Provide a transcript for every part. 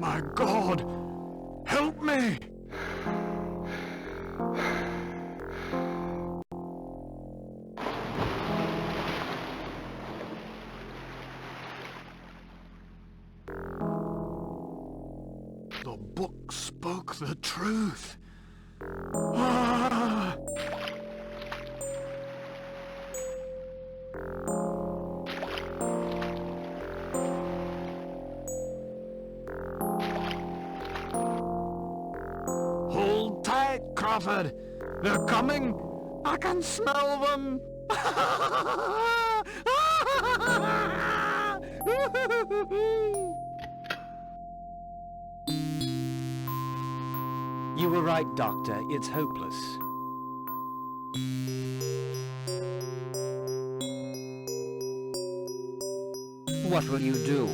My God! Help me! The book spoke the truth. Ah! Hold tight, Crawford. They're coming. I can smell them. You were right, Doctor. It's hopeless. What will you do?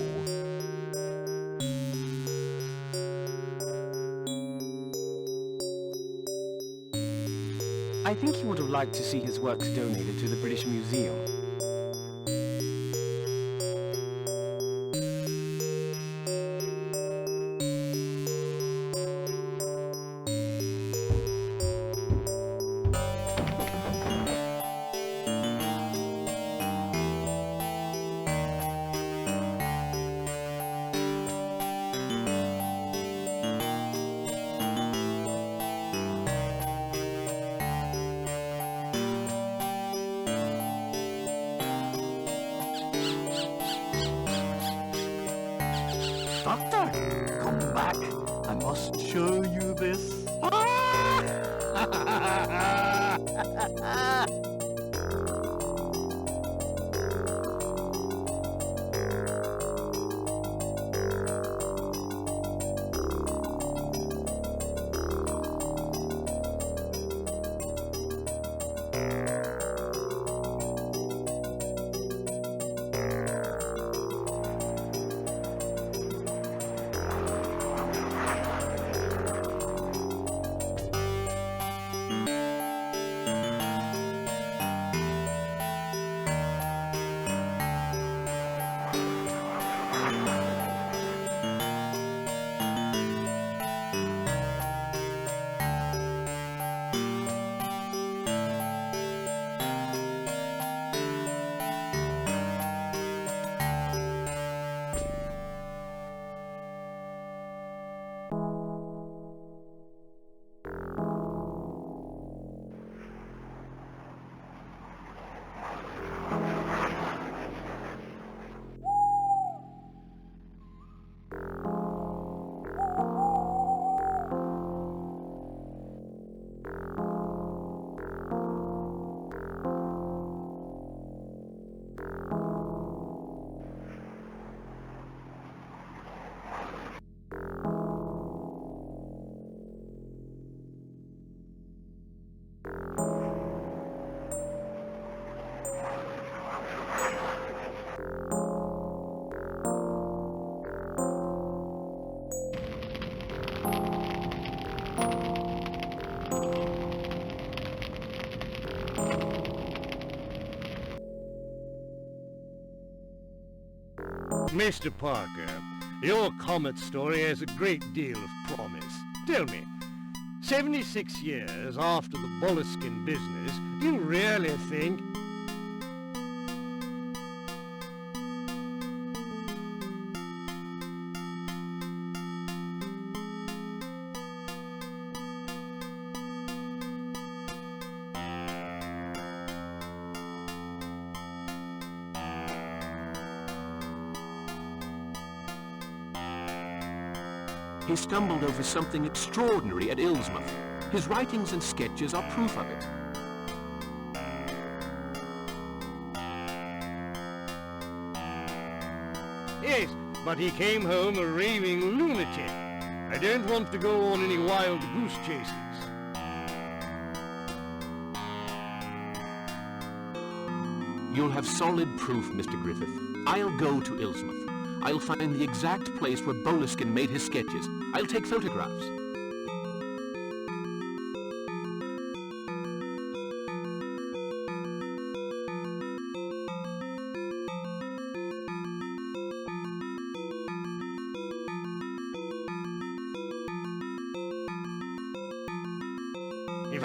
I think he would have liked to see his works donated to the British Museum. Doctor, come back. I must show you this. Mr. Parker, your Comet story has a great deal of promise. Tell me, 76 years after the Boleskine business, do you really think... He stumbled over something extraordinary at Illsmouth. His writings and sketches are proof of it. Yes, but he came home a raving lunatic. I don't want to go on any wild goose chases. You'll have solid proof, Mr. Griffith. I'll go to Illsmouth. I'll find the exact place where Boleskine made his sketches. I'll take photographs.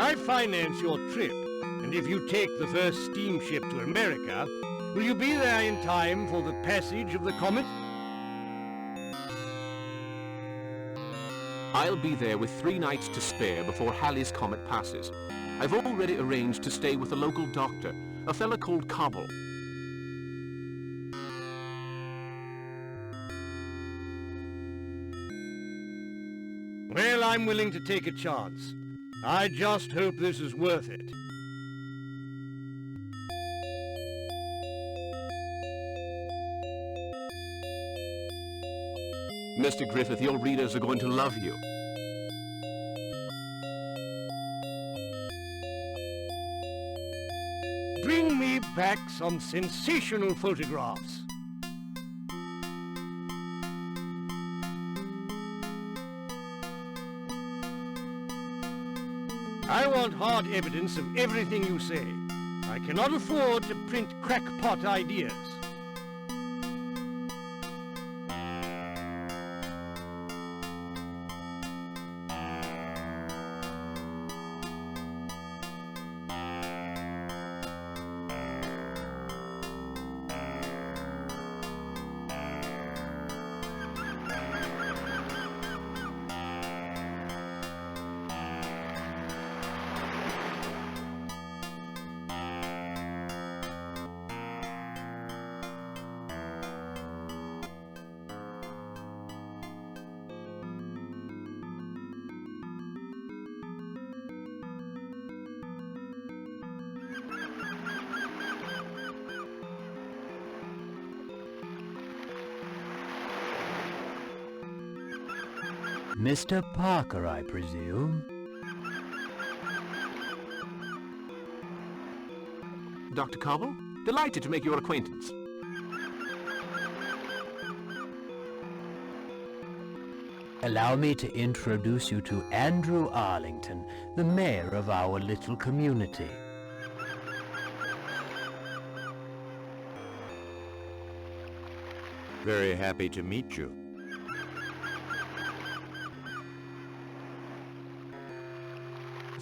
I finance your trip, and if you take the first steamship to America, will you be there in time for the passage of the comet? I'll be there with 3 nights to spare before Halley's Comet passes. I've already arranged to stay with a local doctor, a fella called Cobble. Well, I'm willing to take a chance. I just hope this is worth it. Mr. Griffith, your readers are going to love you. Bring me back some sensational photographs. I want hard evidence of everything you say. I cannot afford to print crackpot ideas. Mr. Parker, I presume? Dr. Cobble, delighted to make your acquaintance. Allow me to introduce you to Andrew Arlington, the mayor of our little community. Very happy to meet you.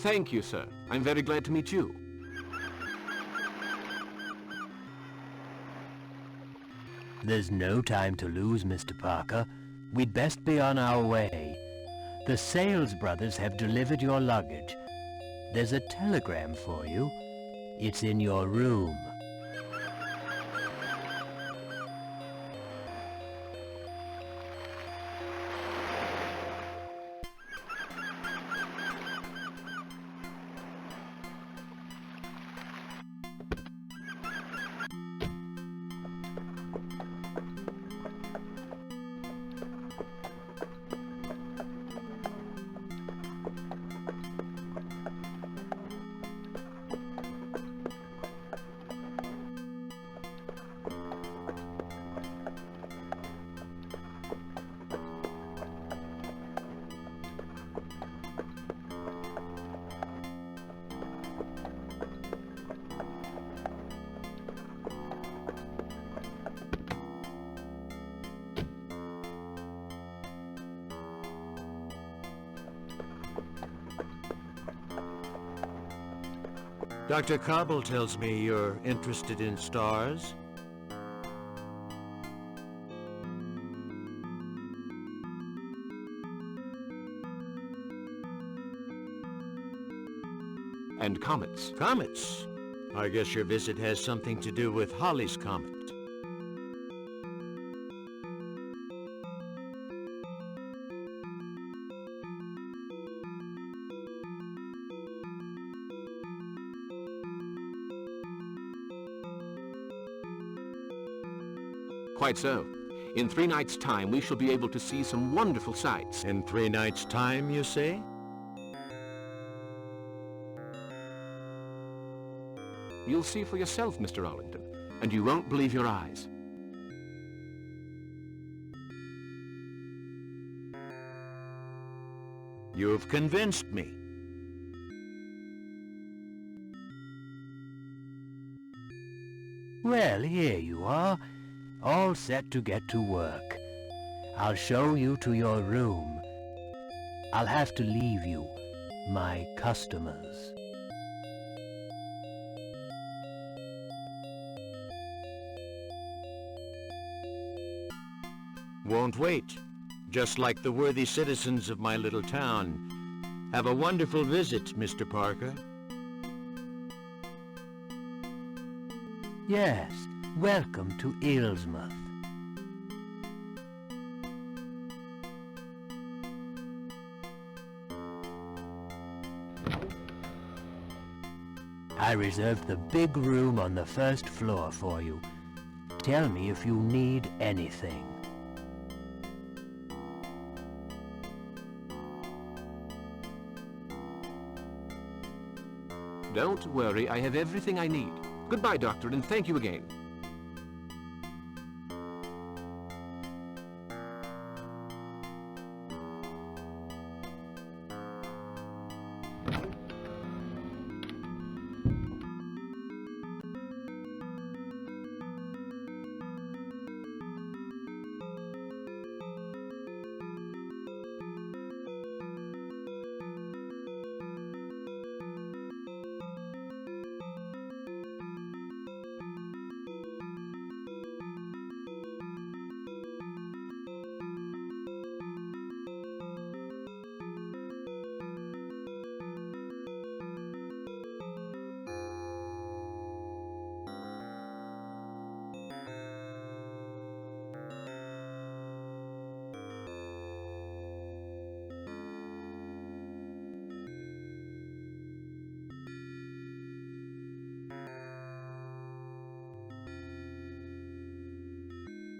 Thank you, sir. I'm very glad to meet you. There's no time to lose, Mr. Parker. We'd best be on our way. The Sales brothers have delivered your luggage. There's a telegram for you. It's in your room. Dr. Cobble tells me you're interested in stars. And comets. Comets. I guess your visit has something to do with Halley's Comet. Quite so. In 3 nights' time, we shall be able to see some wonderful sights. In 3 nights' time, you say? You'll see for yourself, Mr. Arlington, and you won't believe your eyes. You've convinced me. Well, here you are, all set to get to work. I'll show you to your room. I'll have to leave you. my customers. Won't wait. Just like the worthy citizens of my little town. Have a wonderful visit, Mr. Parker. Yes, welcome to Illsmouth. I reserved the big room on the first floor for you. Tell me if you need anything. Don't worry, I have everything I need. Goodbye, Doctor, and thank you again.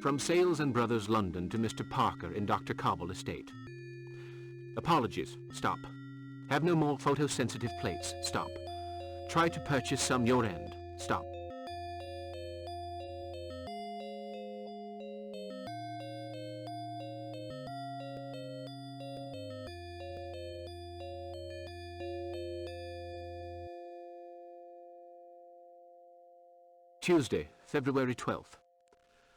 From Sales and Brothers, London, to Mr. Parker in Dr. Cobble Estate. Apologies. Stop. Have no more photosensitive plates. Stop. Try to purchase some your end. Stop. Tuesday, February 12th.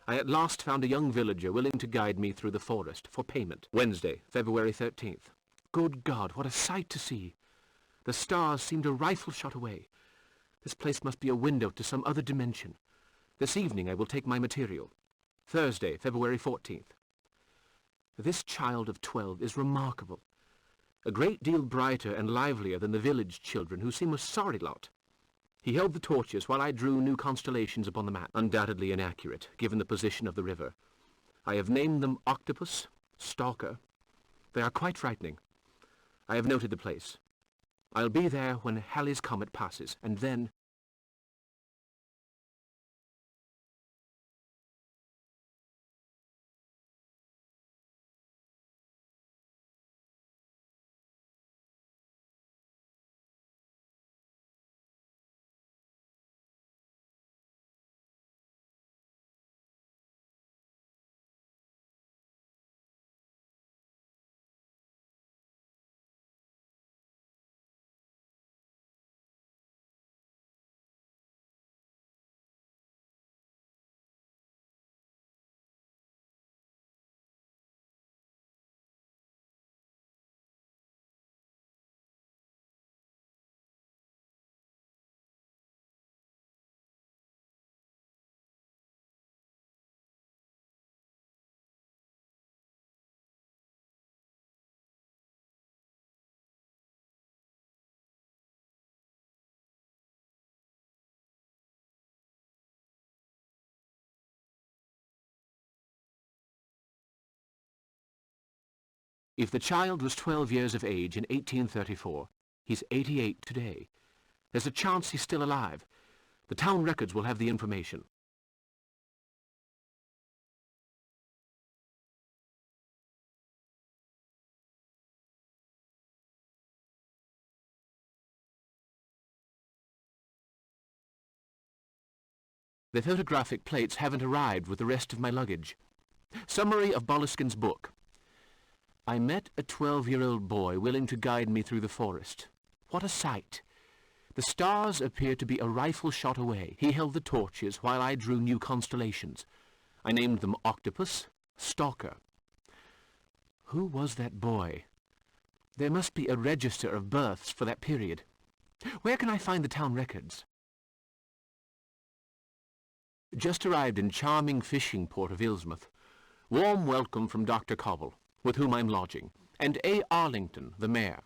I at last found a young villager willing to guide me through the forest for payment. Wednesday, February 13th. Good God, what a sight to see! The stars seemed a rifle shot away. This place must be a window to some other dimension. This evening I will take my material. Thursday, February 14th. This child of 12 is remarkable. A great deal brighter and livelier than the village children, who seem a sorry lot. He held the torches while I drew new constellations upon the map, undoubtedly inaccurate, given the position of the river. I have named them Octopus, Stalker. They are quite frightening. I have noted the place. I'll be there when Halley's Comet passes, and then... If the child was 12 years of age in 1834, he's 88 today. There's a chance he's still alive. The town records will have the information. The photographic plates haven't arrived with the rest of my luggage. Summary of Boleskin's book. I met a 12-year-old boy willing to guide me through the forest. What a sight! The stars appeared to be a rifle shot away. He held the torches while I drew new constellations. I named them Octopus, Stalker. Who was that boy? There must be a register of births for that period. Where can I find the town records? Just arrived in charming fishing port of Illsmouth. Warm welcome from Dr. Cobble, with whom I'm lodging, and A. Arlington, the mayor.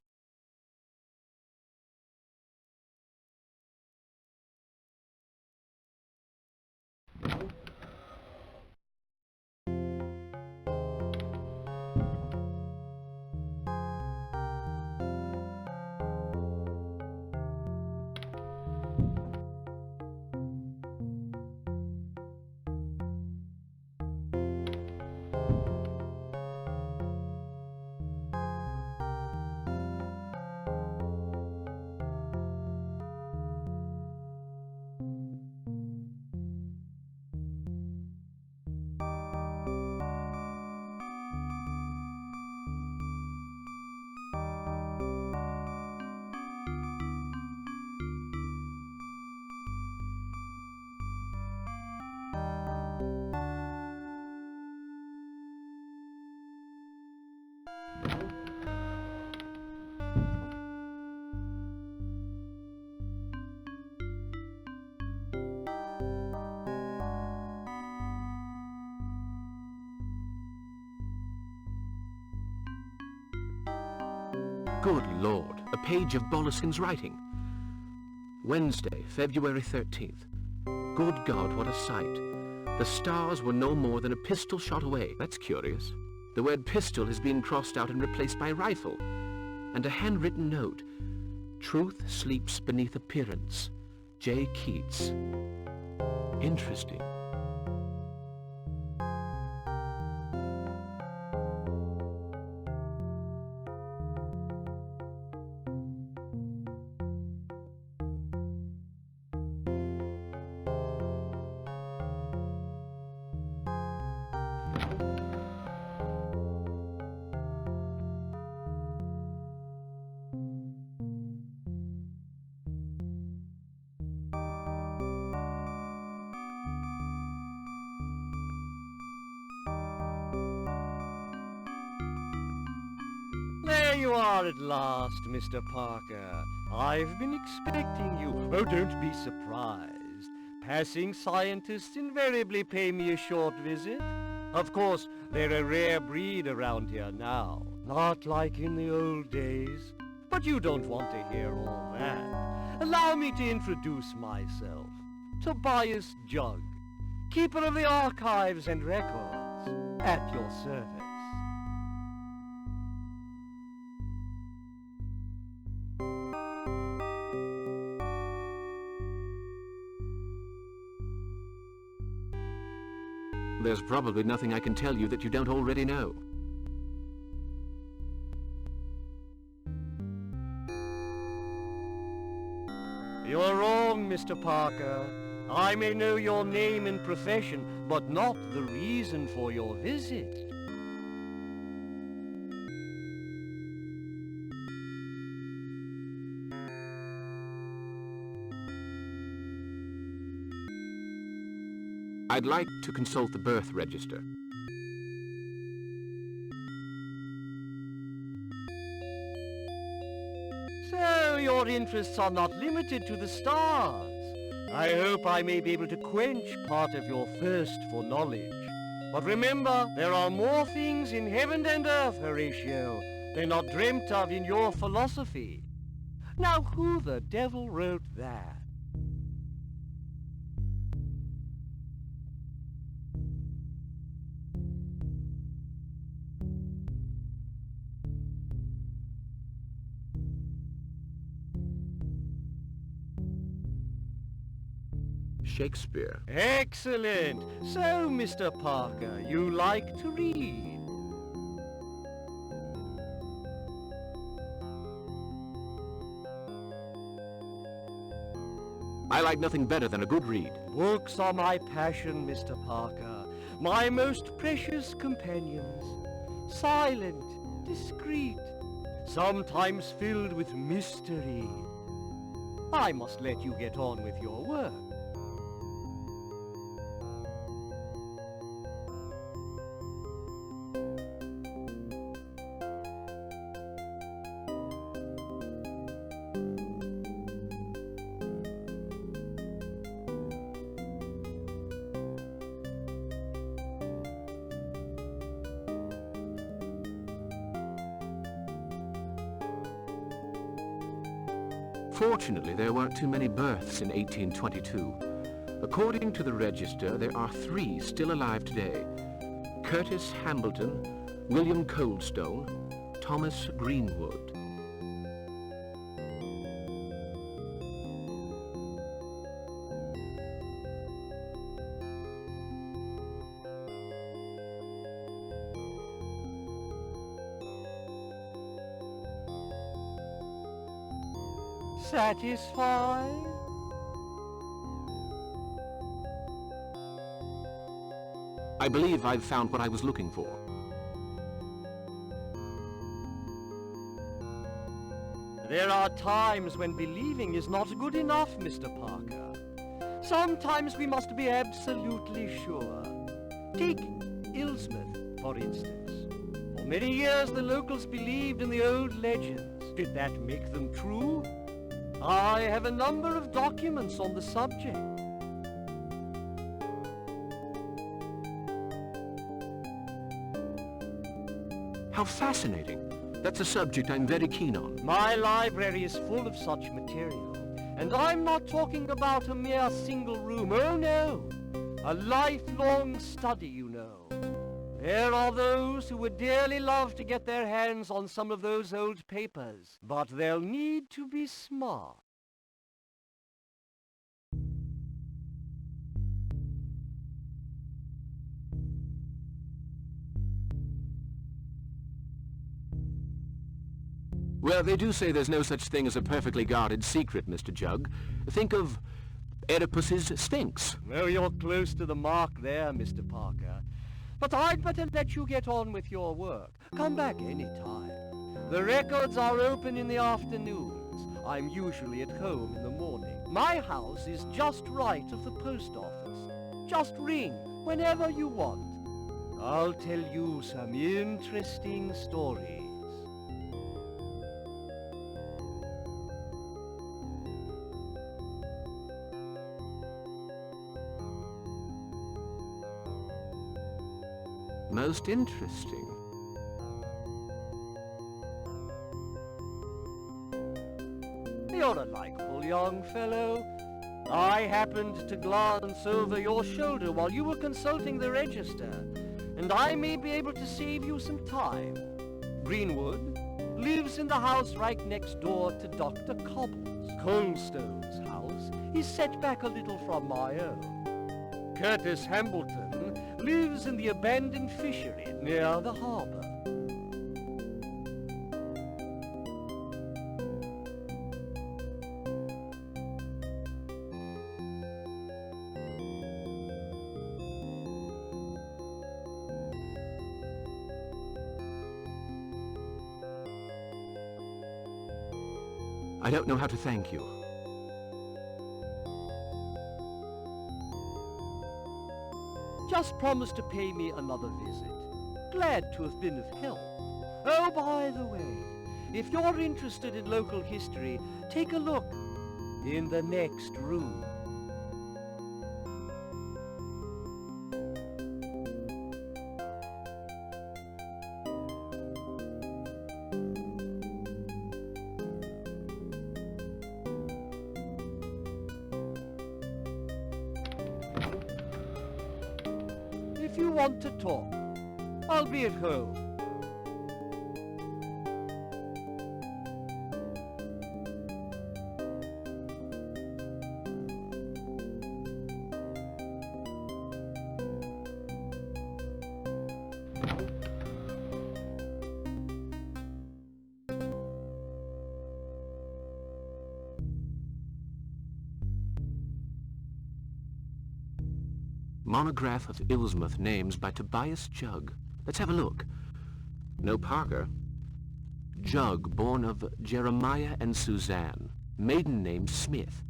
Good Lord, a page of Boleskin's writing. Wednesday, February 13th. Good God, what a sight. The stars were no more than a pistol shot away. That's curious. The word pistol has been crossed out and replaced by rifle. And a handwritten note. Truth sleeps beneath appearance. J. Keats. Interesting. There you are at last, Mr. Parker. I've been expecting you. Oh, don't be surprised. Passing scientists invariably pay me a short visit. Of course, they're a rare breed around here now. Not like in the old days. But you don't want to hear all that. Allow me to introduce myself. Tobias Jugg, keeper of the archives and records, at your service. There's probably nothing I can tell you that you don't already know. You're wrong, Mr. Parker. I may know your name and profession, but not the reason for your visit. I'd like to consult the birth register. So your interests are not limited to the stars. I hope I may be able to quench part of your thirst for knowledge. But remember, there are more things in heaven and earth, Horatio, than are dreamt of in your philosophy. Now who the devil wrote that? Shakespeare. Excellent! So, Mr. Parker, you like to read? I like nothing better than a good read. Books are my passion, Mr. Parker. My most precious companions. Silent, discreet, sometimes filled with mystery. I must let you get on with your work. Fortunately, there weren't too many births in 1822. According to the register, there are 3 still alive today. Curtis Hambleton, William Coldstone, Thomas Greenwood. Satisfied? I believe I've found what I was looking for. There are times when believing is not good enough, Mr. Parker. Sometimes we must be absolutely sure. Take Illsmouth, for instance. For many years the locals believed in the old legends. Did that make them true? I have a number of documents on the subject. How fascinating. That's a subject I'm very keen on. My library is full of such material. And I'm not talking about a mere single room, oh no. A lifelong study, you know. There are those who would dearly love to get their hands on some of those old papers, but they'll need to be smart. Well, they do say there's no such thing as a perfectly guarded secret, Mr. Jug. Think of Oedipus's Sphinx. Well, you're close to the mark there, Mr. Parker. But I'd better let you get on with your work. Come back any time. The records are open in the afternoons. I'm usually at home in the morning. My house is just right of the post office. Just ring whenever you want. I'll tell you some interesting stories. Most interesting. You're a likable young fellow. I happened to glance over your shoulder while you were consulting the register, and I may be able to save you some time. Greenwood lives in the house right next door to Dr. Cobble's. Coldstone's house is set back a little from my own. Curtis Hambleton lives in the abandoned fishery near the harbor. I don't know how to thank you. Just promise to pay me another visit. Glad to have been of help. Oh, by the way, if you're interested in local history, take a look in the next room. If you want to talk, I'll be at home. Monograph of Illsmouth names by Tobias Jug. Let's have a look. No Parker. Jug, born of Jeremiah and Suzanne. Maiden name Smith.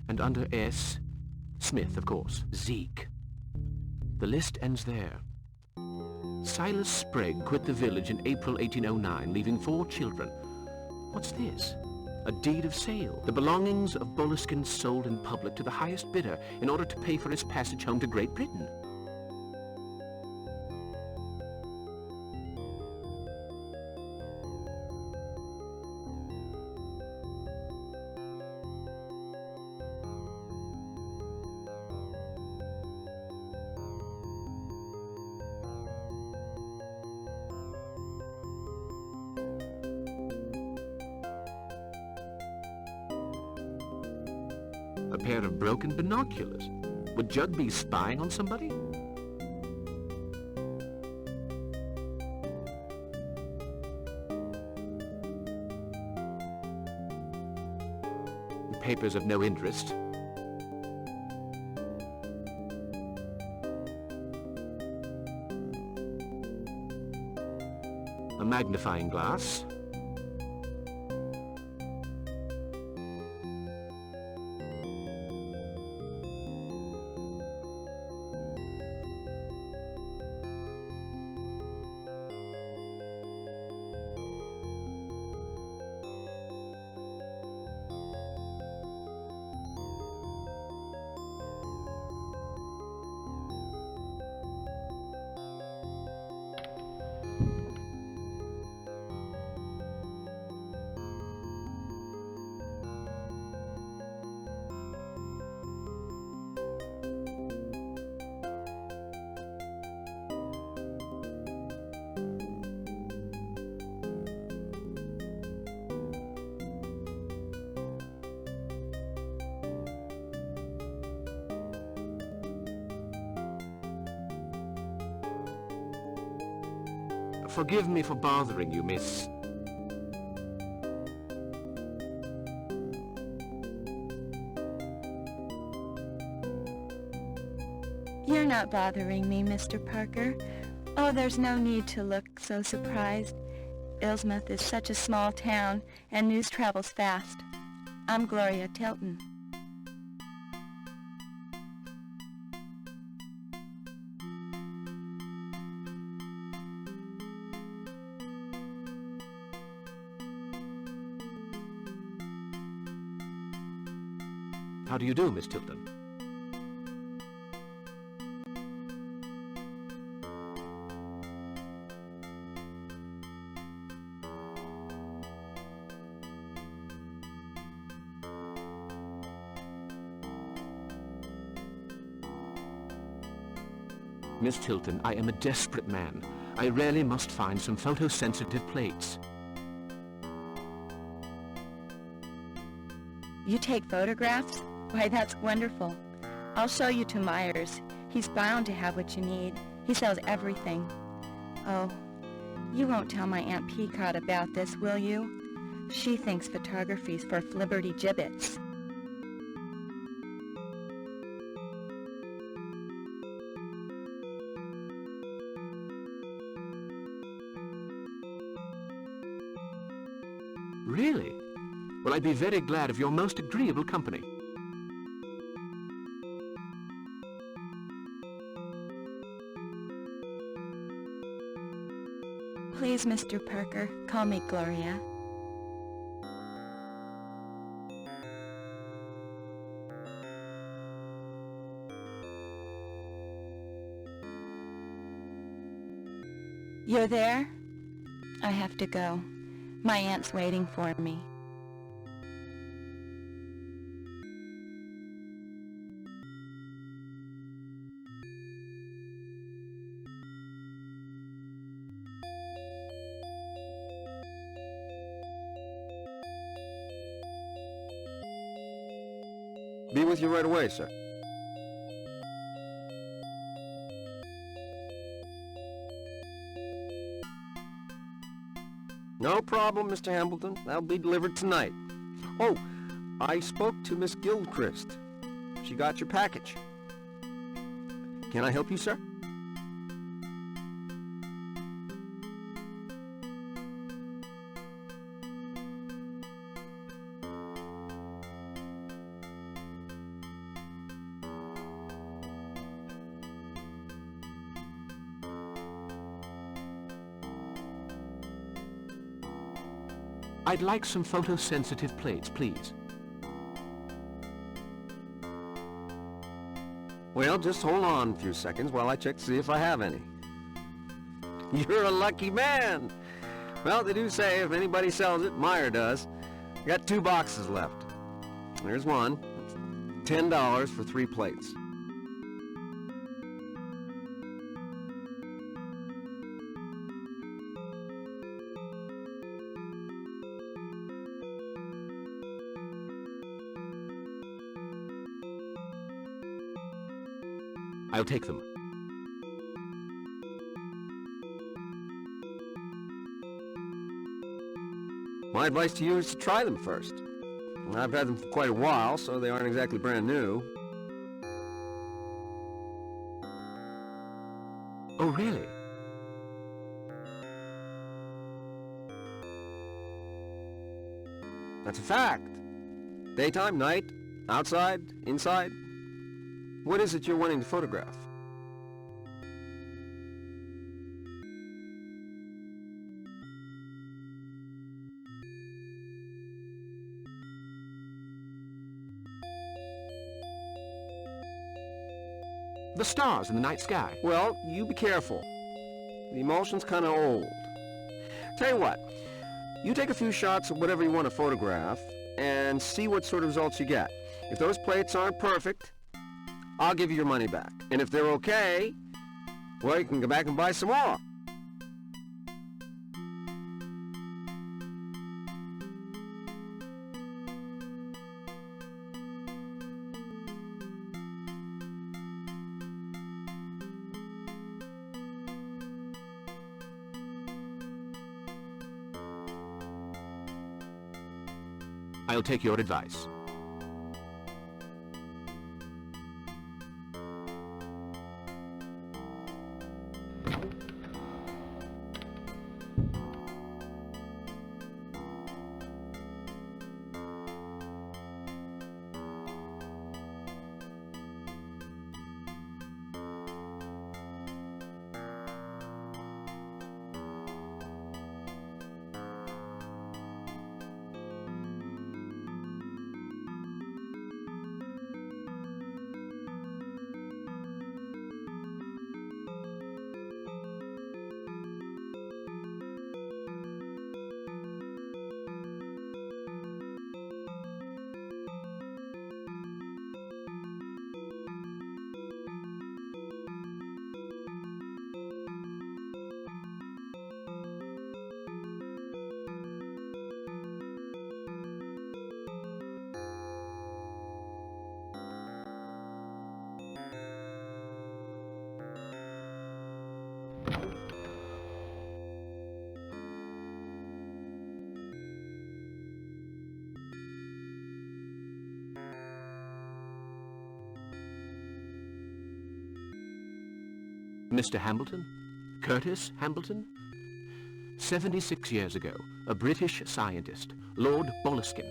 And under S, Smith, of course. Zeke. The list ends there. Silas Sprague quit the village in April 1809, leaving 4 children. What's this? A deed of sale. The belongings of Boleskine sold in public to the highest bidder in order to pay for his passage home to Great Britain. A pair of broken binoculars. Would Judd be spying on somebody? Papers of no interest. A magnifying glass. Forgive me for bothering you, miss. You're not bothering me, Mr. Parker. Oh, there's no need to look so surprised. Illsmouth is such a small town, and news travels fast. I'm Gloria Tilton. How do you do, Miss Tilton? Miss Tilton, I am a desperate man. I really must find some photosensitive plates. You take photographs? Why, that's wonderful. I'll show you to Myers. He's bound to have what you need. He sells everything. Oh, you won't tell my Aunt Peacock about this, will you? She thinks photography's for flibberty gibbets. Really? Well, I'd be very glad of your most agreeable company. Please, Mr. Parker, call me Gloria. You're there? I have to go. My aunt's waiting for me. Be with you right away, sir. No problem, Mr. Hambleton. That'll be delivered tonight. Oh, I spoke to Miss Gilchrist. She got your package. Can I help you, sir? I'd like some photosensitive plates, please. Well, just hold on a few seconds while I check to see if I have any. You're a lucky man. Well, they do say if anybody sells it, Meyer does. I got 2 boxes left. There's one. It's $10 for 3 plates. I'll take them. My advice to you is to try them first. I've had them for quite a while, so they aren't exactly brand new. Oh, really? That's a fact. Daytime, night, outside, inside. What is it you're wanting to photograph? The stars in the night sky. Well, you be careful. The emulsion's kind of old. Tell you what, you take a few shots of whatever you want to photograph and see what sort of results you get. If those plates aren't perfect, I'll give you your money back. And if they're okay, well, you can go back and buy some more. I'll take your advice. Mr. Hambleton? Curtis Hambleton? 76 years ago, a British scientist, Lord Boleskine.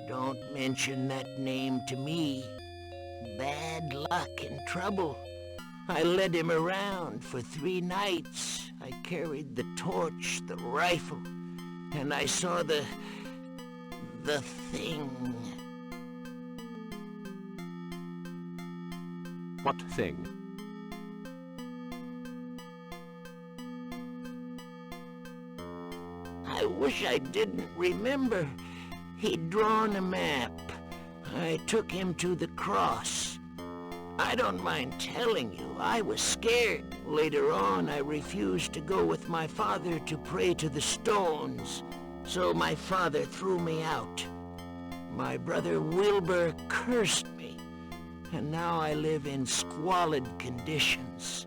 Don't mention that name to me. Bad luck and trouble. I led him around for 3 nights. I carried the torch, the rifle, and I saw the thing. What thing? I wish I didn't remember. He'd drawn a map. I took him to the cross. I don't mind telling you, I was scared. Later on, I refused to go with my father to pray to the stones, so my father threw me out. My brother Wilbur cursed me, and now I live in squalid conditions.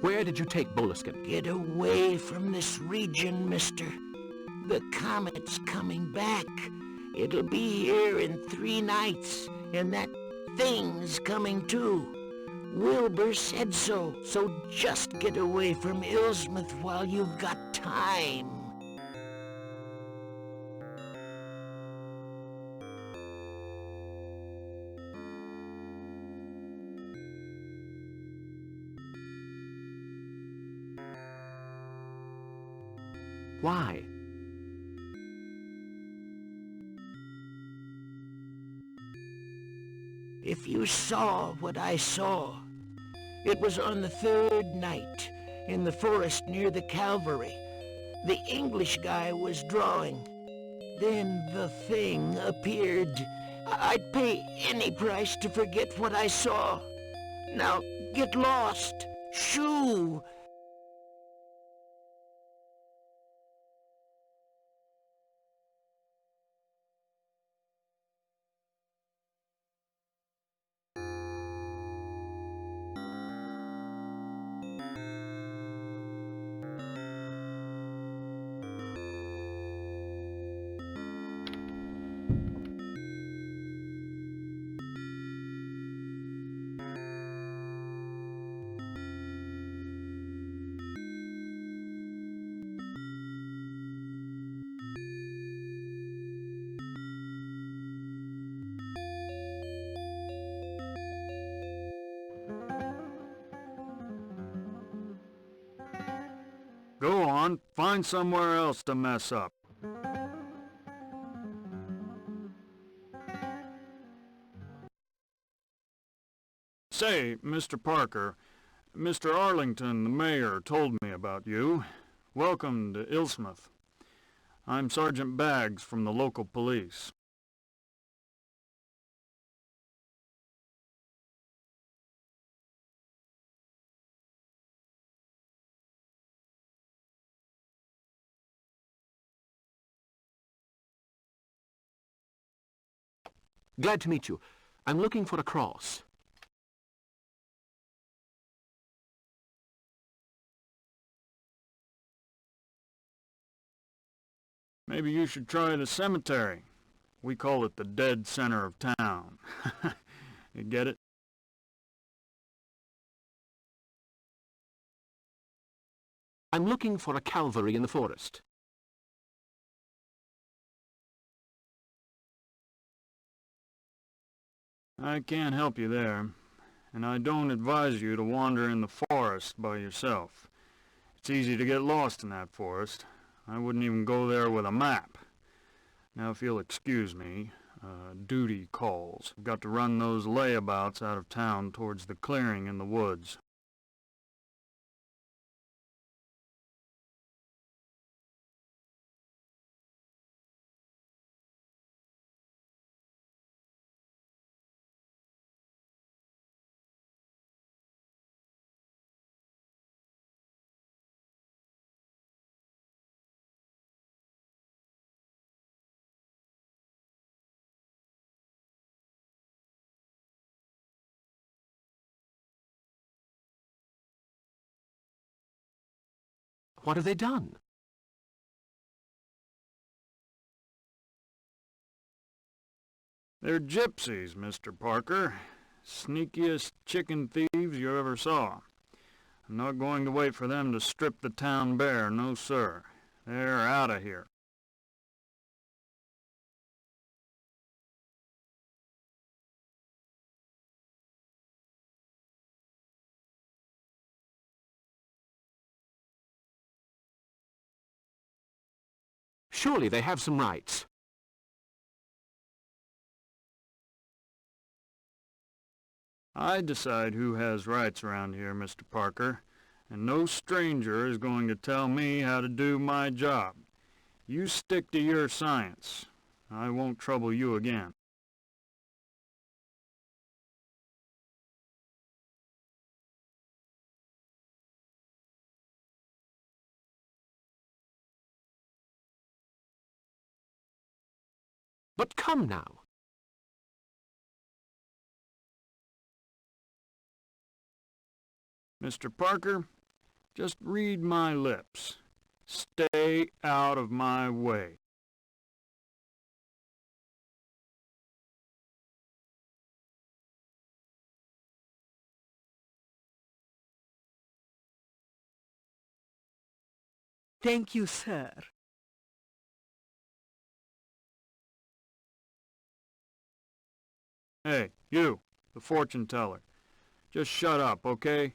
Where did you take Boleskine? Get away from this region, mister. The comet's coming back. It'll be here in 3 nights, and that thing's coming too. Wilbur said so, so just get away from Illsmouth while you've got time. Why? If you saw what I saw, It was on the third night, in the forest near the Calvary. The English guy was drawing. Then the thing appeared. I'd pay any price to forget what I saw. Now, get lost. Shoo! Go on, find somewhere else to mess up. Say, Mr. Parker, Mr. Arlington, the mayor, told me about you. Welcome to Illsmouth. I'm Sergeant Baggs from the local police. Glad to meet you. I'm looking for a cross. Maybe you should try the cemetery. We call it the dead center of town. You get it? I'm looking for a Calvary in the forest. I can't help you there, and I don't advise you to wander in the forest by yourself. It's easy to get lost in that forest. I wouldn't even go there with a map. Now, if you'll excuse me, duty calls. I've got to run those layabouts out of town towards the clearing in the woods. What have they done? They're gypsies, Mr. Parker. Sneakiest chicken thieves you ever saw. I'm not going to wait for them to strip the town bare, no sir. They're out of here. Surely they have some rights. I decide who has rights around here, Mr. Parker, and no stranger is going to tell me how to do my job. You stick to your science. I won't trouble you again. But come now. Mr. Parker, just read my lips. Stay out of my way. Thank you, sir. Hey, you, the fortune teller. Just shut up, okay?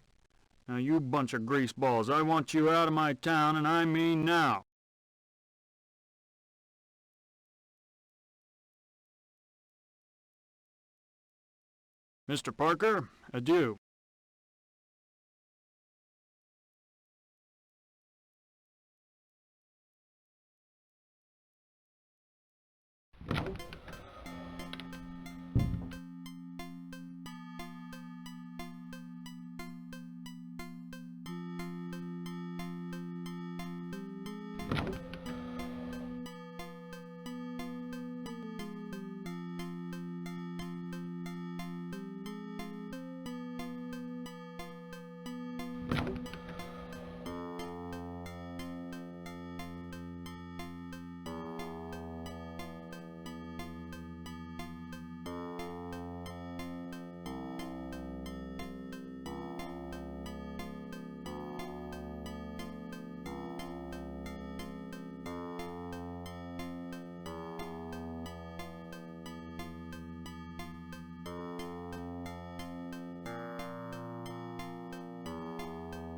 Now, you bunch of greaseballs, I want you out of my town, and I mean now. Mr. Parker, adieu.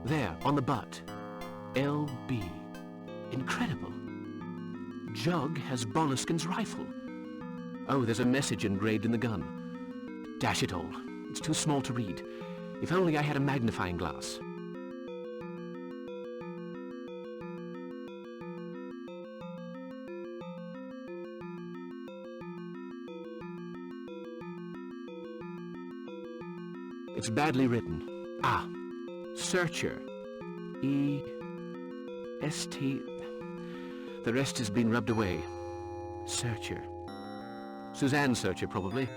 There, on the butt. LB. Incredible. Jug has Boleskin's rifle. Oh, there's a message engraved in the gun. Dash it all. It's too small to read. If only I had a magnifying glass. It's badly written. Ah, Searcher. E-S-T... The rest has been rubbed away. Searcher. Suzanne Searcher, probably.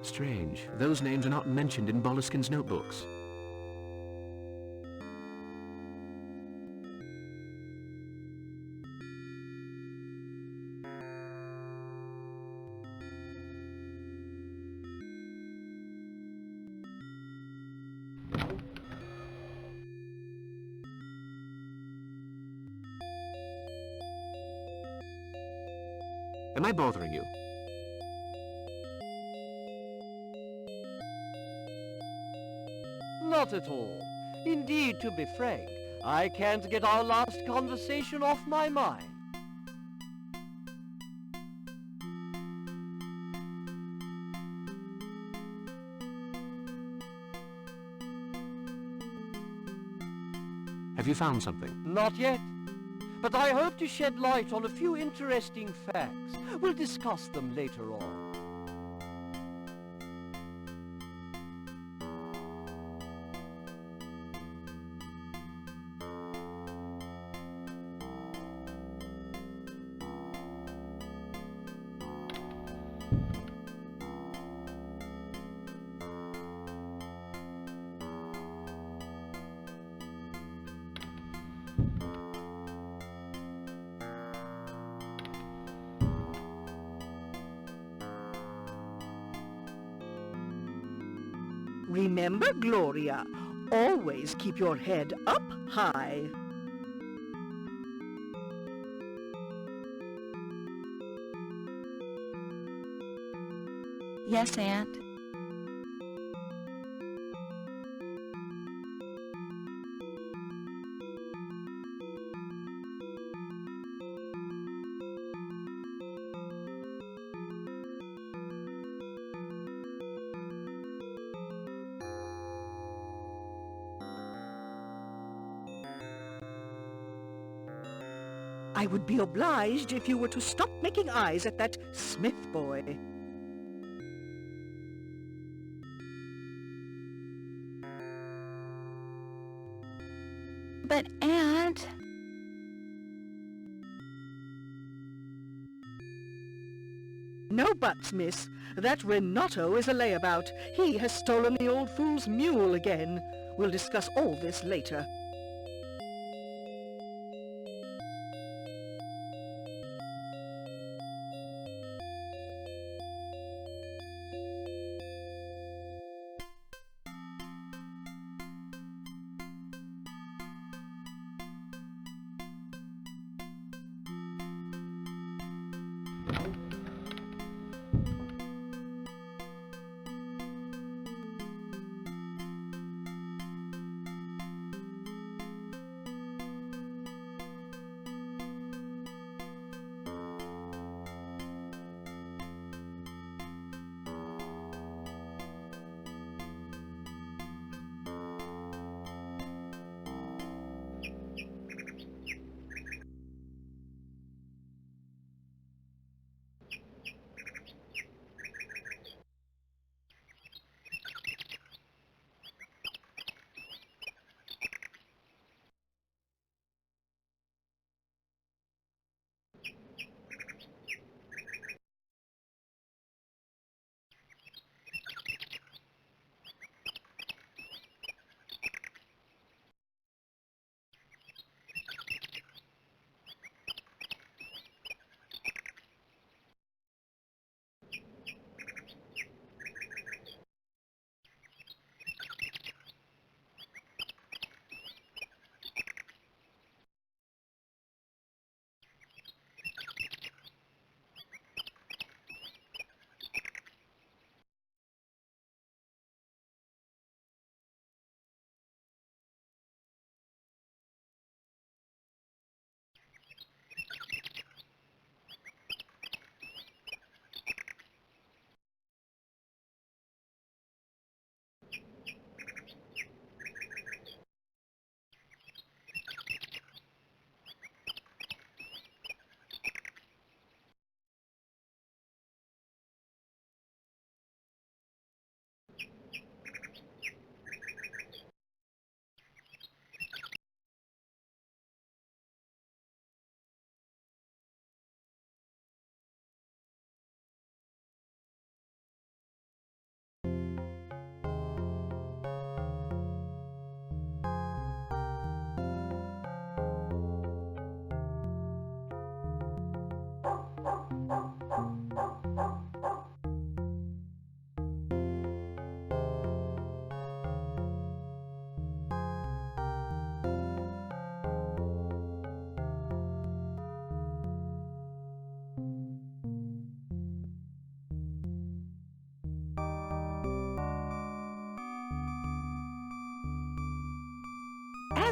Strange. Those names are not mentioned in Boleskin's notebooks. Am I bothering you? Not at all. Indeed, to be frank, I can't get our last conversation off my mind. Have you found something? Not yet. But I hope to shed light on a few interesting facts. We'll discuss them later on. Remember, Gloria, always keep your head up high. Yes, Aunt. I would be obliged if you were to stop making eyes at that Smith boy. But, Aunt... No buts, miss. That Renato is a layabout. He has stolen the old fool's mule again. We'll discuss all this later.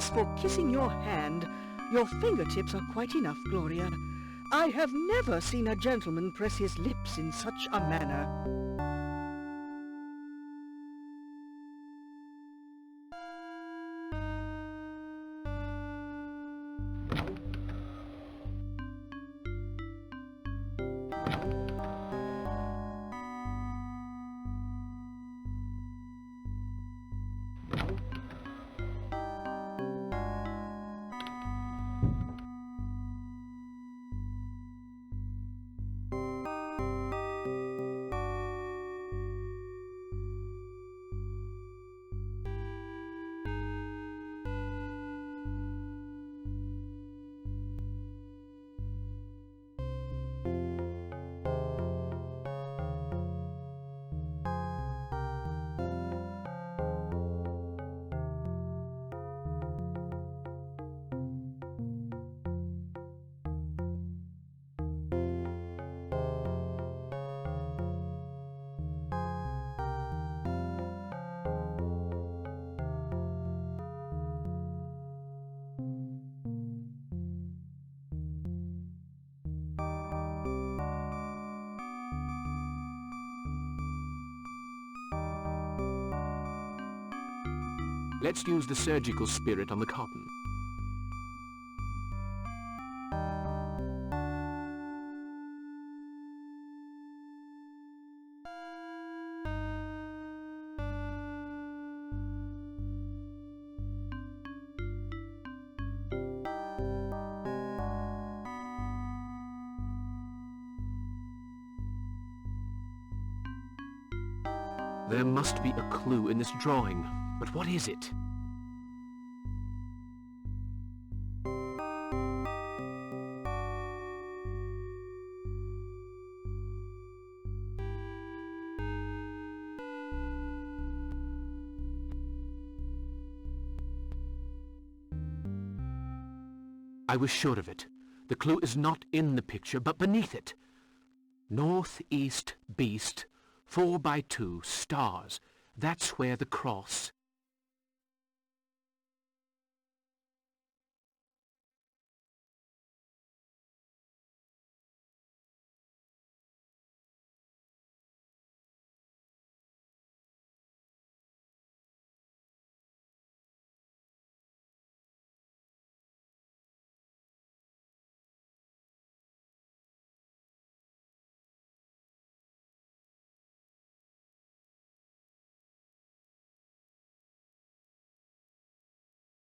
as for kissing your hand, your fingertips are quite enough, Gloria. I have never seen a gentleman press his lips in such a manner. Let's use the surgical spirit on the cotton. There must be a clue in this drawing, but what is it? I was sure of it. The clue is not in the picture, but beneath it. Northeast beast, 4x2 stars. That's where the cross...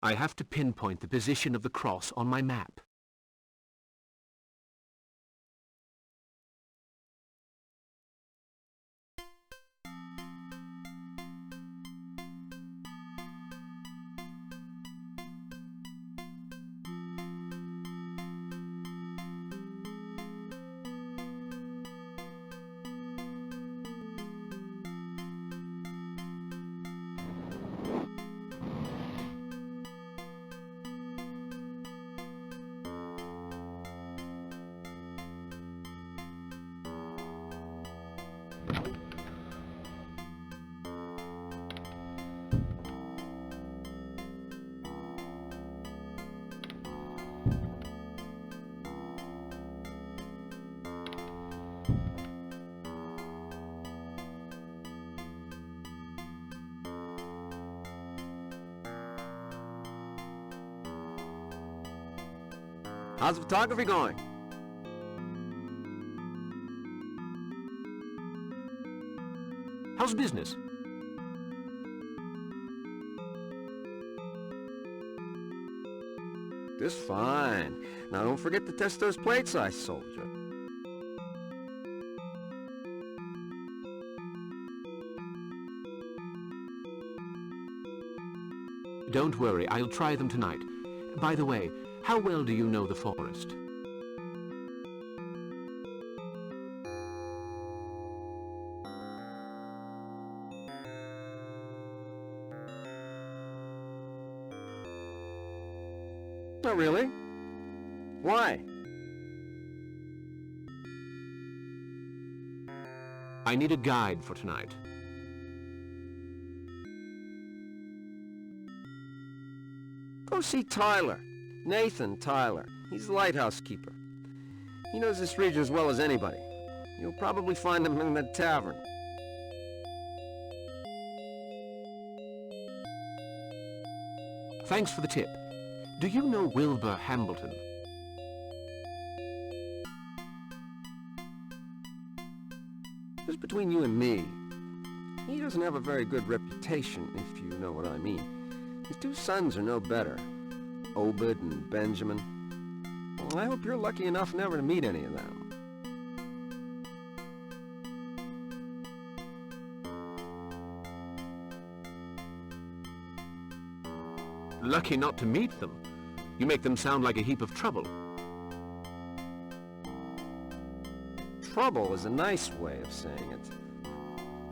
I have to pinpoint the position of the cross on my map. How's the photography going? How's business? Just fine. Now don't forget to test those plates I sold you. Don't worry, I'll try them tonight. By the way, how well do you know the forest? Not really. Why? I need a guide for tonight. Go see Tyler. Nathan Tyler. He's the lighthouse keeper. He knows this region as well as anybody. You'll probably find him in the tavern. Thanks for the tip. Do you know Wilbur Hambleton? Just between you and me, he doesn't have a very good reputation, if you know what I mean. His two sons are no better, Obed and Benjamin. Well, I hope you're lucky enough never to meet any of them. Lucky not to meet them. You make them sound like a heap of trouble. Trouble is a nice way of saying it.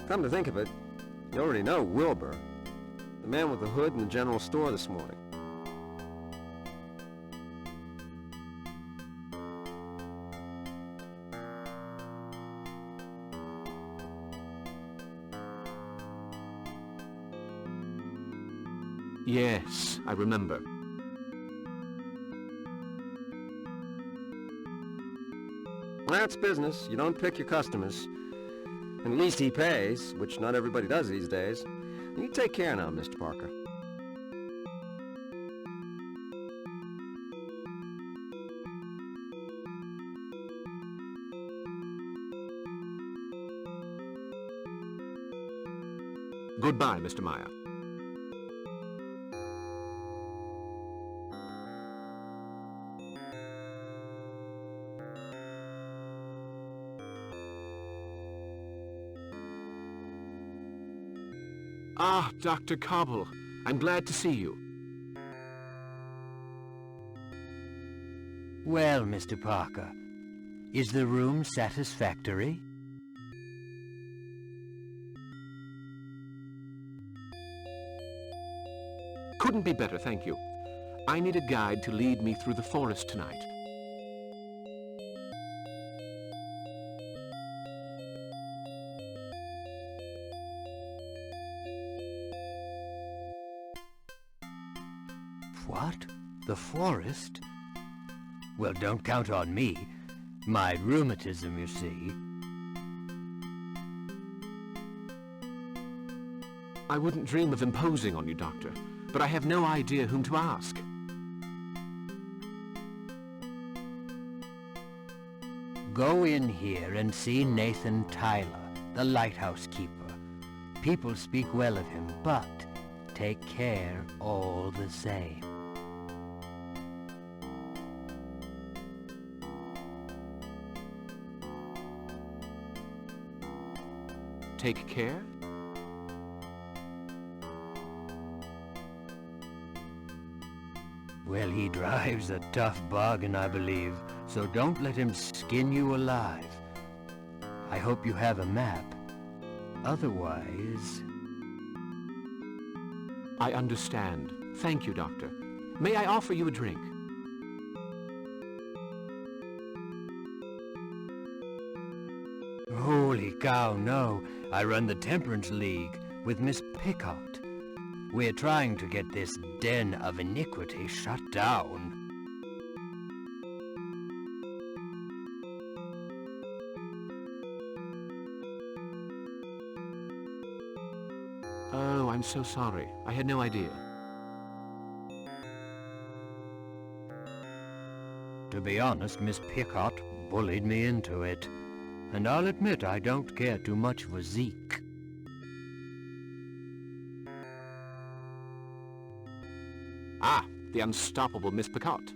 Come to think of it, you already know Wilbur, the man with the hood in the general store this morning. Yes, I remember. That's business. You don't pick your customers. And at least he pays, which not everybody does these days. You take care now, Mr. Parker. Goodbye, Mr. Meyer. Ah, Dr. Cobble. I'm glad to see you. Well, Mr. Parker, is the room satisfactory? Couldn't be better, thank you. I need a guide to lead me through the forest tonight. What? The forest? Well, don't count on me. My rheumatism, you see. I wouldn't dream of imposing on you, Doctor, but I have no idea whom to ask. Go in here and see Nathan Tyler, the lighthouse keeper. People speak well of him, but take care all the same. Take care? Well, he drives a tough bargain, I believe, so don't let him skin you alive. I hope you have a map. Otherwise... I understand. Thank you, Doctor. May I offer you a drink? Holy cow, no. I run the Temperance League with Miss Pickott. We're trying to get this den of iniquity shut down. Oh, I'm so sorry. I had no idea. To be honest, Miss Pickott bullied me into it. And I'll admit I don't care too much for Zeke. Ah, the unstoppable Miss Pickott.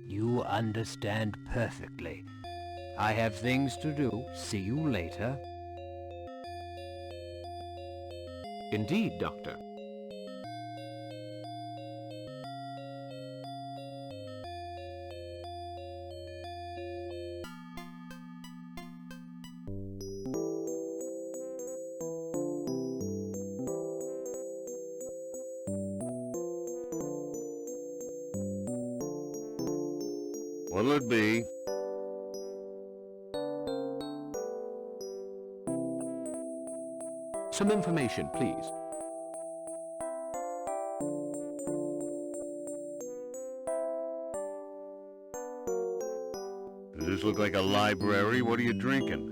You understand perfectly. I have things to do. See you later. Indeed, Doctor. What'll it be? Some information, please. Does this look like a library? What are you drinking?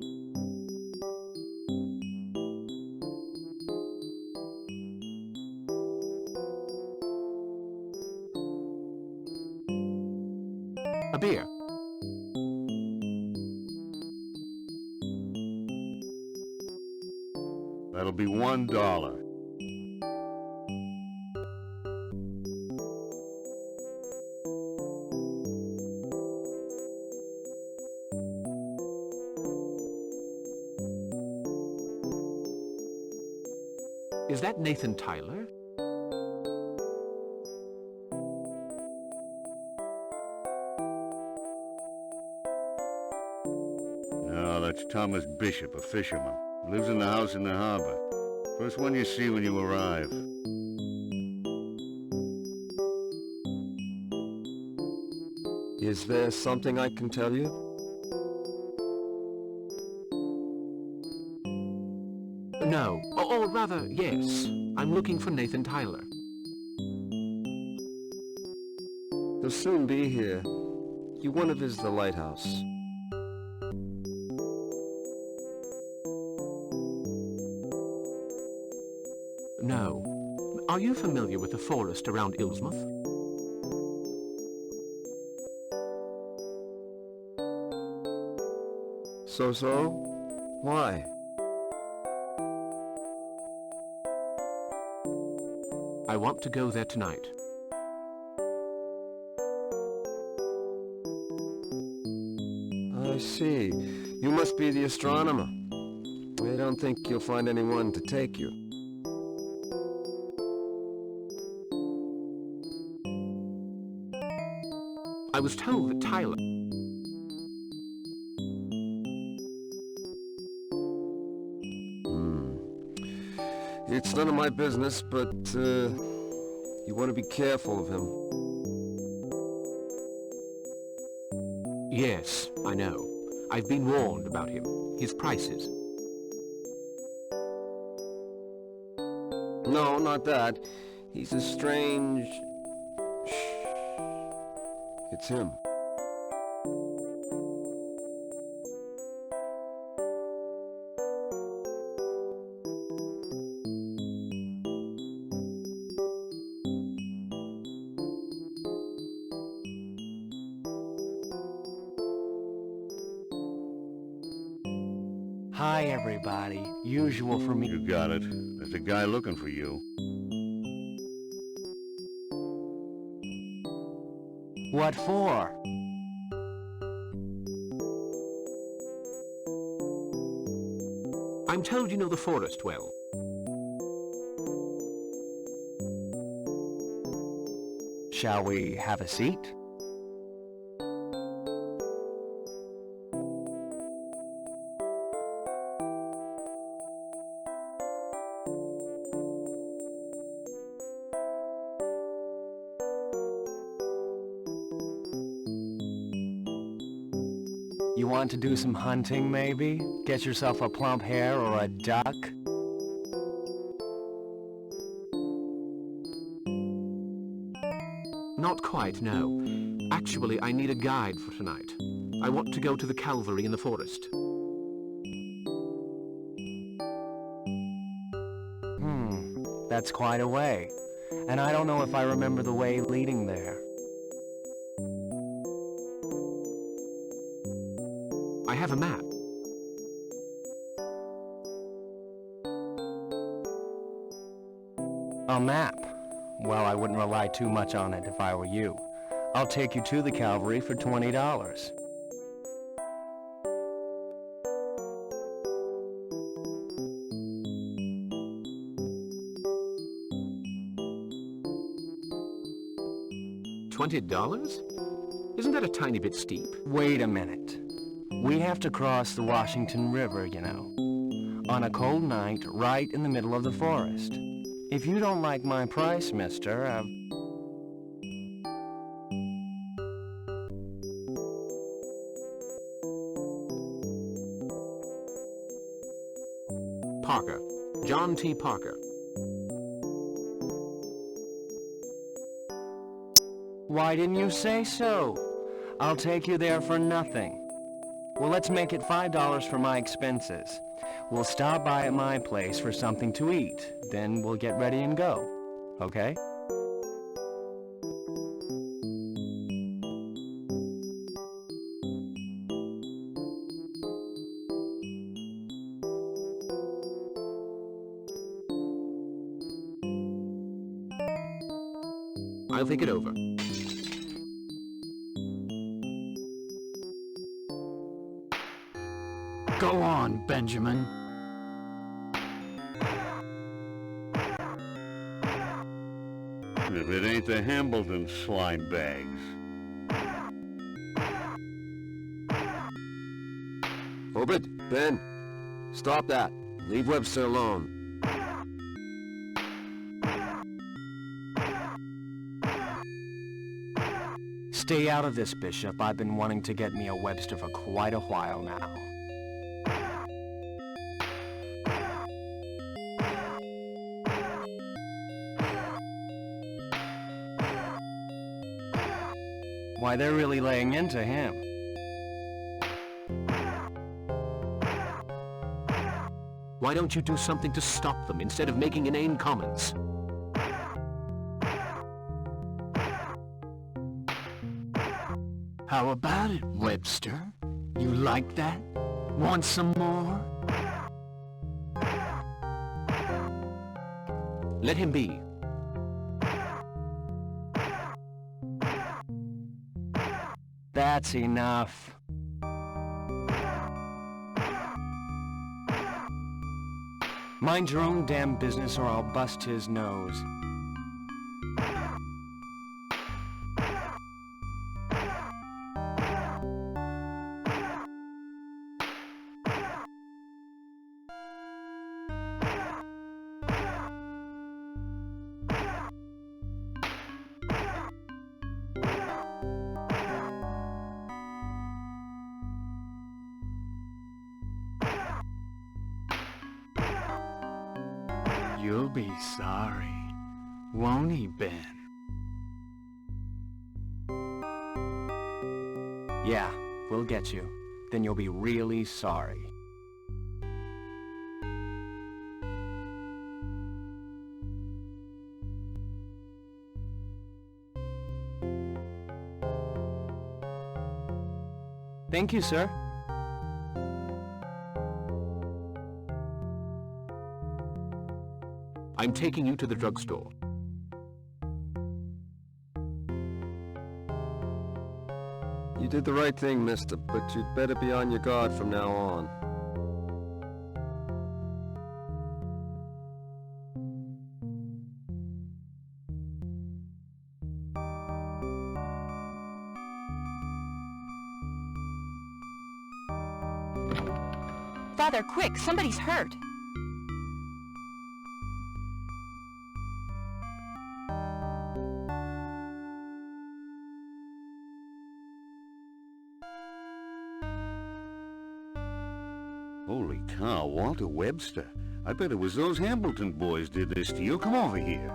A beer. That'll be $1. Is that Nathan Tyler? No, that's Thomas Bishop, a fisherman. Lives in the house in the harbor. First one you see when you arrive. Is there something I can tell you? No. Or rather, yes. I'm looking for Nathan Tyler. He'll soon be here. You want to visit the lighthouse. No. Are you familiar with the forest around Illsmouth? So? Why? I want to go there tonight. I see. You must be the astronomer. I don't think you'll find anyone to take you. I was told that Tyler... It's none of my business, but, you want to be careful of him. Yes, I know. I've been warned about him. His prices. No, not that. He's a strange... Shh. It's him. Hi, everybody. Usual for me. You got it. There's a guy looking for you. What for? I'm told you know the forest well. Shall we have a seat? You want to do some hunting, maybe? Get yourself a plump hare or a duck? Not quite, no. Actually, I need a guide for tonight. I want to go to the Calvary in the forest. That's quite a way. And I don't know if I remember the way leading there. I have a map. A map? Well, I wouldn't rely too much on it if I were you. I'll take you to the Calvary for $20. $20? Isn't that a tiny bit steep? Wait a minute. We have to cross the Washington River, you know. On a cold night, right in the middle of the forest. If you don't like my price, mister, Parker. John T. Parker. Why didn't you say so? I'll take you there for nothing. Well, let's make it $5 for my expenses. We'll stop by at my place for something to eat. Then we'll get ready and go. Okay? I'll think it over. Go on, Benjamin. If it ain't the Hambleton slime bags. Obed, Ben, stop that. Leave Webster alone. Stay out of this, Bishop. I've been wanting to get me a Webster for quite a while now. Why, they're really laying into him. Why don't you do something to stop them instead of making inane comments? How about it, Webster? You like that? Want some more? Let him be. That's enough. Mind your own damn business or I'll bust his nose. You'll be sorry, won't he, Ben? Yeah, we'll get you. Then you'll be really sorry. Thank you, sir. I'm taking you to the drugstore. You did the right thing, mister, but you'd better be on your guard from now on. Father, quick! Somebody's hurt! Holy cow, Walter Webster. I bet it was those Hambleton boys did this to you. Come over here.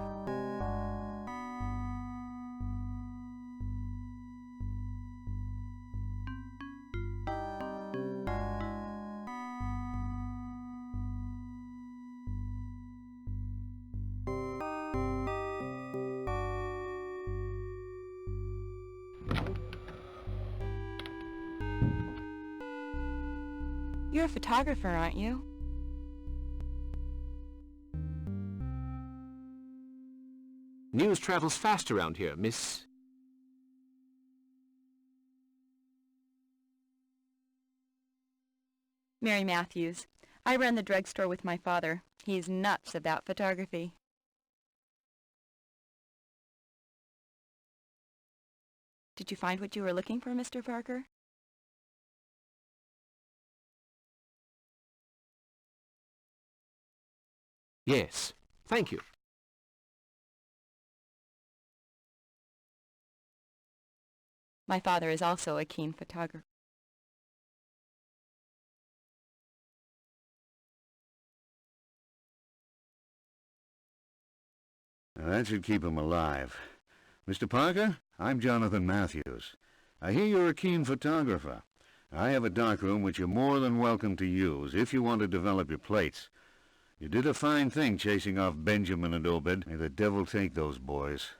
You're a photographer, aren't you? News travels fast around here, Miss... Mary Matthews. I run the drugstore with my father. He's nuts about photography. Did you find what you were looking for, Mr. Parker? Yes, thank you. My father is also a keen photographer. Now, that should keep him alive. Mr. Parker, I'm Jonathan Matthews. I hear you're a keen photographer. I have a darkroom which you're more than welcome to use if you want to develop your plates. You did a fine thing chasing off Benjamin and Obed. May the devil take those boys.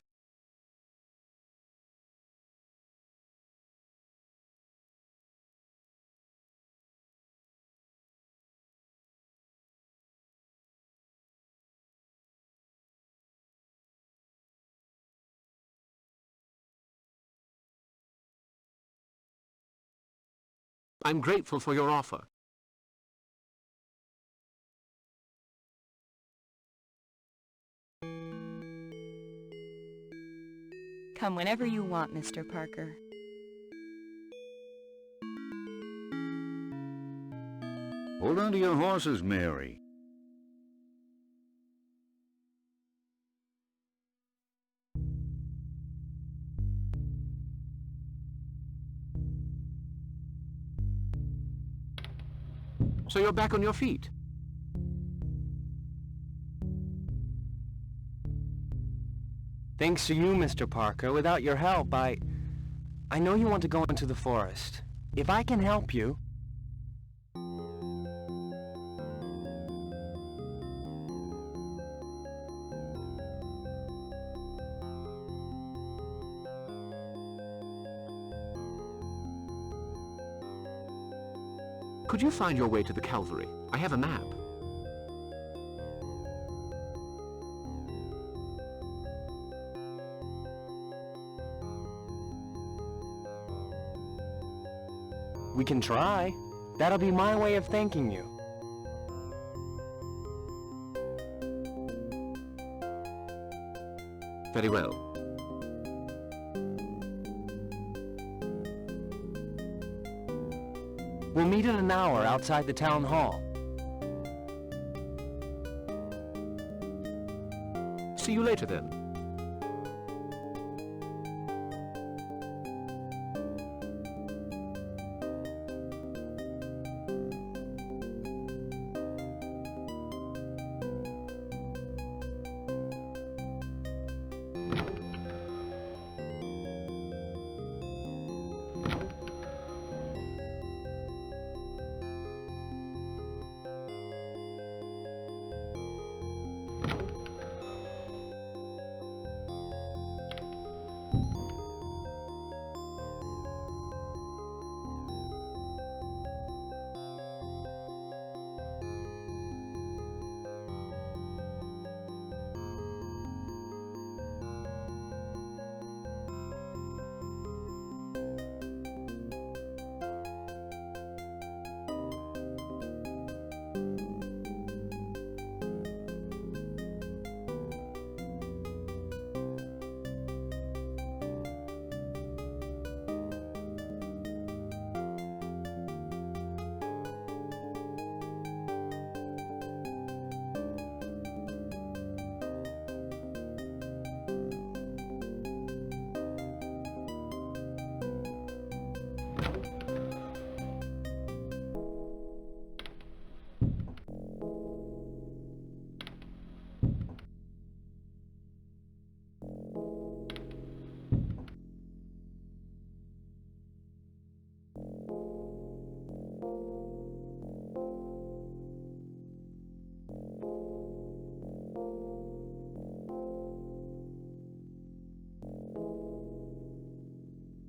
I'm grateful for your offer. Come whenever you want, Mr. Parker. Hold on to your horses, Mary. So you're back on your feet? Thanks to you, Mr. Parker. Without your help, I know you want to go into the forest. If I can help you... Could you find your way to the Calvary? I have a map. We can try. That'll be my way of thanking you. Very well. We'll meet in an hour outside the town hall. See you later, then.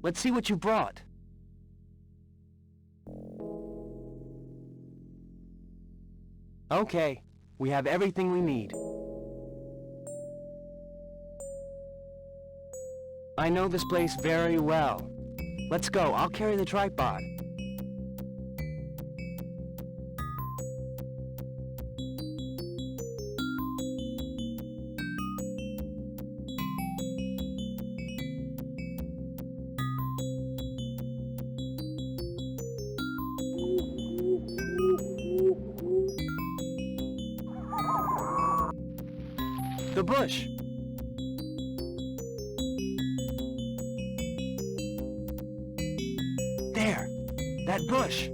Let's see what you brought. Okay, we have everything we need. I know this place very well. Let's go, I'll carry the tripod. The bush! There! That bush!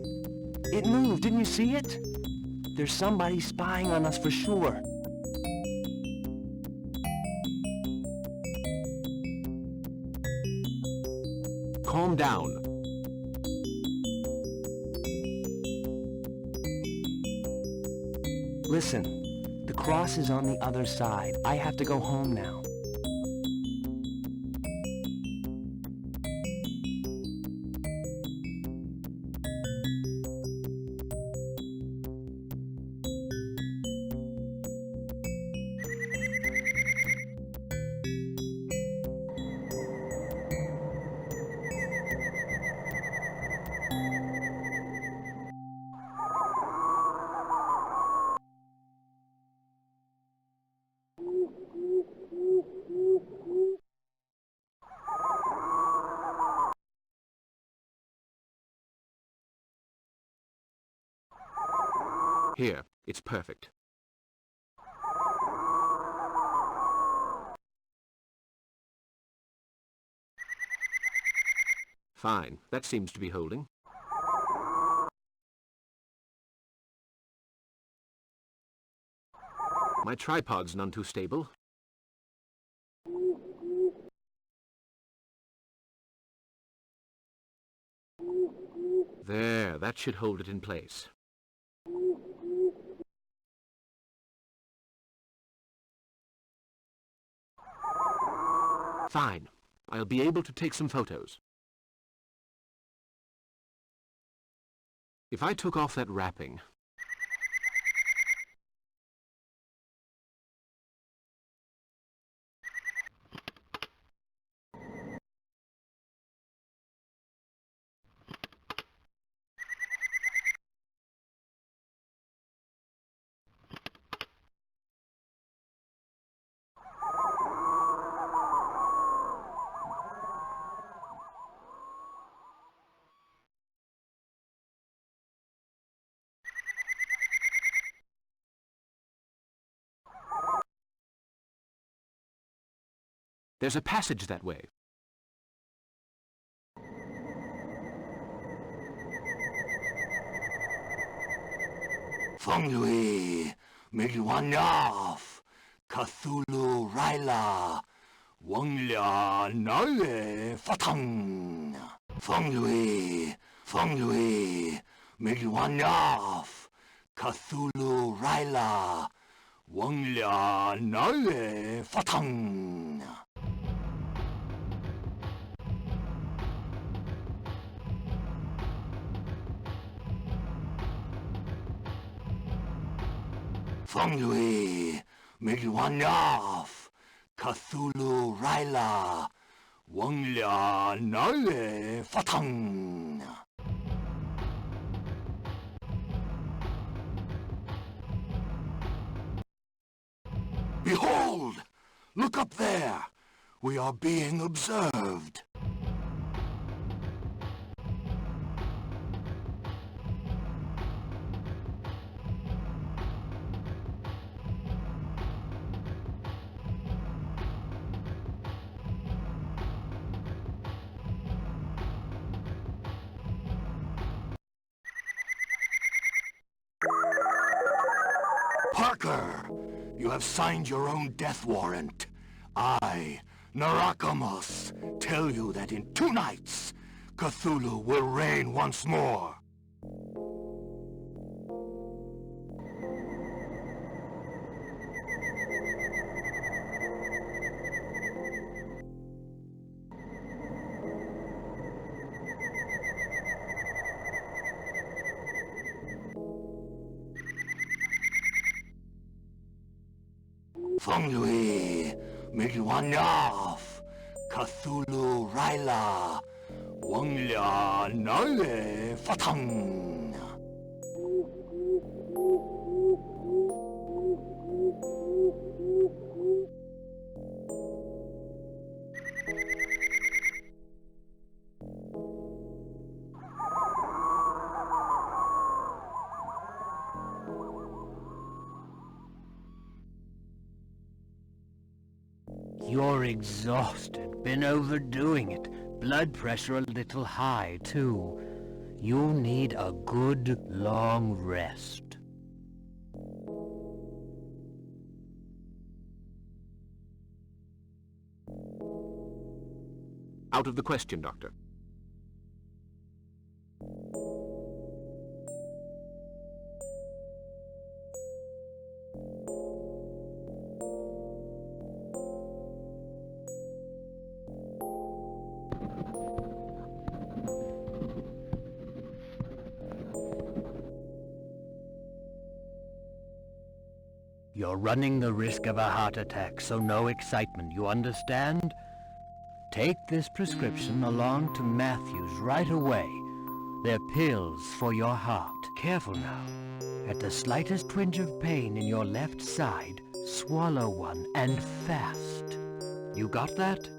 It moved, didn't you see it? There's somebody spying on us for sure. Calm down. Listen, the cross is on the other side. I have to go home now. Here, it's perfect. Fine, that seems to be holding. My tripod's none too stable. There, that should hold it in place. Fine. I'll be able to take some photos. If I took off that wrapping... There's a passage that way. Funglui, Milwanyaf, Cthulhu Raila, Wanglia Nae Fatang. Funglui, Milwanyaf, Cthulhu Raila, Wanglia Nae Fatang. Funglui, Milwanyaf, Cthulhu Raila, Wanglia Nae Fatang. Behold! Look up there! We are being observed. Parker, you have signed your own death warrant. I, Narakamus, tell you that in 2 nights, Cthulhu will reign once more. Funglui, Milwanyaf, Cthulhu Raila, Wanglia Nae Fatang. You're exhausted, been overdoing it. Blood pressure a little high, too. You'll need a good, long rest. Out of the question, Doctor. You're running the risk of a heart attack, so no excitement, you understand? Take this prescription along to Matthews right away. They're pills for your heart. Careful now. At the slightest twinge of pain in your left side, swallow one, and fast. You got that?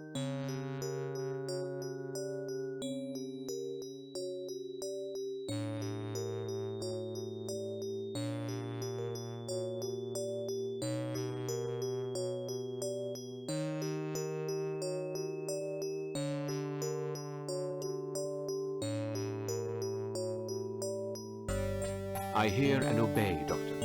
I hear and obey, Doctor.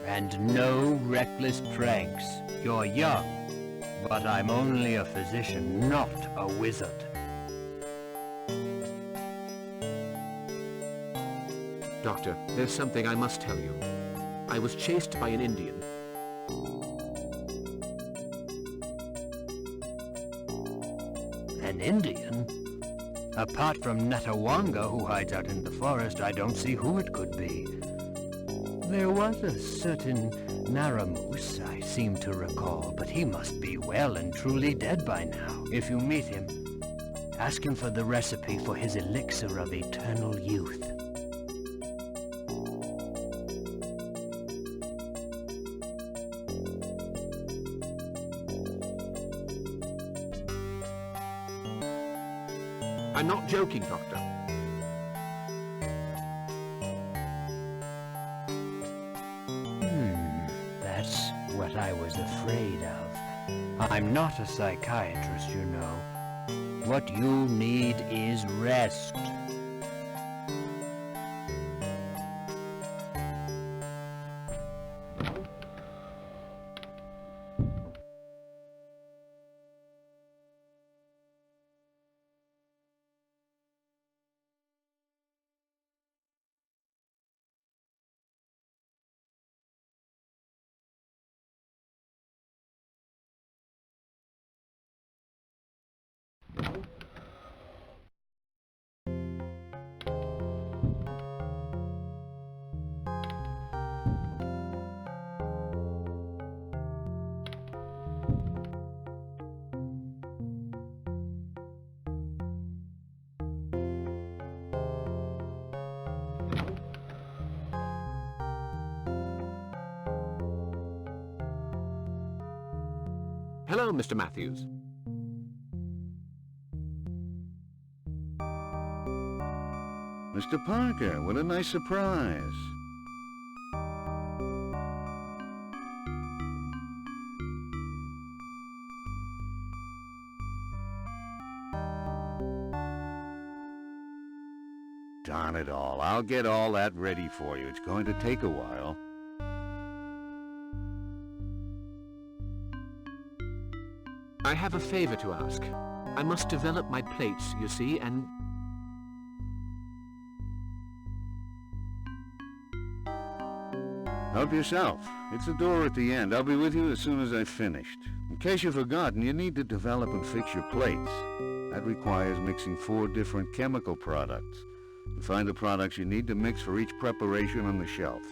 And no reckless pranks. You're young, but I'm only a physician, not a wizard. Doctor, there's something I must tell you. I was chased by an Indian. An Indian? Apart from Natawanga, who hides out in the forest, I don't see who it could be. There was a certain Naramoose, I seem to recall, but he must be well and truly dead by now. If you meet him, ask him for the recipe for his elixir of eternal youth. I'm not joking, Doctor. That's what I was afraid of. I'm not a psychiatrist, you know. What you need is rest. Hello, Mr. Matthews. Mr. Parker, what a nice surprise. Darn it all, I'll get all that ready for you. It's going to take a while. I have a favor to ask. I must develop my plates, you see, and... Help yourself. It's the door at the end. I'll be with you as soon as I've finished. In case you've forgotten, you need to develop and fix your plates. That requires mixing 4 different chemical products. You find the products you need to mix for each preparation on the shelf.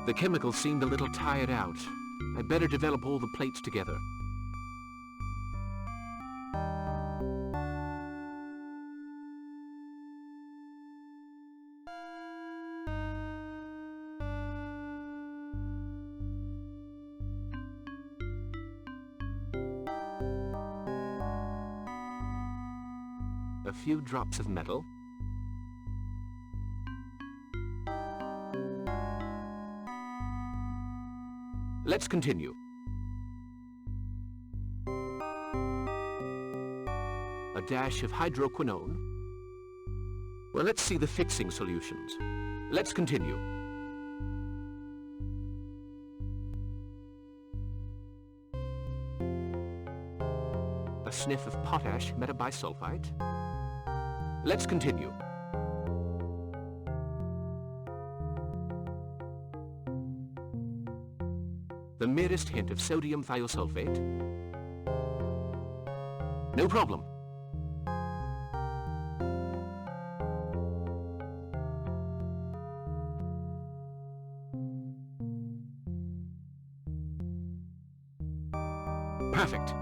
The chemicals seemed a little tired out. I'd better develop all the plates together. A few drops of metal. Let's continue. A dash of hydroquinone. Well, let's see the fixing solutions. Let's continue. A sniff of potash metabisulfite. Let's continue. The merest hint of sodium thiosulfate. No problem. Perfect.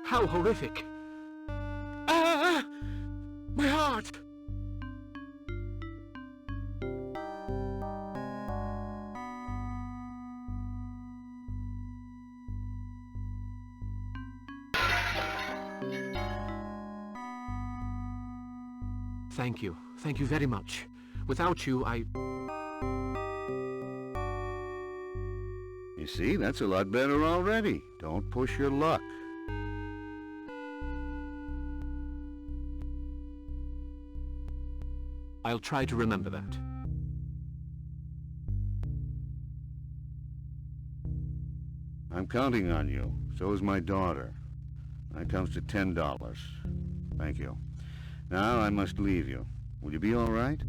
How horrific! Ah! My heart! Thank you. Thank you very much. Without you, You see, that's a lot better already. Don't push your luck. I'll try to remember that. I'm counting on you. So is my daughter. That comes to $10. Thank you. Now I must leave you. Will you be all right?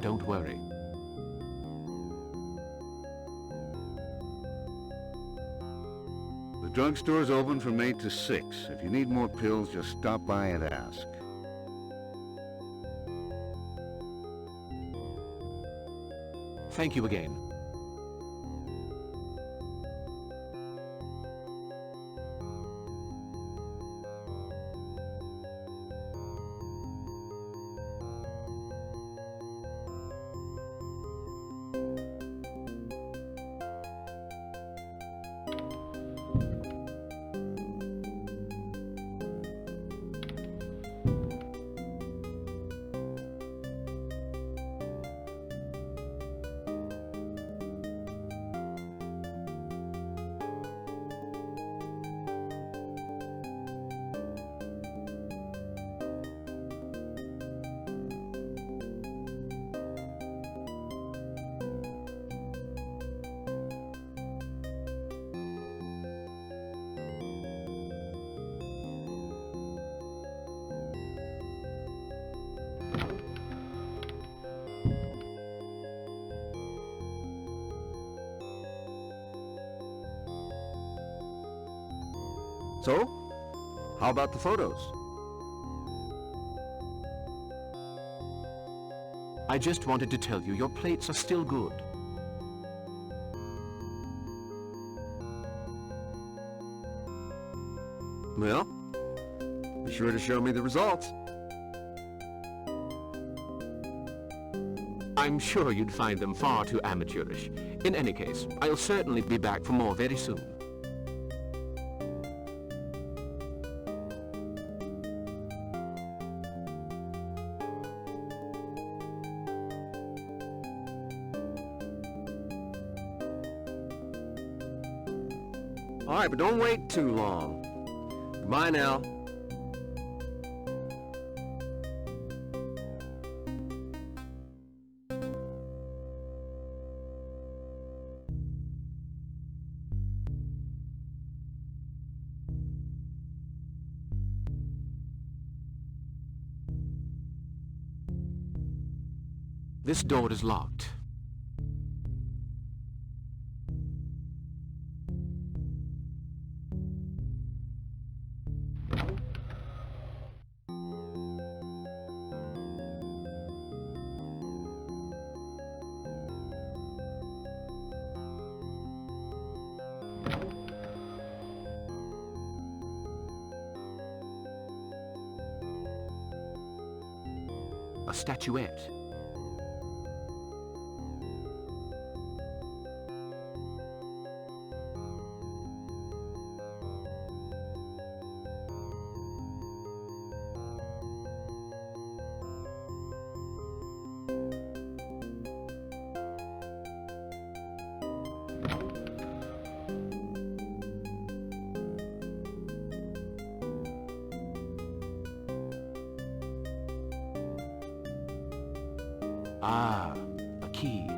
Don't worry. The drugstore's open from 8 to 6. If you need more pills, just stop by and ask. Thank you again. So, how about the photos? I just wanted to tell you your plates are still good. Well, be sure to show me the results. I'm sure you'd find them far too amateurish. In any case, I'll certainly be back for more very soon. All right, but don't wait too long. Goodbye now. This door is locked. A statuette. Ah, a key.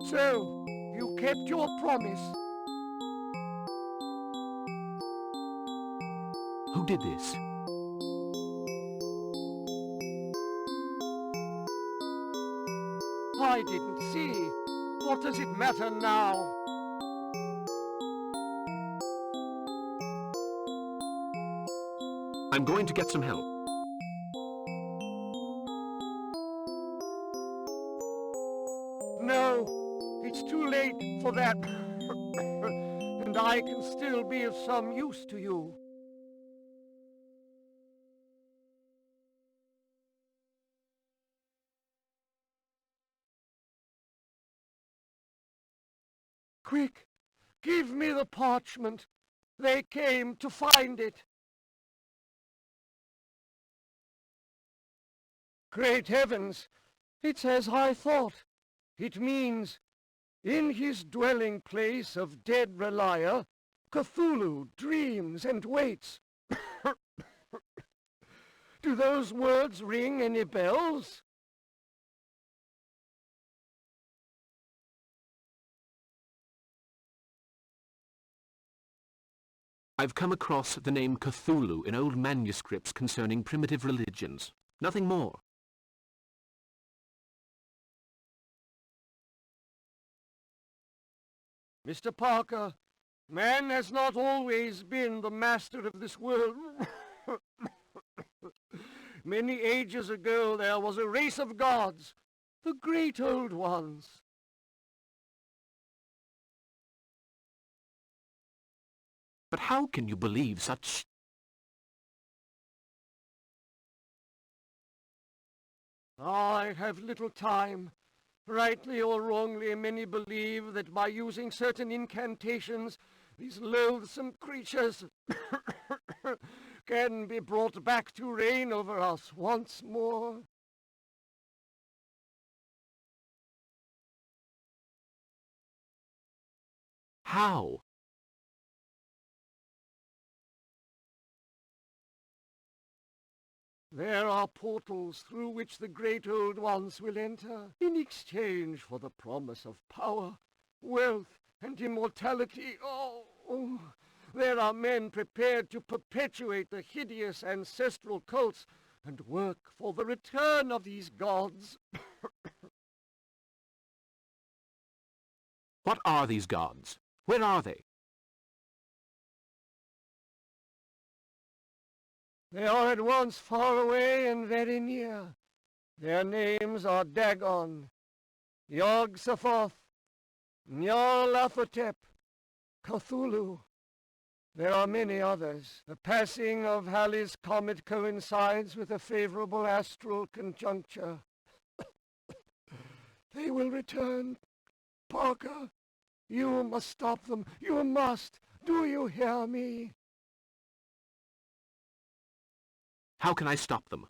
So, you kept your promise. Who did this? I didn't see. What does it matter now? I'm going to get some help. No, it's too late for that. And I can still be of some use to you. Quick, give me the parchment. They came to find it. Great heavens, it's as I thought. It means, in his dwelling place of dead Relia, Cthulhu dreams and waits. Do those words ring any bells? I've come across the name Cthulhu in old manuscripts concerning primitive religions. Nothing more. Mr. Parker, man has not always been the master of this world. Many ages ago there was a race of gods, the great old ones. But how can you believe such... I have little time. Rightly or wrongly, many believe that by using certain incantations, these loathsome creatures can be brought back to reign over us once more. How? There are portals through which the great old ones will enter, in exchange for the promise of power, wealth, and immortality. Oh, there are men prepared to perpetuate the hideous ancestral cults and work for the return of these gods. What are these gods? Where are they? They are at once far away and very near. Their names are Dagon, Yog-Sothoth, Nyarlathotep, Cthulhu. There are many others. The passing of Halley's Comet coincides with a favorable astral conjuncture. They will return. Parker, you must stop them. You must. Do you hear me? How can I stop them?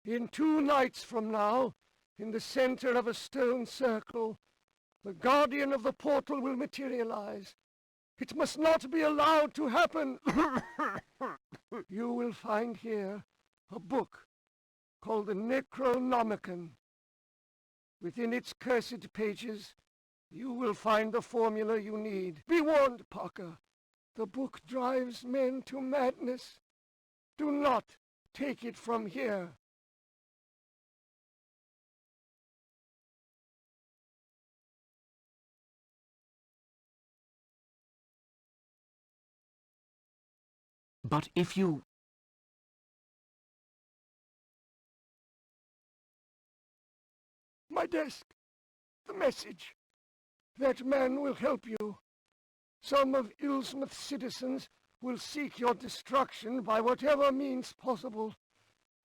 In 2 nights from now, in the center of a stone circle, the guardian of the portal will materialize. It must not be allowed to happen. You will find here a book called the Necronomicon. Within its cursed pages, you will find the formula you need. Be warned, Parker. The book drives men to madness. Do not take it from here. But if you... My desk. The message. That man will help you. Some of Illsmouth's citizens will seek your destruction by whatever means possible.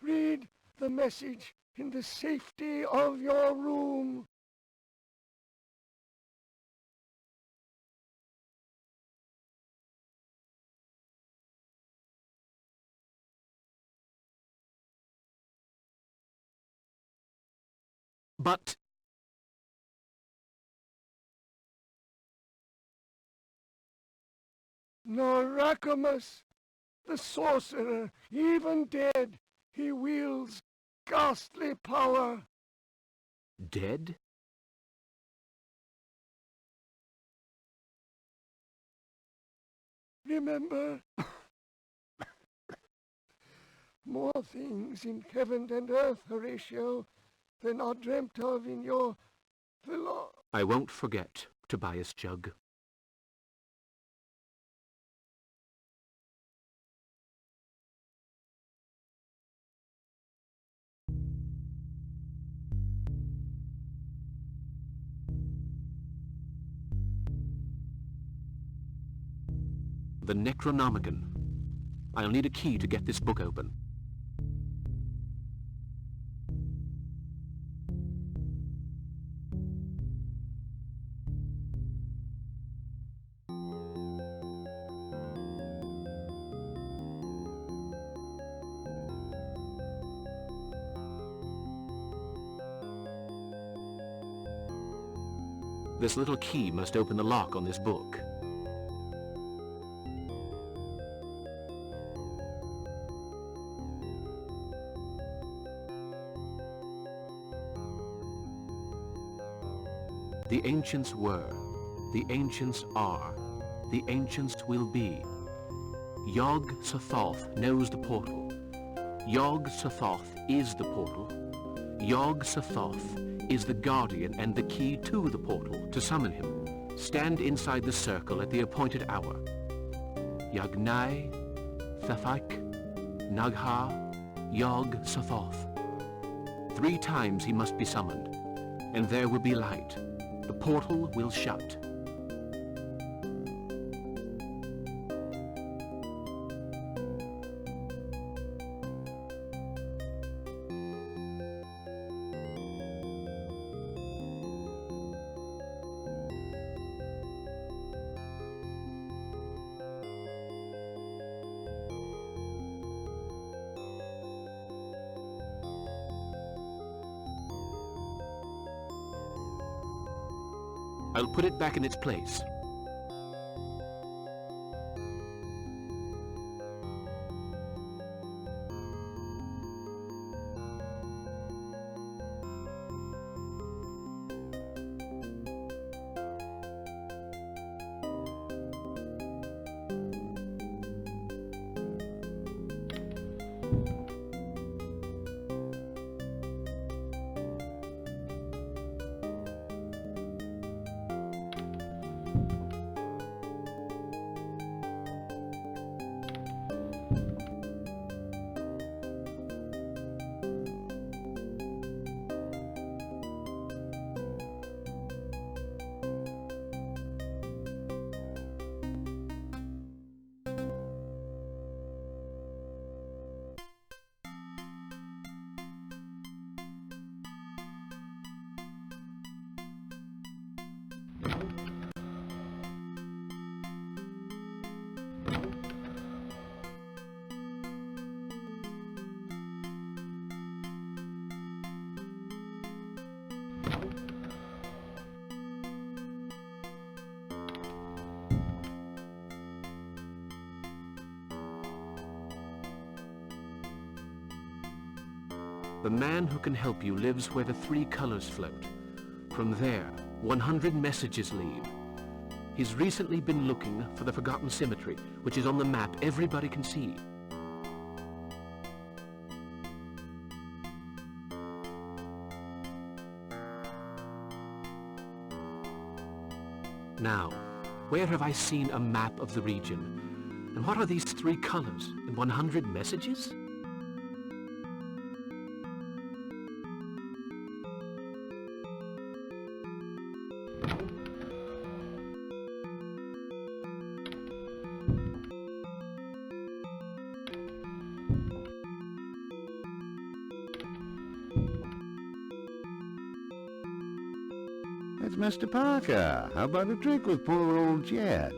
Read the message in the safety of your room. But... Noracamus, the sorcerer, even dead, he wields ghastly power. Dead? Remember, more things in heaven and earth, Horatio, than are dreamt of in your I won't forget, Tobias Jug. The Necronomicon. I'll need a key to get this book open. This little key must open the lock on this book. The ancients were, the ancients are, the ancients will be. Yog-Sothoth knows the portal. Yog-Sothoth is the portal. Yog-Sothoth is the guardian and the key to the portal. To summon him, stand inside the circle at the appointed hour. Yagnai, Thafak, Nagha, Yog-Sothoth. 3 times he must be summoned, and there will be light. the portal will shut. I'll put it back in its place. The man who can help you lives where the three colors float. From there, 100 messages leave. He's recently been looking for the forgotten cemetery, which is on the map everybody can see. Now, where have I seen a map of the region? And what are these three colors and 100 messages? It's Mr. Parker. How about a drink with poor old Jed?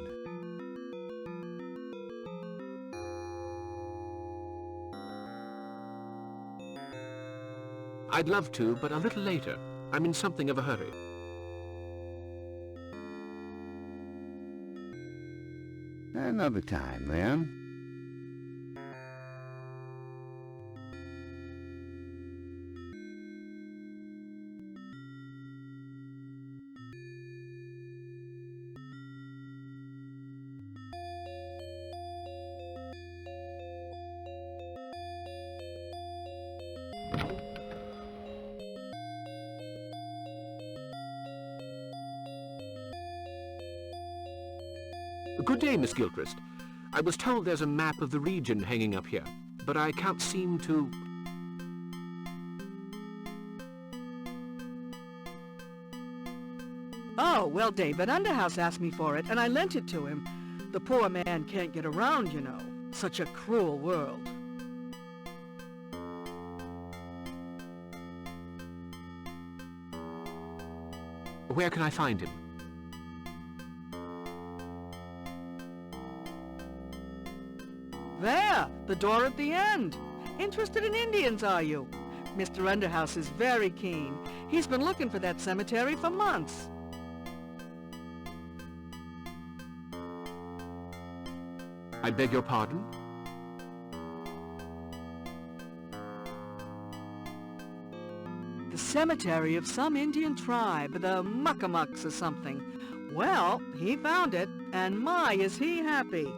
I'd love to, but a little later. I'm in something of a hurry. Another time, then. Good day, Miss Gilchrist. I was told there's a map of the region hanging up here, but I can't seem to... Oh, well, David Underhouse asked me for it, and I lent it to him. The poor man can't get around, you know. Such a cruel world. Where can I find him? There, the door at the end. Interested in Indians, are you? Mr. Underhouse is very keen. He's been looking for that cemetery for months. I beg your pardon? The cemetery of some Indian tribe, the Muckamucks or something. Well, he found it, and my, is he happy.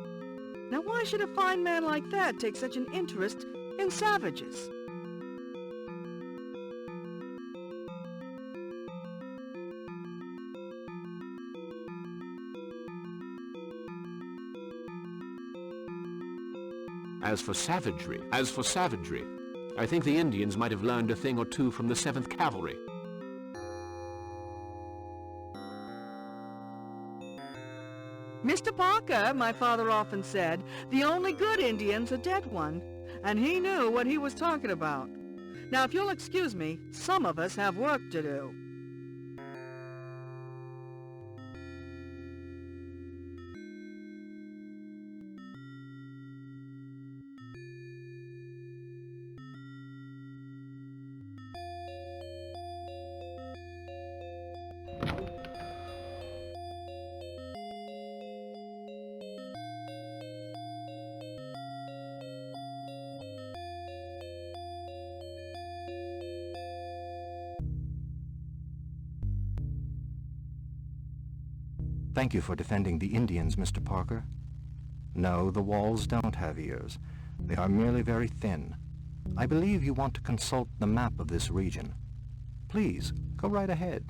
Now why should a fine man like that take such an interest in savages? As for savagery, I think the Indians might have learned a thing or two from the 7th Cavalry. Mr. Parker, my father often said, the only good Indian's a dead one, and he knew what he was talking about. Now, if you'll excuse me, some of us have work to do. Thank you for defending the Indians, Mr. Parker. No, the walls don't have ears. They are merely very thin. I believe you want to consult the map of this region. Please, go right ahead.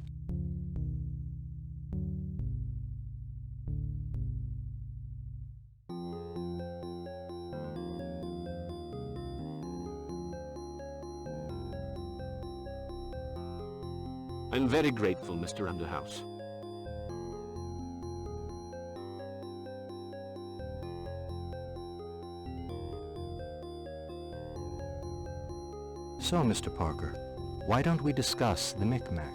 I'm very grateful, Mr. Underhouse. So, Mr. Parker, why don't we discuss the Micmac?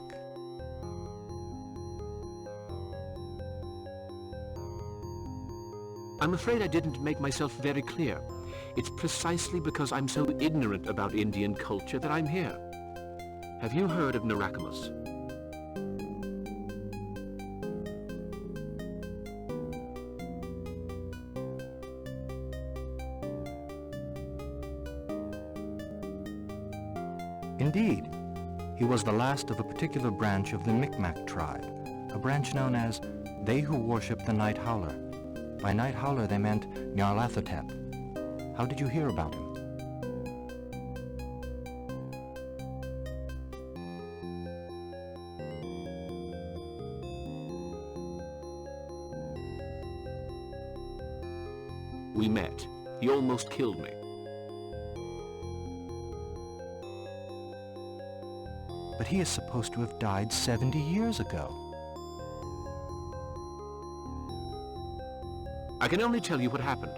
I'm afraid I didn't make myself very clear. It's precisely because I'm so ignorant about Indian culture that I'm here. Have you heard of Narakamas? Indeed. He was the last of a particular branch of the Micmac tribe, a branch known as they who worship the Night Howler. By Night Howler they meant Nyarlathotep. How did you hear about him? We met. He almost killed me. But he is supposed to have died 70 years ago. I can only tell you what happened.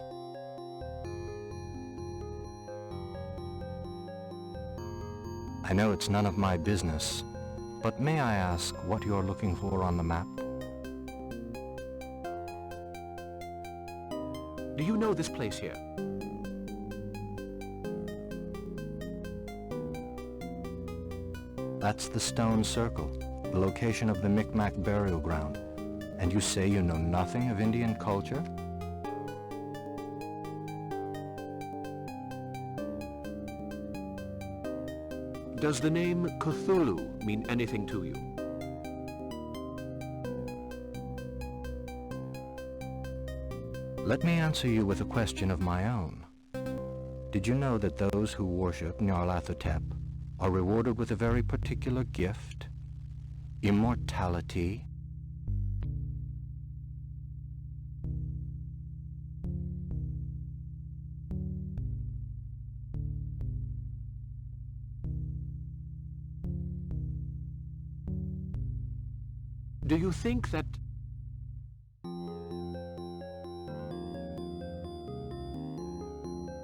I know it's none of my business, but may I ask what you're looking for on the map? Do you know this place here? That's the stone circle, the location of the Micmac burial ground. And you say you know nothing of Indian culture? Does the name Cthulhu mean anything to you? Let me answer you with a question of my own. Did you know that those who worship Nyarlathotep are rewarded with a very particular gift? Immortality. Do you think that...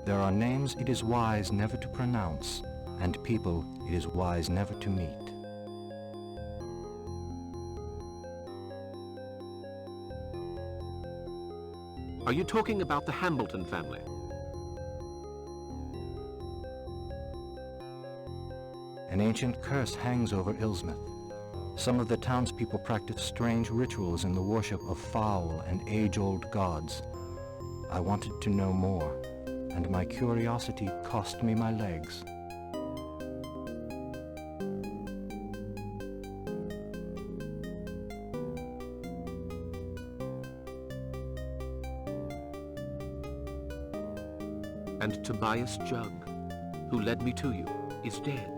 There are names it is wise never to pronounce, and people it is wise never to meet. Are you talking about the Hambleton family? An ancient curse hangs over Illsmouth. Some of the townspeople practice strange rituals in the worship of foul and age-old gods. I wanted to know more, and my curiosity cost me my legs. And Tobias Jug, who led me to you, is dead.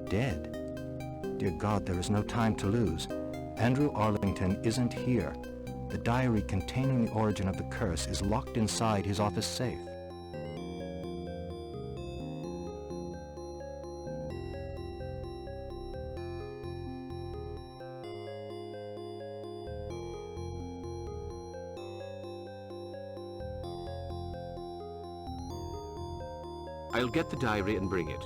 Dead? Dear God, there is no time to lose. Andrew Arlington isn't here. The diary containing the origin of the curse is locked inside his office safe. I'll get the diary and bring it.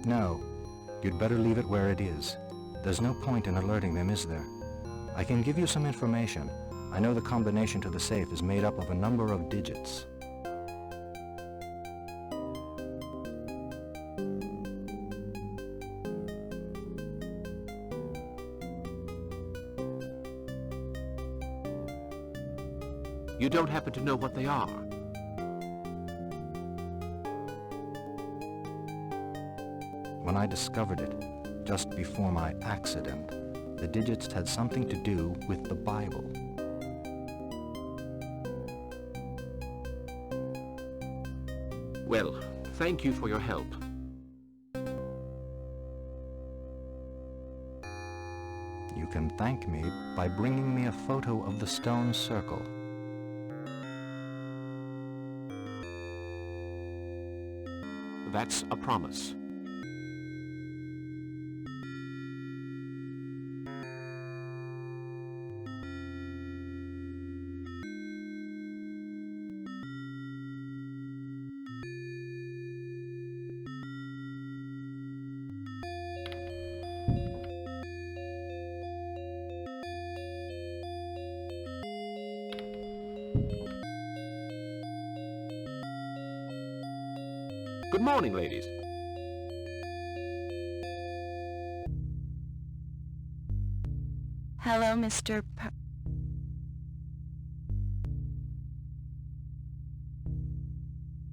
No, you'd better leave it where it is. There's no point in alerting them, is there? I can give you some information. I know the combination to the safe is made up of a number of digits. You don't happen to know what they are? When I discovered it, just before my accident, the digits had something to do with the Bible. Well, thank you for your help. You can thank me by bringing me a photo of the stone circle. That's a promise. Good morning, ladies. Hello, Mr.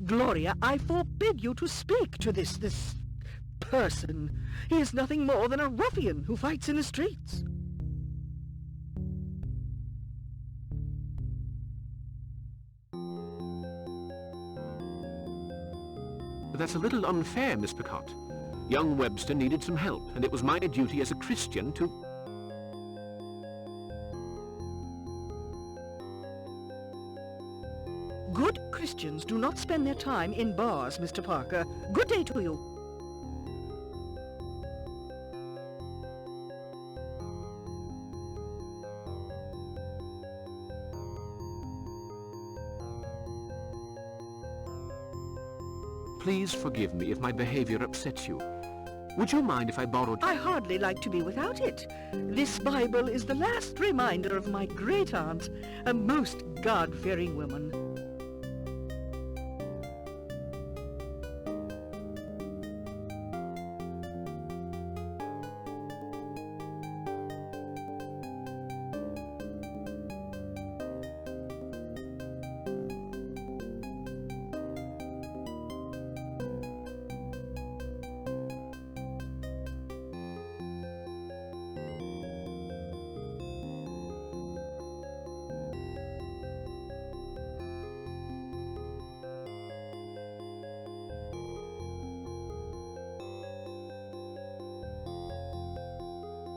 Gloria, I forbid you to speak to this person. He is nothing more than a ruffian who fights in the streets. But that's a little unfair, Miss Picot. Young Webster needed some help, and it was my duty as a Christian to... Good Christians do not spend their time in bars, Mr. Parker. Good day to you. Please forgive me if my behavior upsets you. Would you mind if I borrowed... I hardly like to be without it. This Bible is the last reminder of my great-aunt, a most God-fearing woman.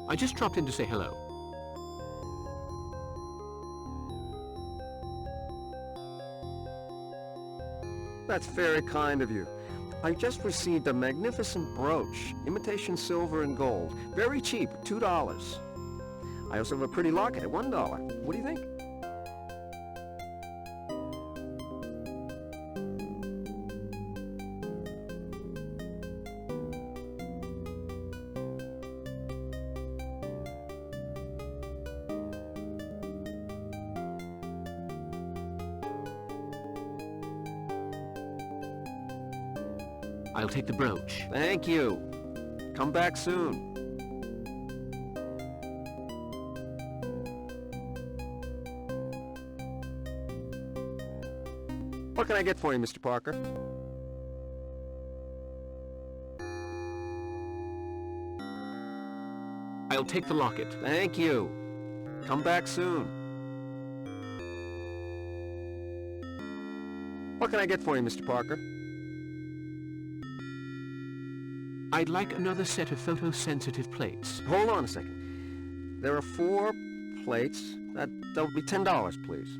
I just dropped in to say hello. That's very kind of you. I just received a magnificent brooch, imitation silver and gold. Very cheap, $2. I also have a pretty locket at $1. What do you think? I'll take the brooch. Thank you. Come back soon. What can I get for you, Mr. Parker? I'll take the locket. Thank you. Come back soon. What can I get for you, Mr. Parker? I'd like another set of photosensitive plates. Hold on a second. There are 4 plates. That'll be $10, please.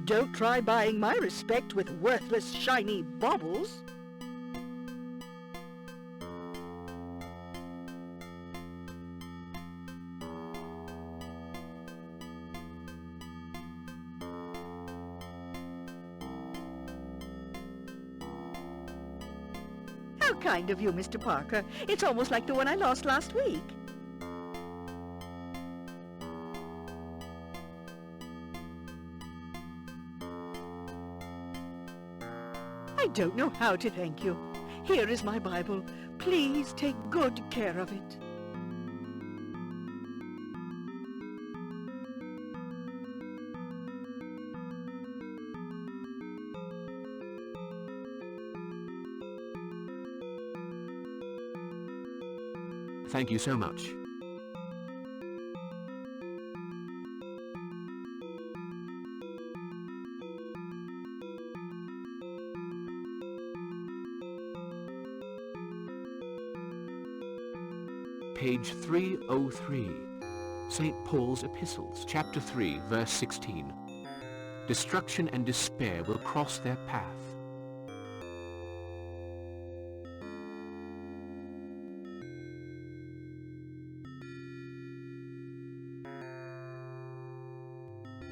Don't try buying my respect with worthless, shiny baubles. How kind of you, Mr. Parker. It's almost like the one I lost last week. I don't know how to thank you. Here is my Bible. Please take good care of it. Thank you so much. Page 303, St. Paul's Epistles, chapter 3, verse 16. Destruction and despair will cross their path.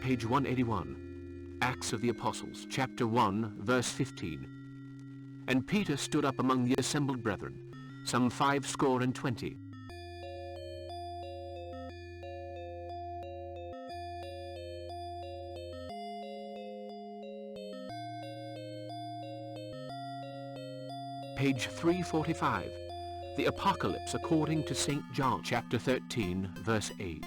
Page 181, Acts of the Apostles, chapter 1, verse 15. And Peter stood up among the assembled brethren, some 80. Page 345, The Apocalypse according to St. John, chapter 13, verse 8.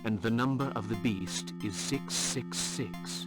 And the number of the beast is 666.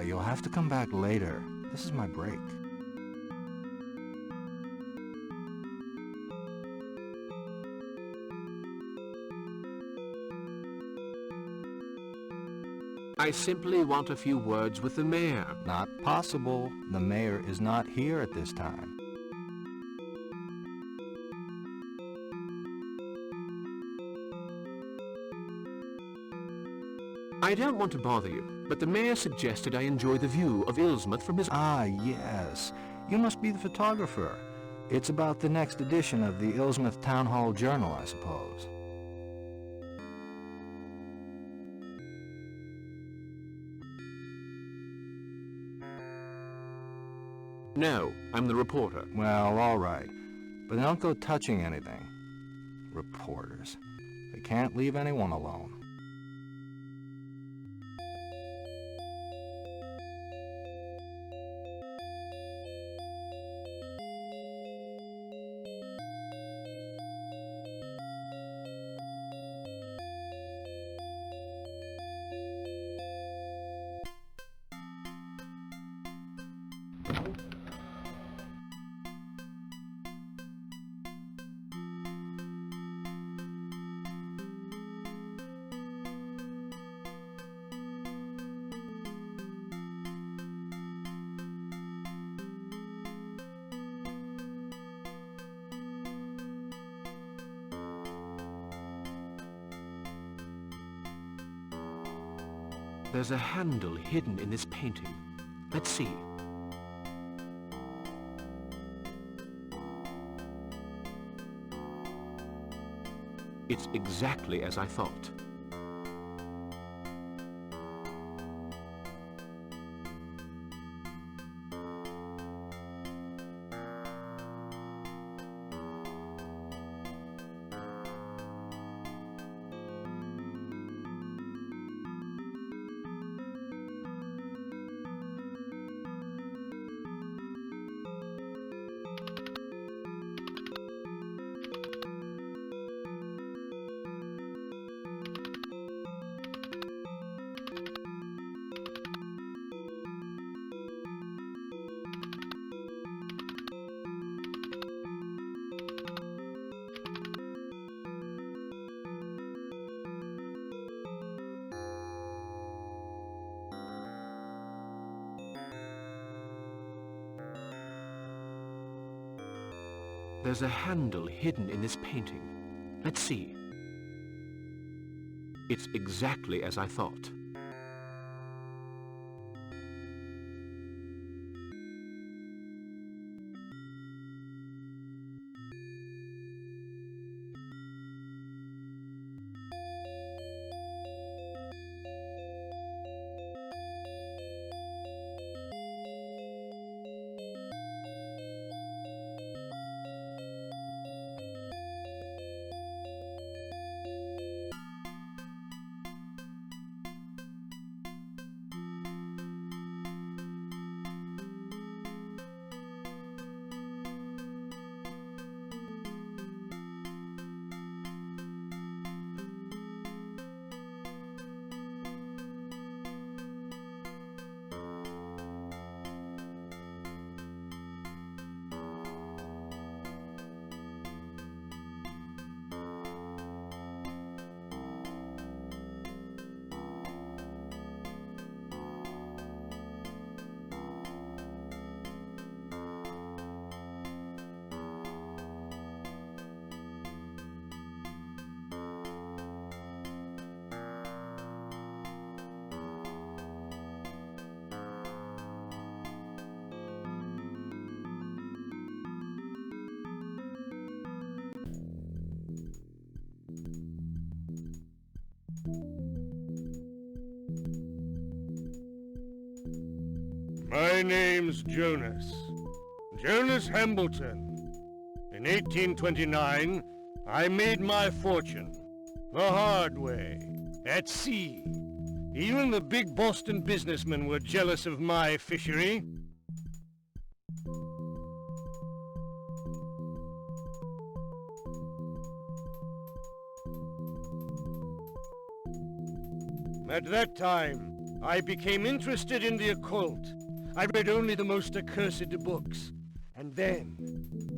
You'll have to come back later. This is my break. I simply want a few words with the mayor. Not possible. The mayor is not here at this time. I don't want to bother you, but the mayor suggested I enjoy the view of Illsmouth from his... Ah, yes. You must be the photographer. It's about the next edition of the Illsmouth Town Hall Journal, I suppose. No, I'm the reporter. Well, all right. But don't go touching anything. Reporters. They can't leave anyone alone. There's a handle hidden in this painting. Let's see. It's exactly as I thought. There's a handle hidden in this painting. Let's see. It's exactly as I thought. My name's Jonas. Jonas Hambleton. In 1829, I made my fortune. The hard way. At sea. Even the big Boston businessmen were jealous of my fishery. At that time, I became interested in the occult. I read only the most accursed books. And then,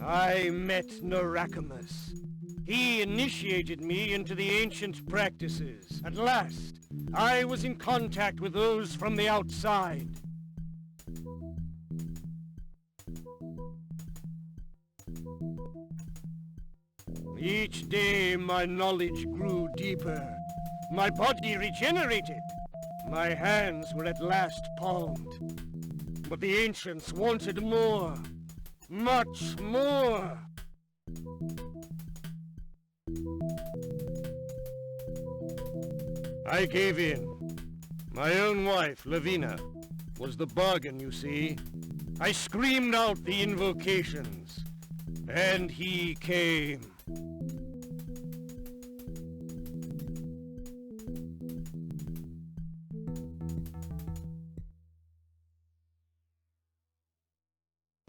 I met Narakamus. He initiated me into the ancient practices. At last, I was in contact with those from the outside. Each day, my knowledge grew deeper. My body regenerated. My hands were at last palmed. But the ancients wanted more. Much more. I gave in. My own wife, Lavina, was the bargain, you see. I screamed out the invocations, and he came.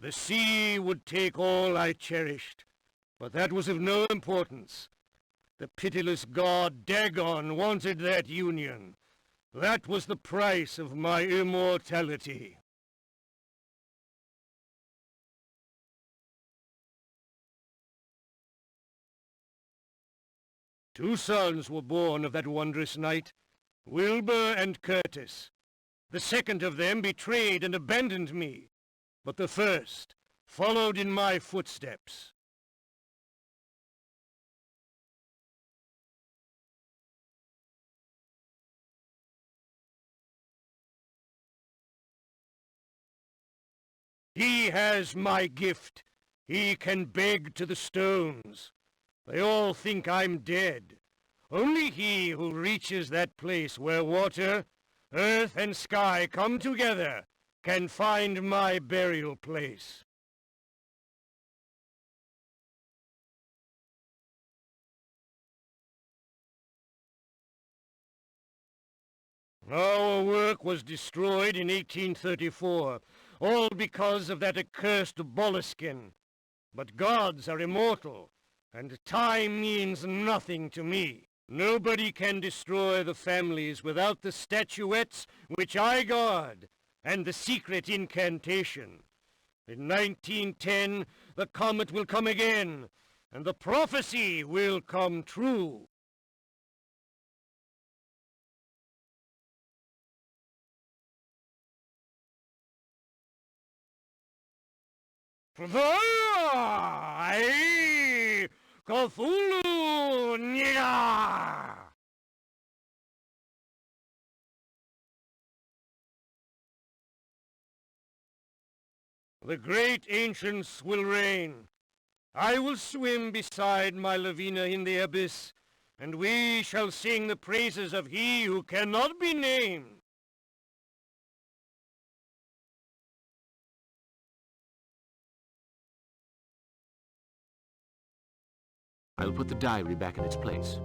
The sea would take all I cherished, but that was of no importance. The pitiless god Dagon wanted that union. That was the price of my immortality. Two sons were born of that wondrous night, Wilbur and Curtis. The second of them betrayed and abandoned me, but the first followed in my footsteps. He has my gift. He can beg to the stones. They all think I'm dead. Only he who reaches that place where water, earth, and sky come together can find my burial place. Our work was destroyed in 1834, all because of that accursed Boleskine. But gods are immortal, and time means nothing to me. Nobody can destroy the families without the statuettes which I guard, and the secret incantation. In 1910, the comet will come again, and the prophecy will come true. Aye! Cthulhu! Nya! The great ancients will reign. I will swim beside my Lavina in the abyss, and we shall sing the praises of he who cannot be named. I'll put the diary back in its place.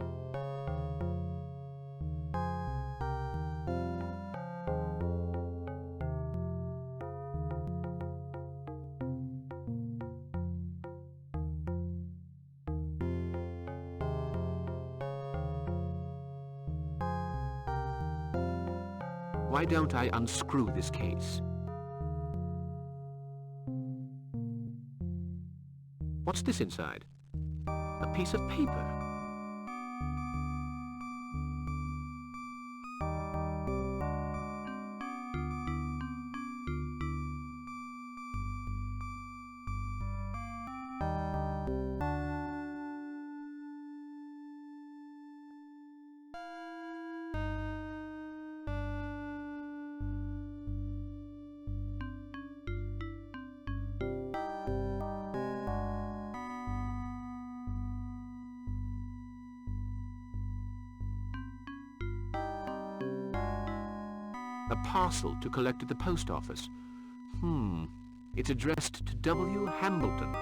Why don't I unscrew this case? What's this inside? A piece of paper. A parcel to collect at the post office. It's addressed to W. Hambleton.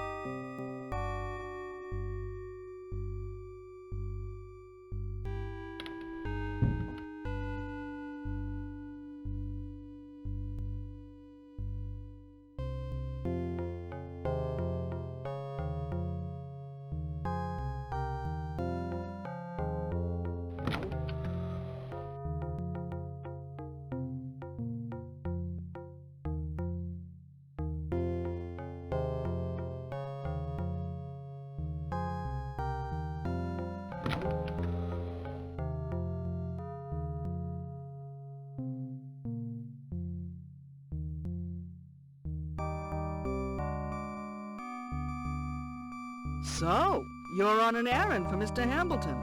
So, you're on an errand for Mr. Hambleton.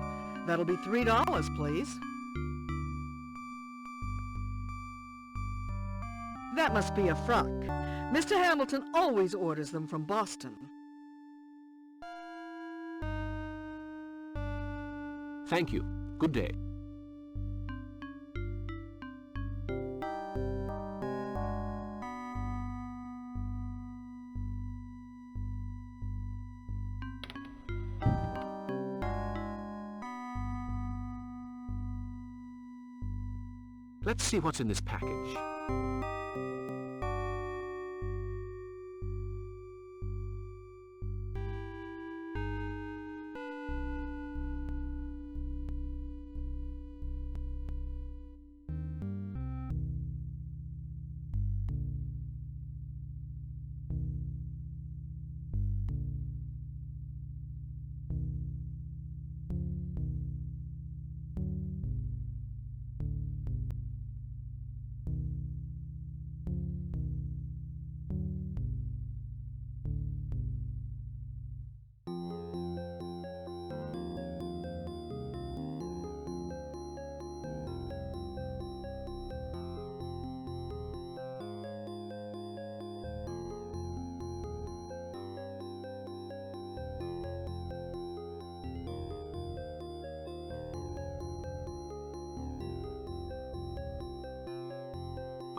That'll be $3, please. That must be a frock. Mr. Hambleton always orders them from Boston. Thank you. Good day. Let's see what's in this package.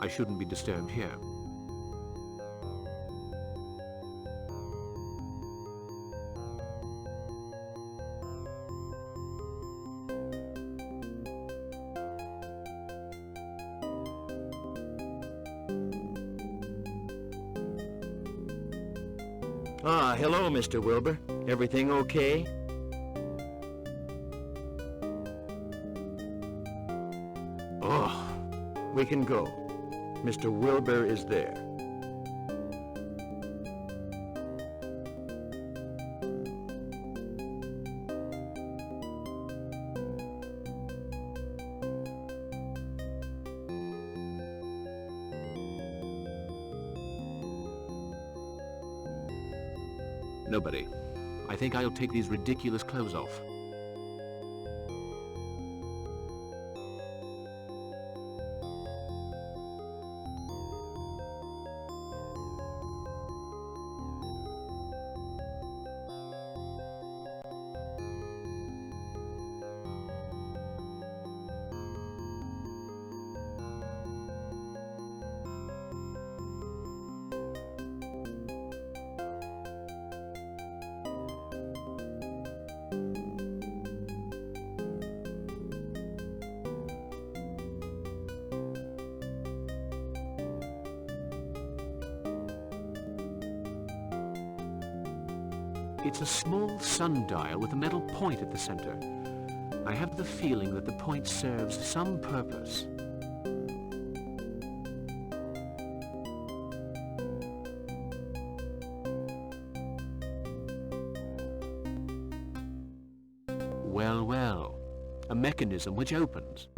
I shouldn't be disturbed here. Hello, Mr. Wilbur. Everything okay? Oh, we can go. Mr. Wilbur is there. Nobody. I think I'll take these ridiculous clothes off. It's a small sundial with a metal point at the center. I have the feeling that the point serves some purpose. Well, well. A mechanism which opens.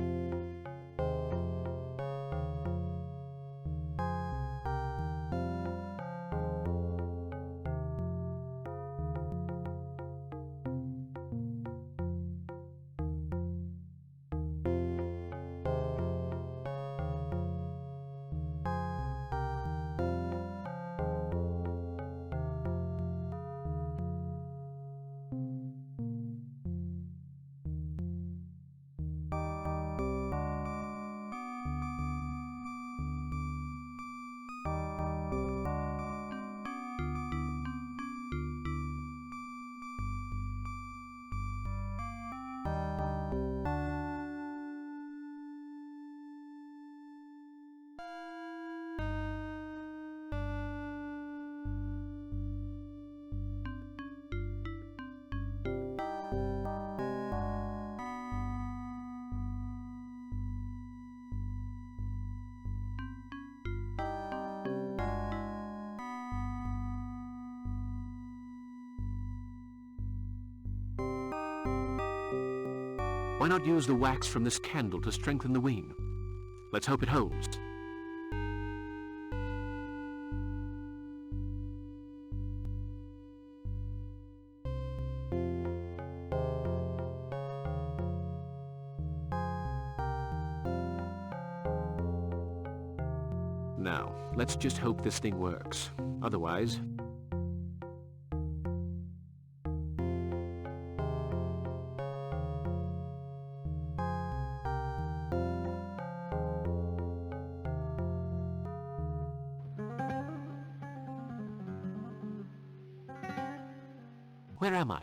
Why not use the wax from this candle to strengthen the wing? Let's hope it holds. Now, let's just hope this thing works. Otherwise... Where am I?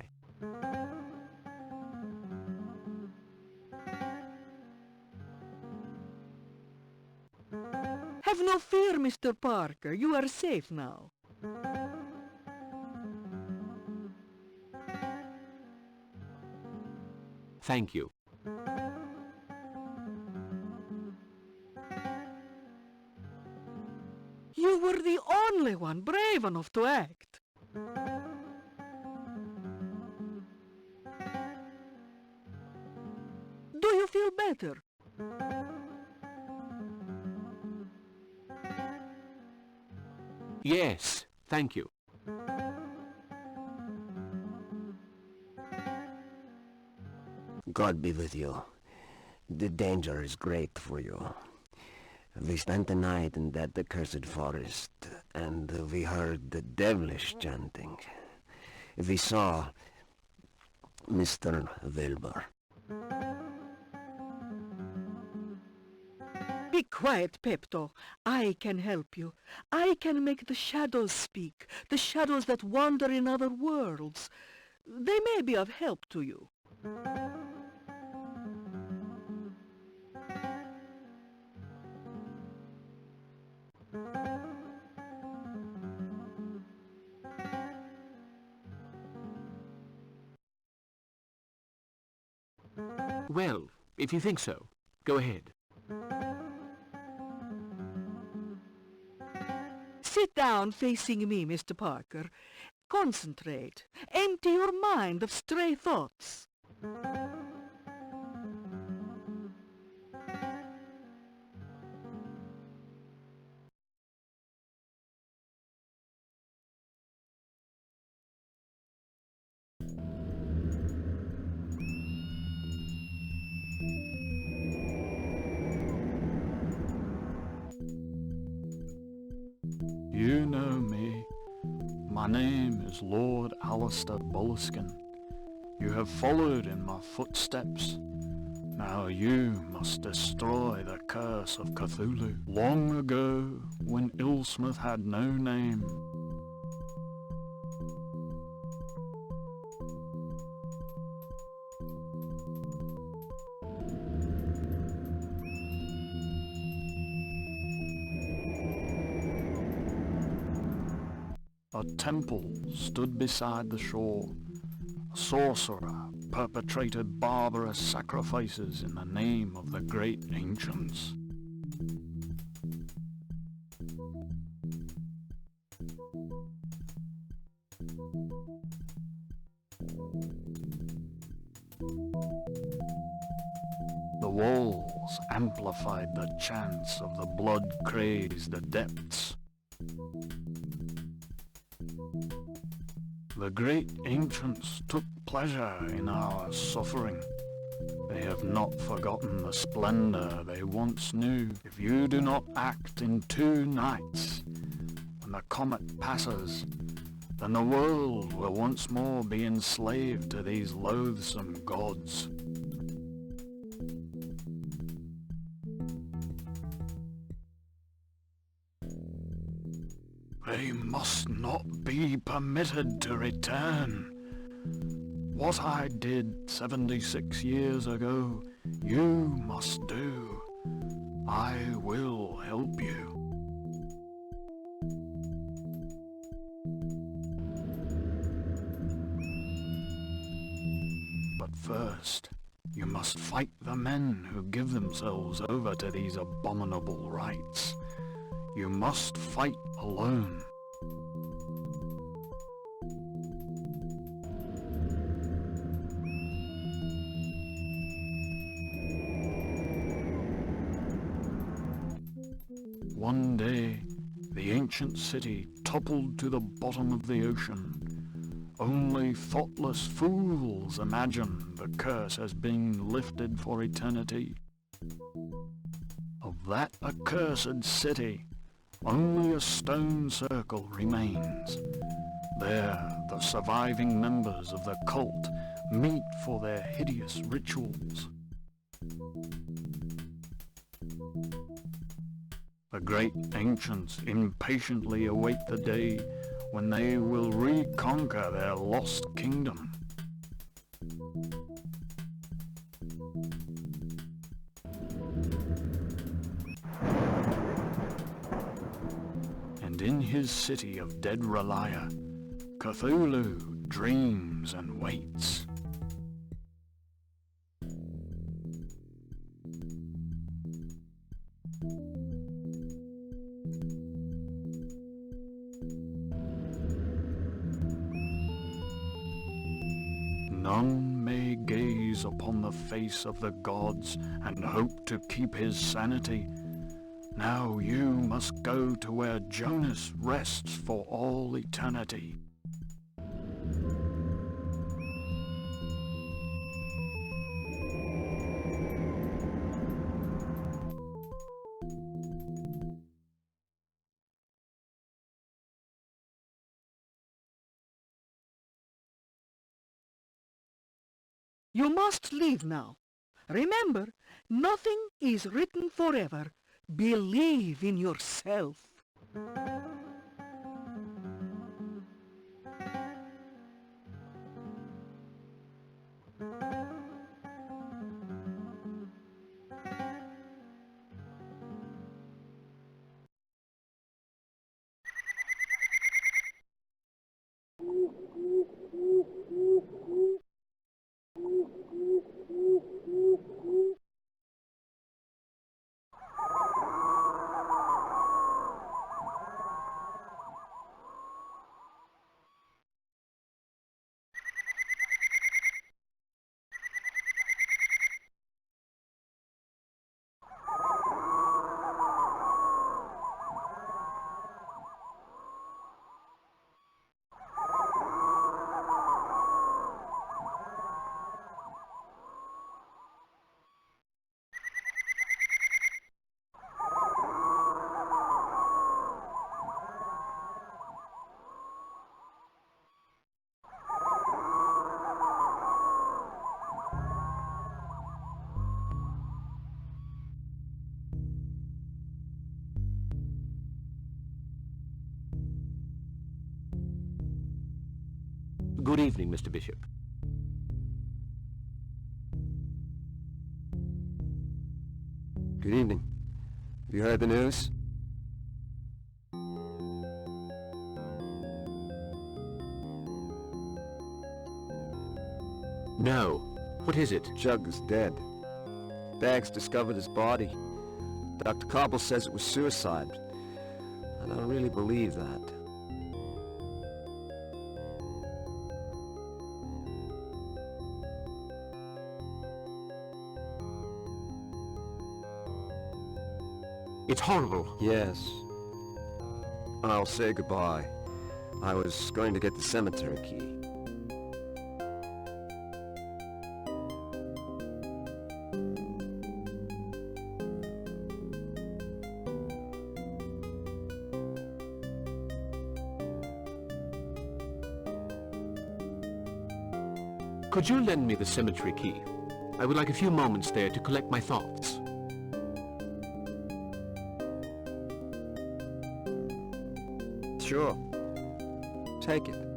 Have no fear, Mr. Parker. You are safe now. Thank you. You were the only one brave enough to act. Do you feel better? Yes, thank you. God be with you. The danger is great for you. We spent the night in that accursed forest, and we heard the devilish chanting. We saw Mr. Wilbur. Be quiet, Pepto. I can help you. I can make the shadows speak, the shadows that wander in other worlds. They may be of help to you. Well, if you think so, go ahead. Sit down facing me, Mr. Parker. Concentrate. Empty your mind of stray thoughts. You know me. My name is Lord Alistair Boleskine. You have followed in my footsteps. Now you must destroy the curse of Cthulhu. Long ago, when Illsmouth had no name, a temple stood beside the shore. A sorcerer perpetrated barbarous sacrifices in the name of the Great Ancients. The walls amplified the chants of the blood-crazed adepts. The Great Ancients took pleasure in our suffering. They have not forgotten the splendor they once knew. If you do not act in 2 nights, when the comet passes, then the world will once more be enslaved to these loathsome gods. They must not be permitted to return. What I did 76 years ago, you must do. I will help you. But first, you must fight the men who give themselves over to these abominable rites. You must fight alone. One day, the ancient city toppled to the bottom of the ocean. Only thoughtless fools imagine the curse has been lifted for eternity. Of that accursed city, only a stone circle remains. There, the surviving members of the cult meet for their hideous rituals. The Great Ancients impatiently await the day when they will reconquer their lost kingdom. And in his city of dead Relia, Cthulhu dreams and waits. None may gaze upon the face of the gods and hope to keep his sanity. Now you must go to where Jonas rests for all eternity. You must leave now. Remember, nothing is written forever. Believe in yourself. Good evening, Mr. Bishop. Good evening. Have you heard the news? No. What is it? Jug is dead. Bags discovered his body. Dr. Cobble says it was suicide. I don't really believe that. It's horrible. Yes. I'll say goodbye. I was going to get the cemetery key. Could you lend me the cemetery key? I would like a few moments there to collect my thoughts. Sure. Take it.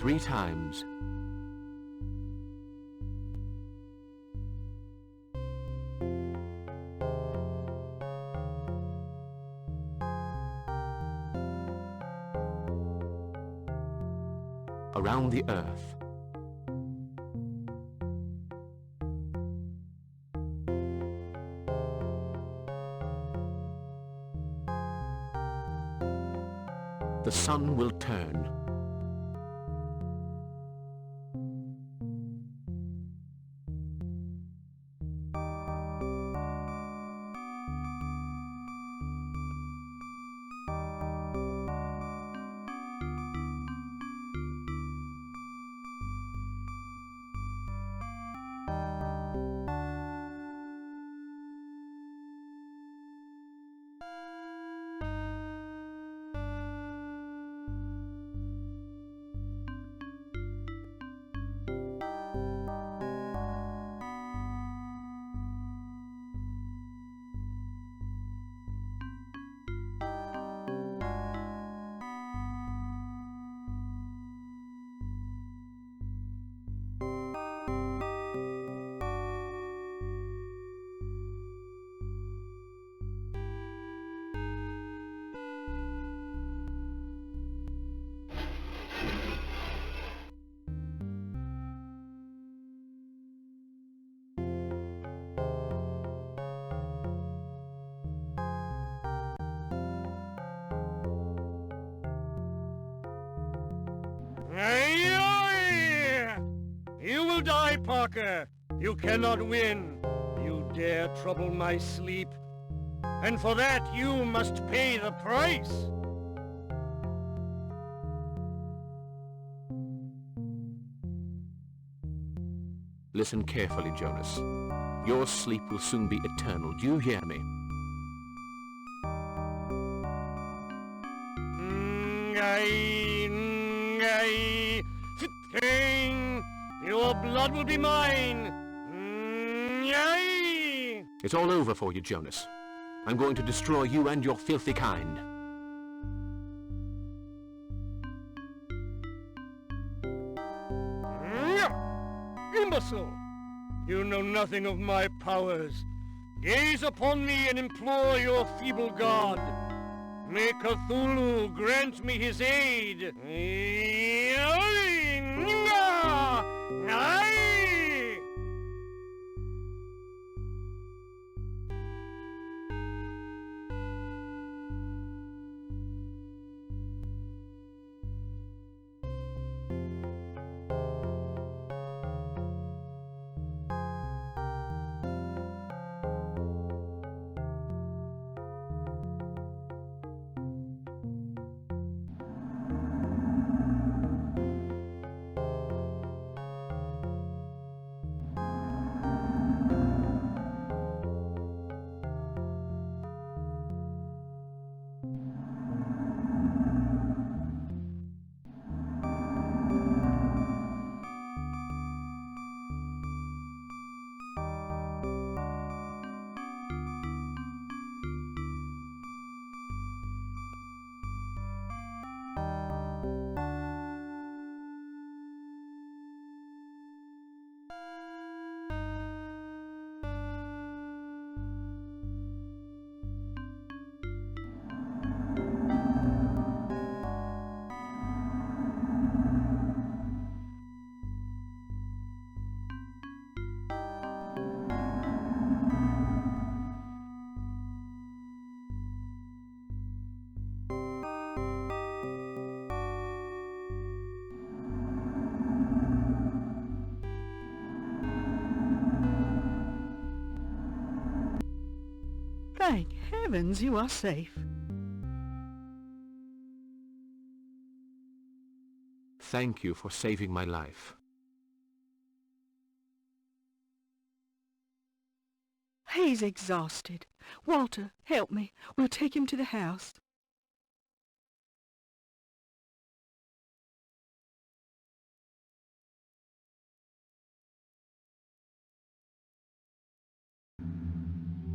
3 times. Around the earth. The sun will turn. You will die, Parker. You cannot win. You dare trouble my sleep. And for that, you must pay the price. Listen carefully, Jonas. Your sleep will soon be eternal. Do you hear me? King, your blood will be mine. It's all over for you, Jonas. I'm going to destroy you and your filthy kind. Imbecile! You know nothing of my powers. Gaze upon me and implore your feeble god. May Cthulhu grant me his aid. Thank heavens you are safe. Thank you for saving my life. He's exhausted. Walter, help me. We'll take him to the house.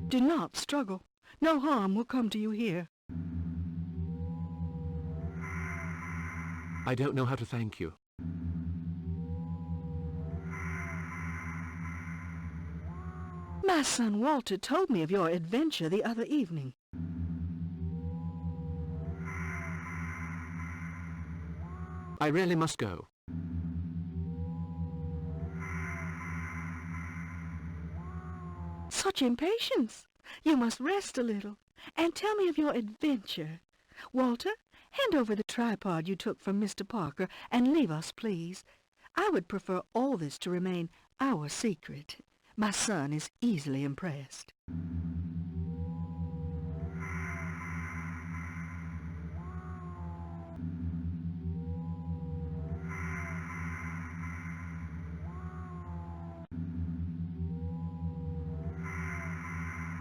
Do not struggle. No harm will come to you here. I don't know how to thank you. My son Walter told me of your adventure the other evening. I really must go. Such impatience! You must rest a little, and tell me of your adventure. Walter, hand over the tripod you took from Mr. Parker, and leave us, please. I would prefer all this to remain our secret. My son is easily impressed.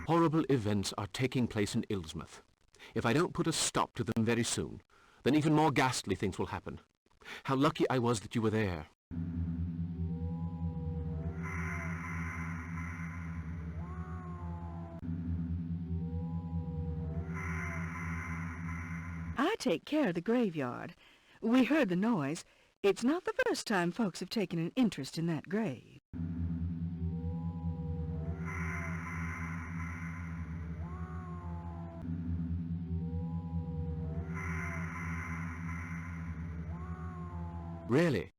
Horrible events are taking place in Illsmouth. If I don't put a stop to them very soon, then even more ghastly things will happen. How lucky I was that you were there. I take care of the graveyard. We heard the noise. It's not the first time folks have taken an interest in that grave. Really?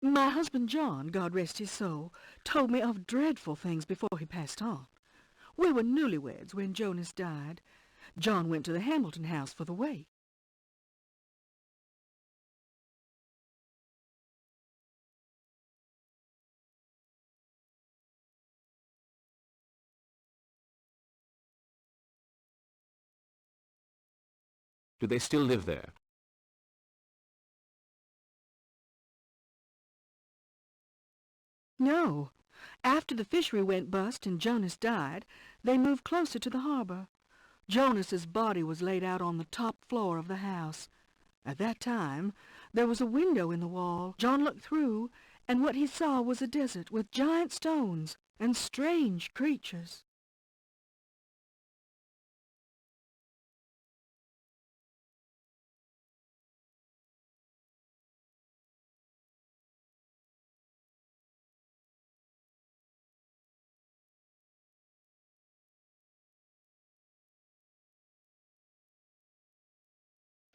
My husband John, God rest his soul, told me of dreadful things before he passed on. We were newlyweds when Jonas died. John went to the Hamilton house for the wake. Do they still live there? No. After the fishery went bust and Jonas died, they moved closer to the harbor. Jonas's body was laid out on the top floor of the house. At that time, there was a window in the wall. John looked through, and what he saw was a desert with giant stones and strange creatures.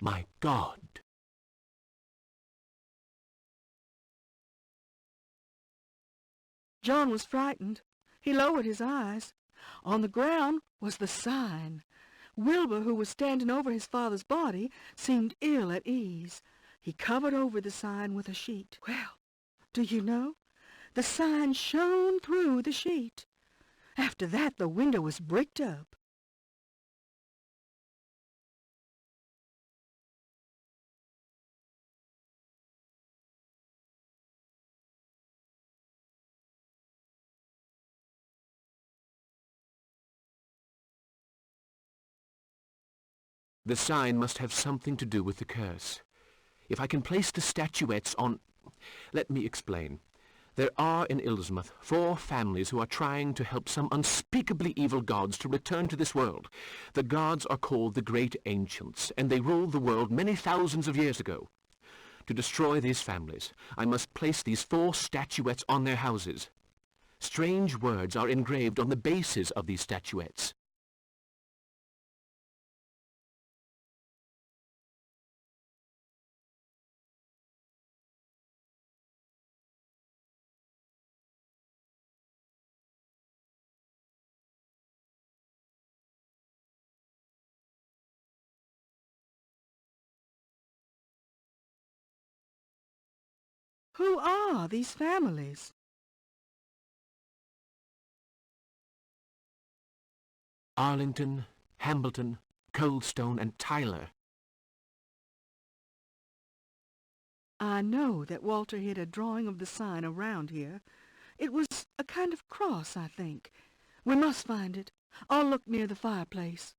My God! John was frightened. He lowered his eyes. On the ground was the sign. Wilbur, who was standing over his father's body, seemed ill at ease. He covered over the sign with a sheet. Well, do you know? The sign shone through the sheet. After that, the window was bricked up. The sign must have something to do with the curse. If I can place the statuettes on... Let me explain. There are in Illsmouth 4 families who are trying to help some unspeakably evil gods to return to this world. The gods are called the Great Ancients, and they ruled the world many thousands of years ago. To destroy these families, I must place these 4 statuettes on their houses. Strange words are engraved on the bases of these statuettes. Who are these families? Arlington, Hambleton, Coldstone, and Tyler. I know that Walter hid a drawing of the sign around here. It was a kind of cross, I think. We must find it. I'll look near the fireplace.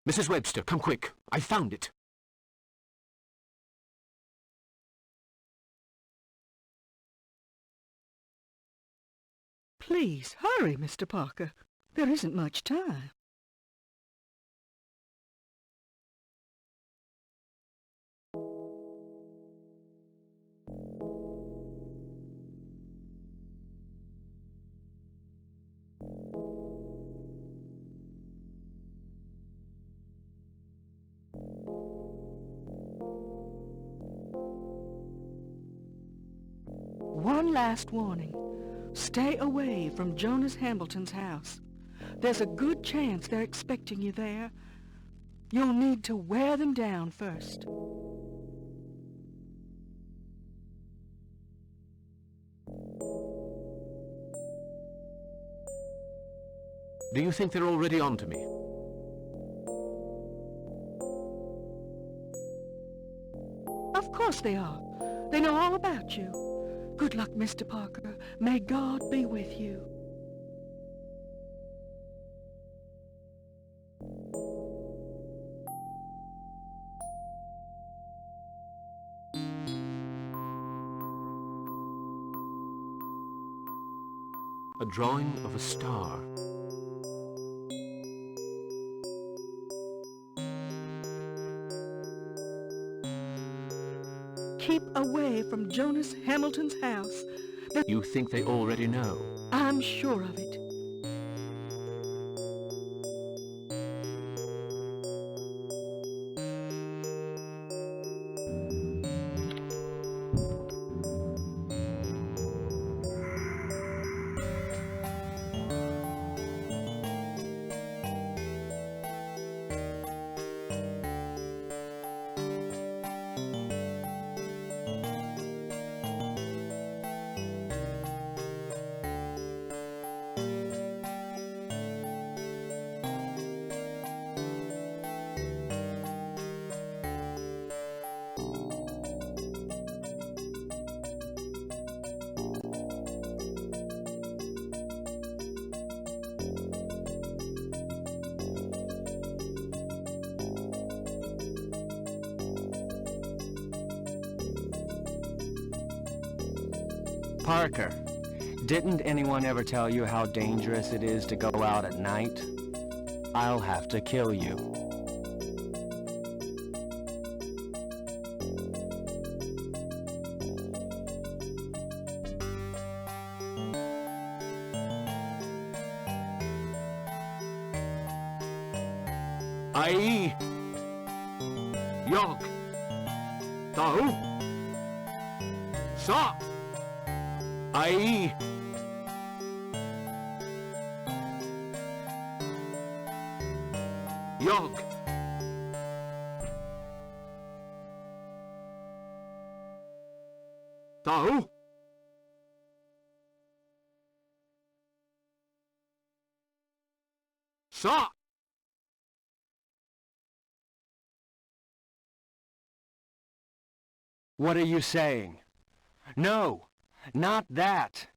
Mrs. Webster, come quick. I found it. Please, hurry, Mr. Parker. There isn't much time. One last warning. Stay away from Jonas Hambleton's house. There's a good chance they're expecting you there. You'll need to wear them down first. Do you think they're already on to me? Of course they are. They know all about you. Good luck, Mr. Parker. May God be with you. A drawing of a star. keep away from Jonas Hamilton's house. You think they already know? I'm sure of it. Parker, didn't anyone ever tell you how dangerous it is to go out at night? I'll have to kill you. Ai! Yog! Tahu! Sa! Ai! Yog! Tahu! Sa! What are you saying? No, not that.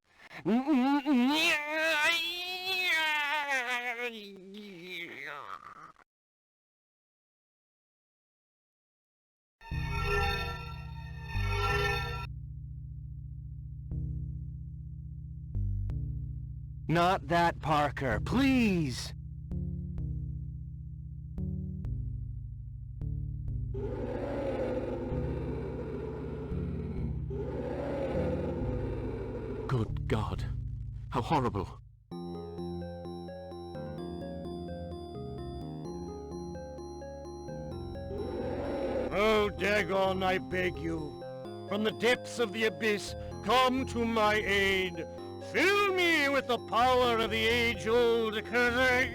Not that, Parker, please. Good God, how horrible. Oh, daggone, I beg you. From the depths of the abyss, come to my aid. Fill me with the power of the age-old curse.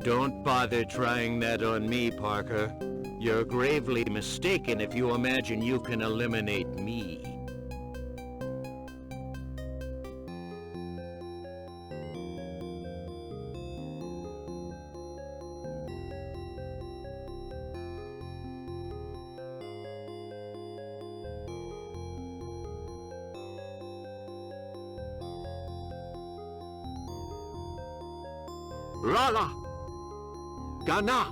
Don't bother trying that on me, Parker. You're gravely mistaken if you imagine you can eliminate me. Rala! Gana!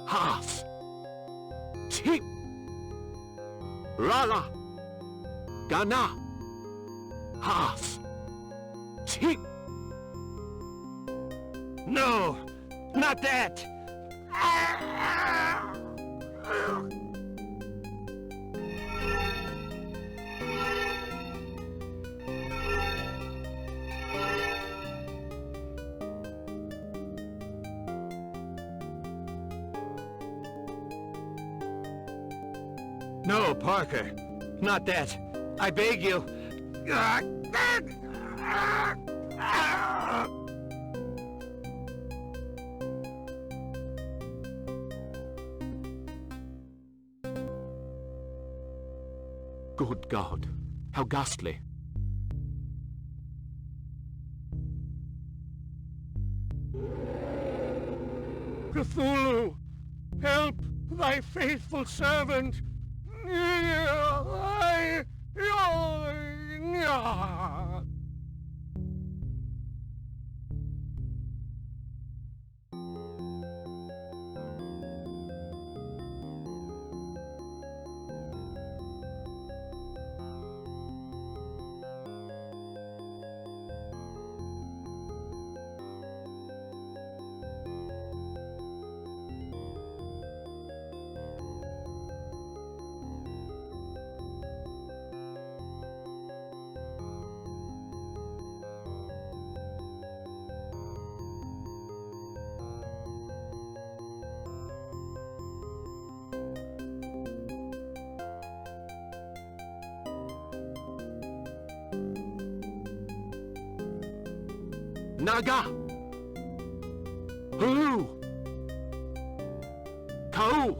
Half! Tip! Rala! Gana! Half! Tip! No, not that! No, Parker. Not that. I beg you. Good God, how ghastly. Cthulhu, help thy faithful servant. Naga! Hulu! Kau!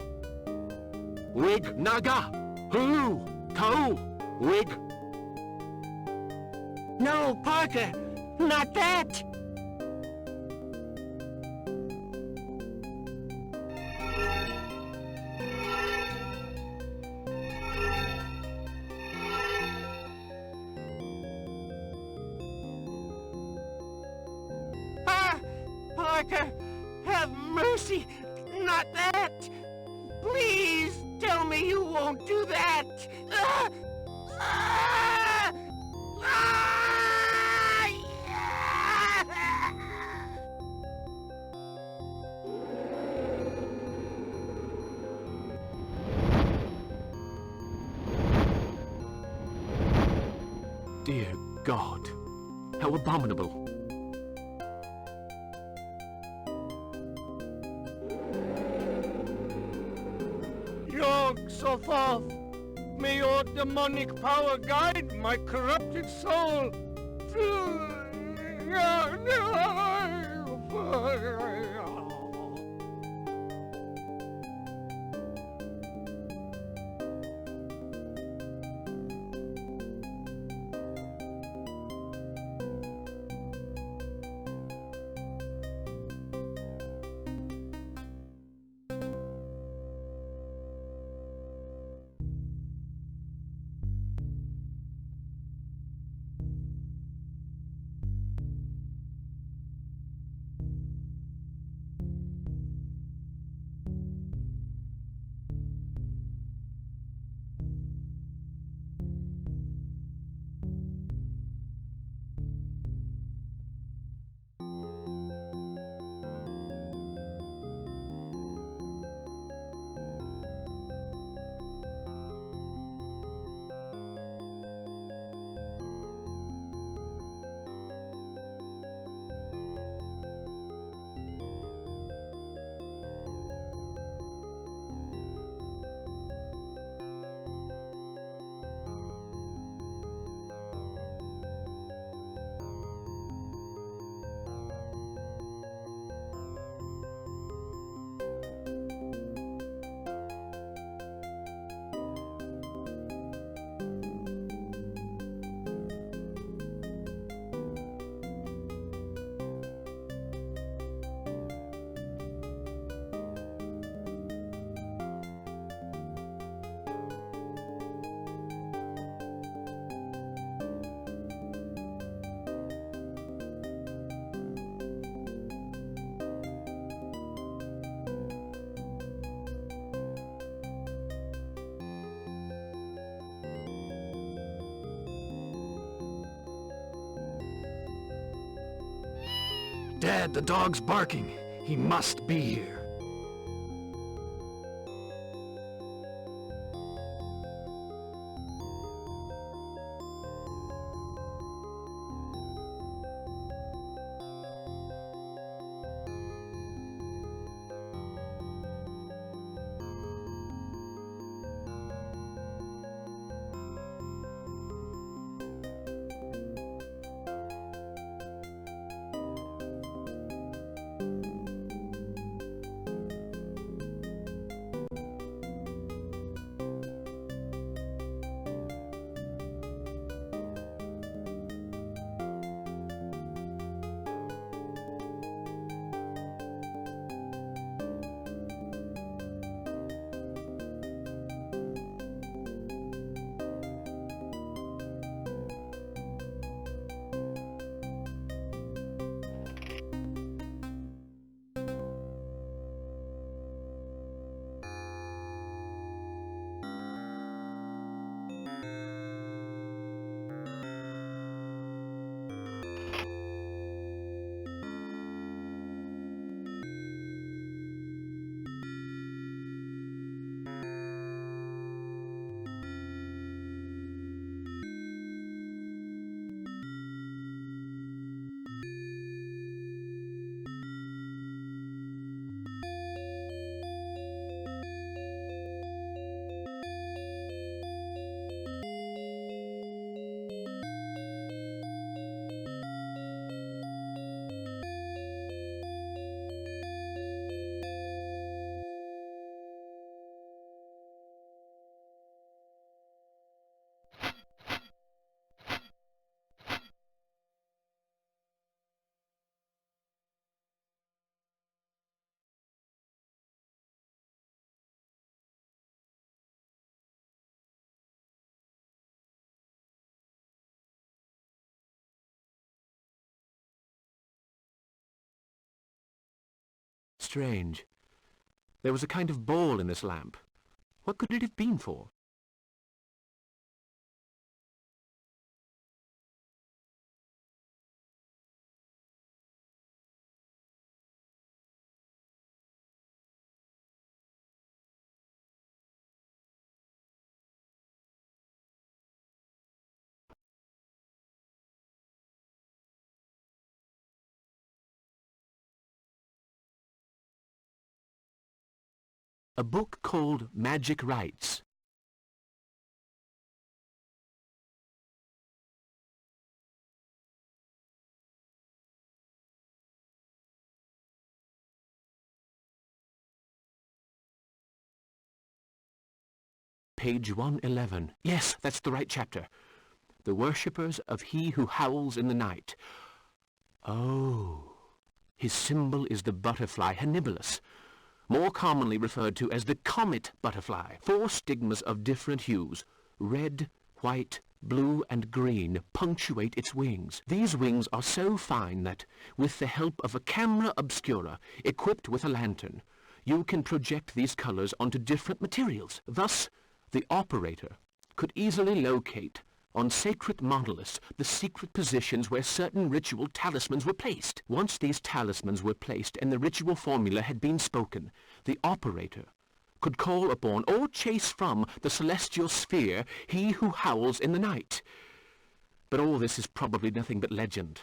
Wig Naga! Hulu! Kau! Wig! No, Parker! Not that! Parker, have mercy! Not that! Please tell me you won't do that! Ah! Ah! Ah! Dear God, how abominable. Yog-Sothoth, may your demonic power guide my corrupted soul. Dad, the dog's barking. He must be here. strange. There was a kind of ball in this lamp. What could it have been for? A book called Magic Rites. Page 111. Yes, that's the right chapter. The worshippers of he who howls in the night. Oh, his symbol is the butterfly Hannibulus, more commonly referred to as the comet butterfly. 4 stigmas of different hues, red, white, blue, and green, punctuate its wings. These wings are so fine that, with the help of a camera obscura equipped with a lantern, you can project these colors onto different materials. Thus, the operator could easily locate on sacred monoliths the secret positions where certain ritual talismans were placed. Once these talismans were placed and the ritual formula had been spoken, the operator could call upon or chase from the celestial sphere he who howls in the night. But all this is probably nothing but legend.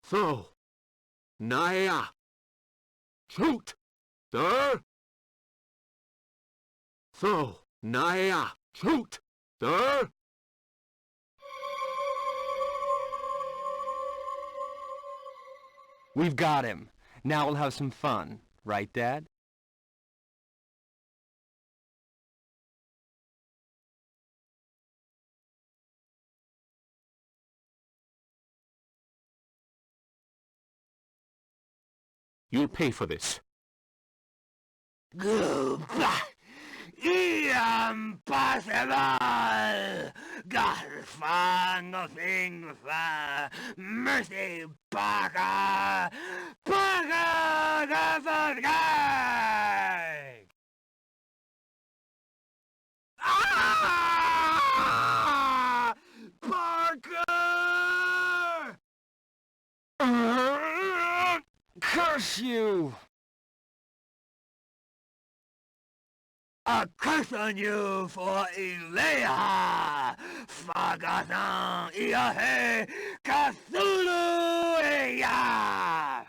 So, naja, shoot, sir. So, naja, shoot, sir. We've got him. Now we'll have some fun. Right, Dad? You'll pay for this. Goodbye. Impossible! God find nothing for mercy, Parker! Parker, the guy! Ah! Parker! Curse you! A curse on you for Ilea! Fagatan Iahe Cthulhu Eya!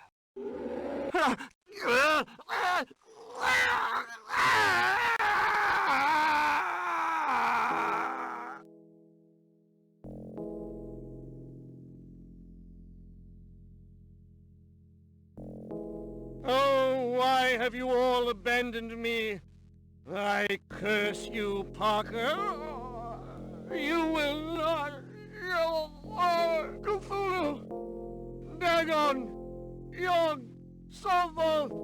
Oh, why have you all abandoned me? I curse you, Parker. You will not... Cthulhu! Dagon! Yog! Savo!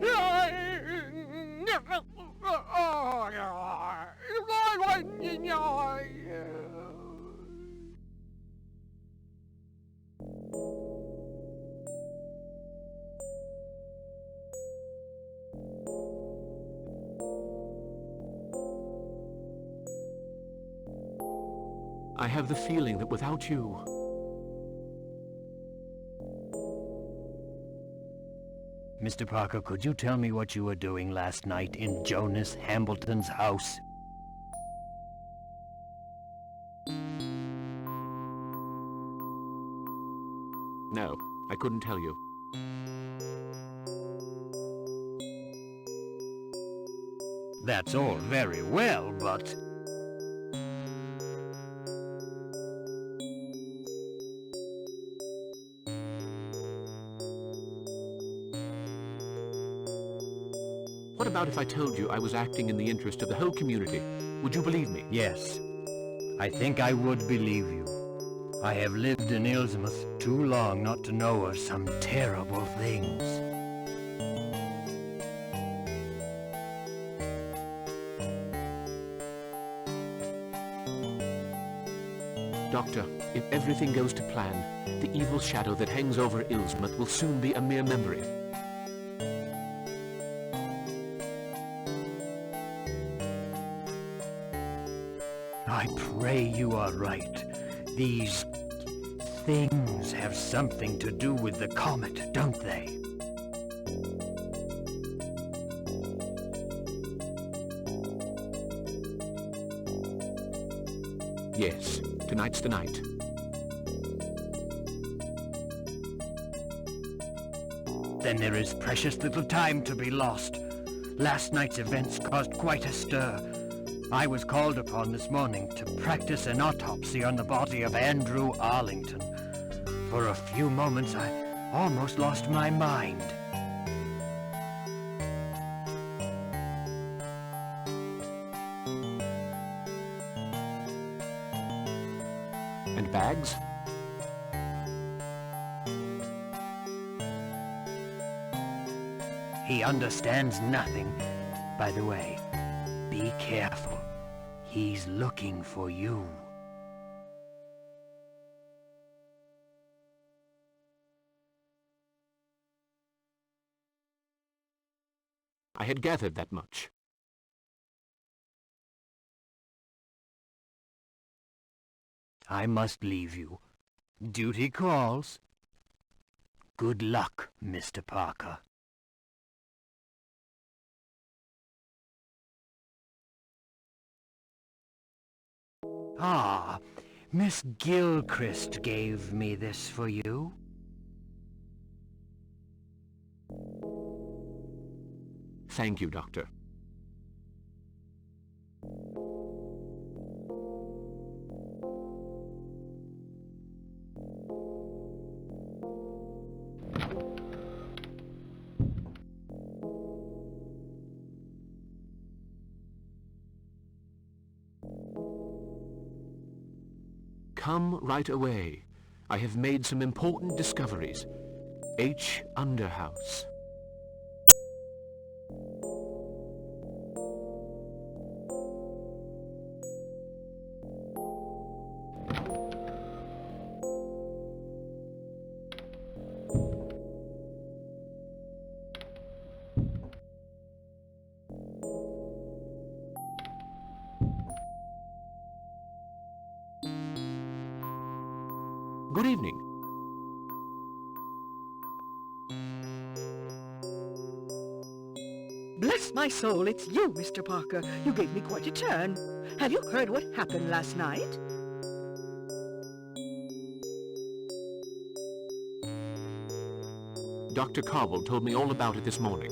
I have the feeling that without you... Mr. Parker, could you tell me what you were doing last night in Jonas Hambleton's house? No, I couldn't tell you. That's all very well, but... about if I told you I was acting in the interest of the whole community? Would you believe me? Yes, I think I would believe you. I have lived in Illsmouth too long not to know of some terrible things. Doctor, if everything goes to plan, the evil shadow that hangs over Illsmouth will soon be a mere memory. I pray you are right. These things have something to do with the comet, don't they? Yes, tonight's the night. Then there is precious little time to be lost. Last night's events caused quite a stir. I was called upon this morning to practice an autopsy on the body of Andrew Arlington. For a few moments, I almost lost my mind. And bags? He understands nothing. By the way, be careful. He's looking for you. I had gathered that much. I must leave you. Duty calls. Good luck, Mr. Parker. Ah, Miss Gilchrist gave me this for you. Thank you, Doctor. Come right away. I have made some important discoveries. H. Underhouse. Good evening. Bless my soul, it's you, Mr. Parker. You gave me quite a turn. Have you heard what happened last night? Dr. Cobble told me all about it this morning.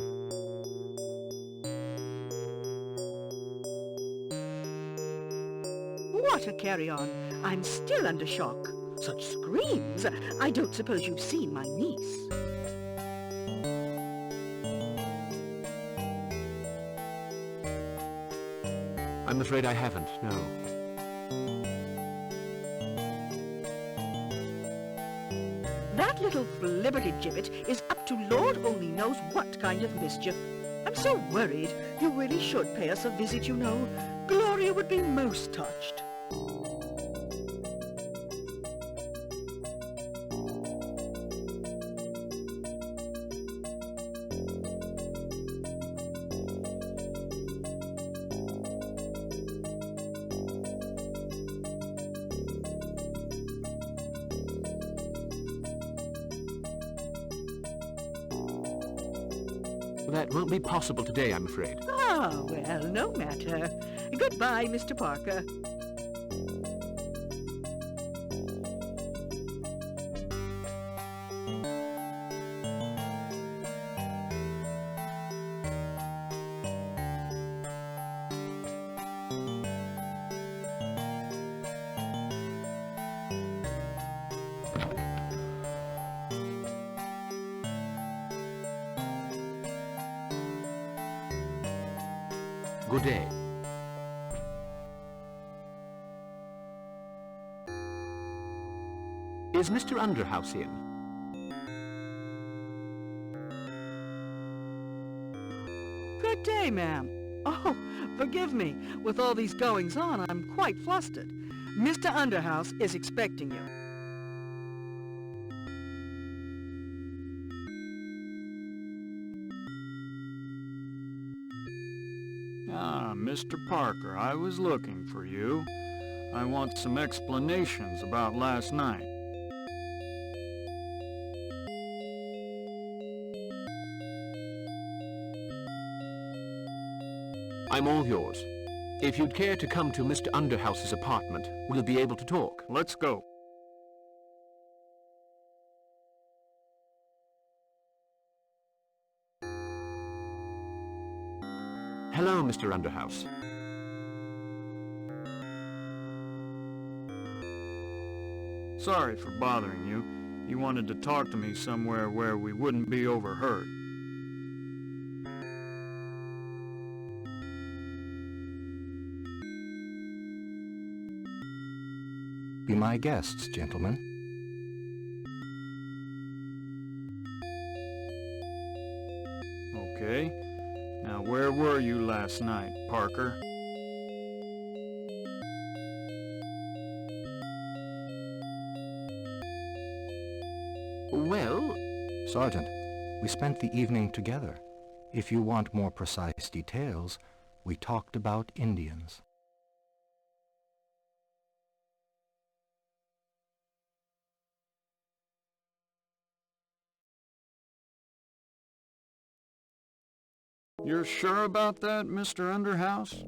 What a carry-on. I'm still under shock. Such screams. I don't suppose you've seen my niece. I'm afraid I haven't, no. That little flibbertigibbet is up to Lord only knows what kind of mischief. I'm so worried. You really should pay us a visit, you know. Gloria would be most touched. That won't be possible today, I'm afraid. Ah, well, no matter. Goodbye, Mr. Parker. Good day. Is Mr. Underhouse in? Good day, ma'am. Oh, forgive me. With all these goings-on, I'm quite flustered. Mr. Underhouse is expecting you. Ah, Mr. Parker, I was looking for you. I want some explanations about last night. I'm all yours. If you'd care to come to Mr. Underhouse's apartment, we'll be able to talk. Let's go. Hello, Mr. Underhouse. Sorry for bothering you. You wanted to talk to me somewhere where we wouldn't be overheard. Be my guests, gentlemen. Okay. Now, where were you last night, Parker? Well... Sergeant, we spent the evening together. If you want more precise details, we talked about Indians. You're sure about that, Mr. Underhouse?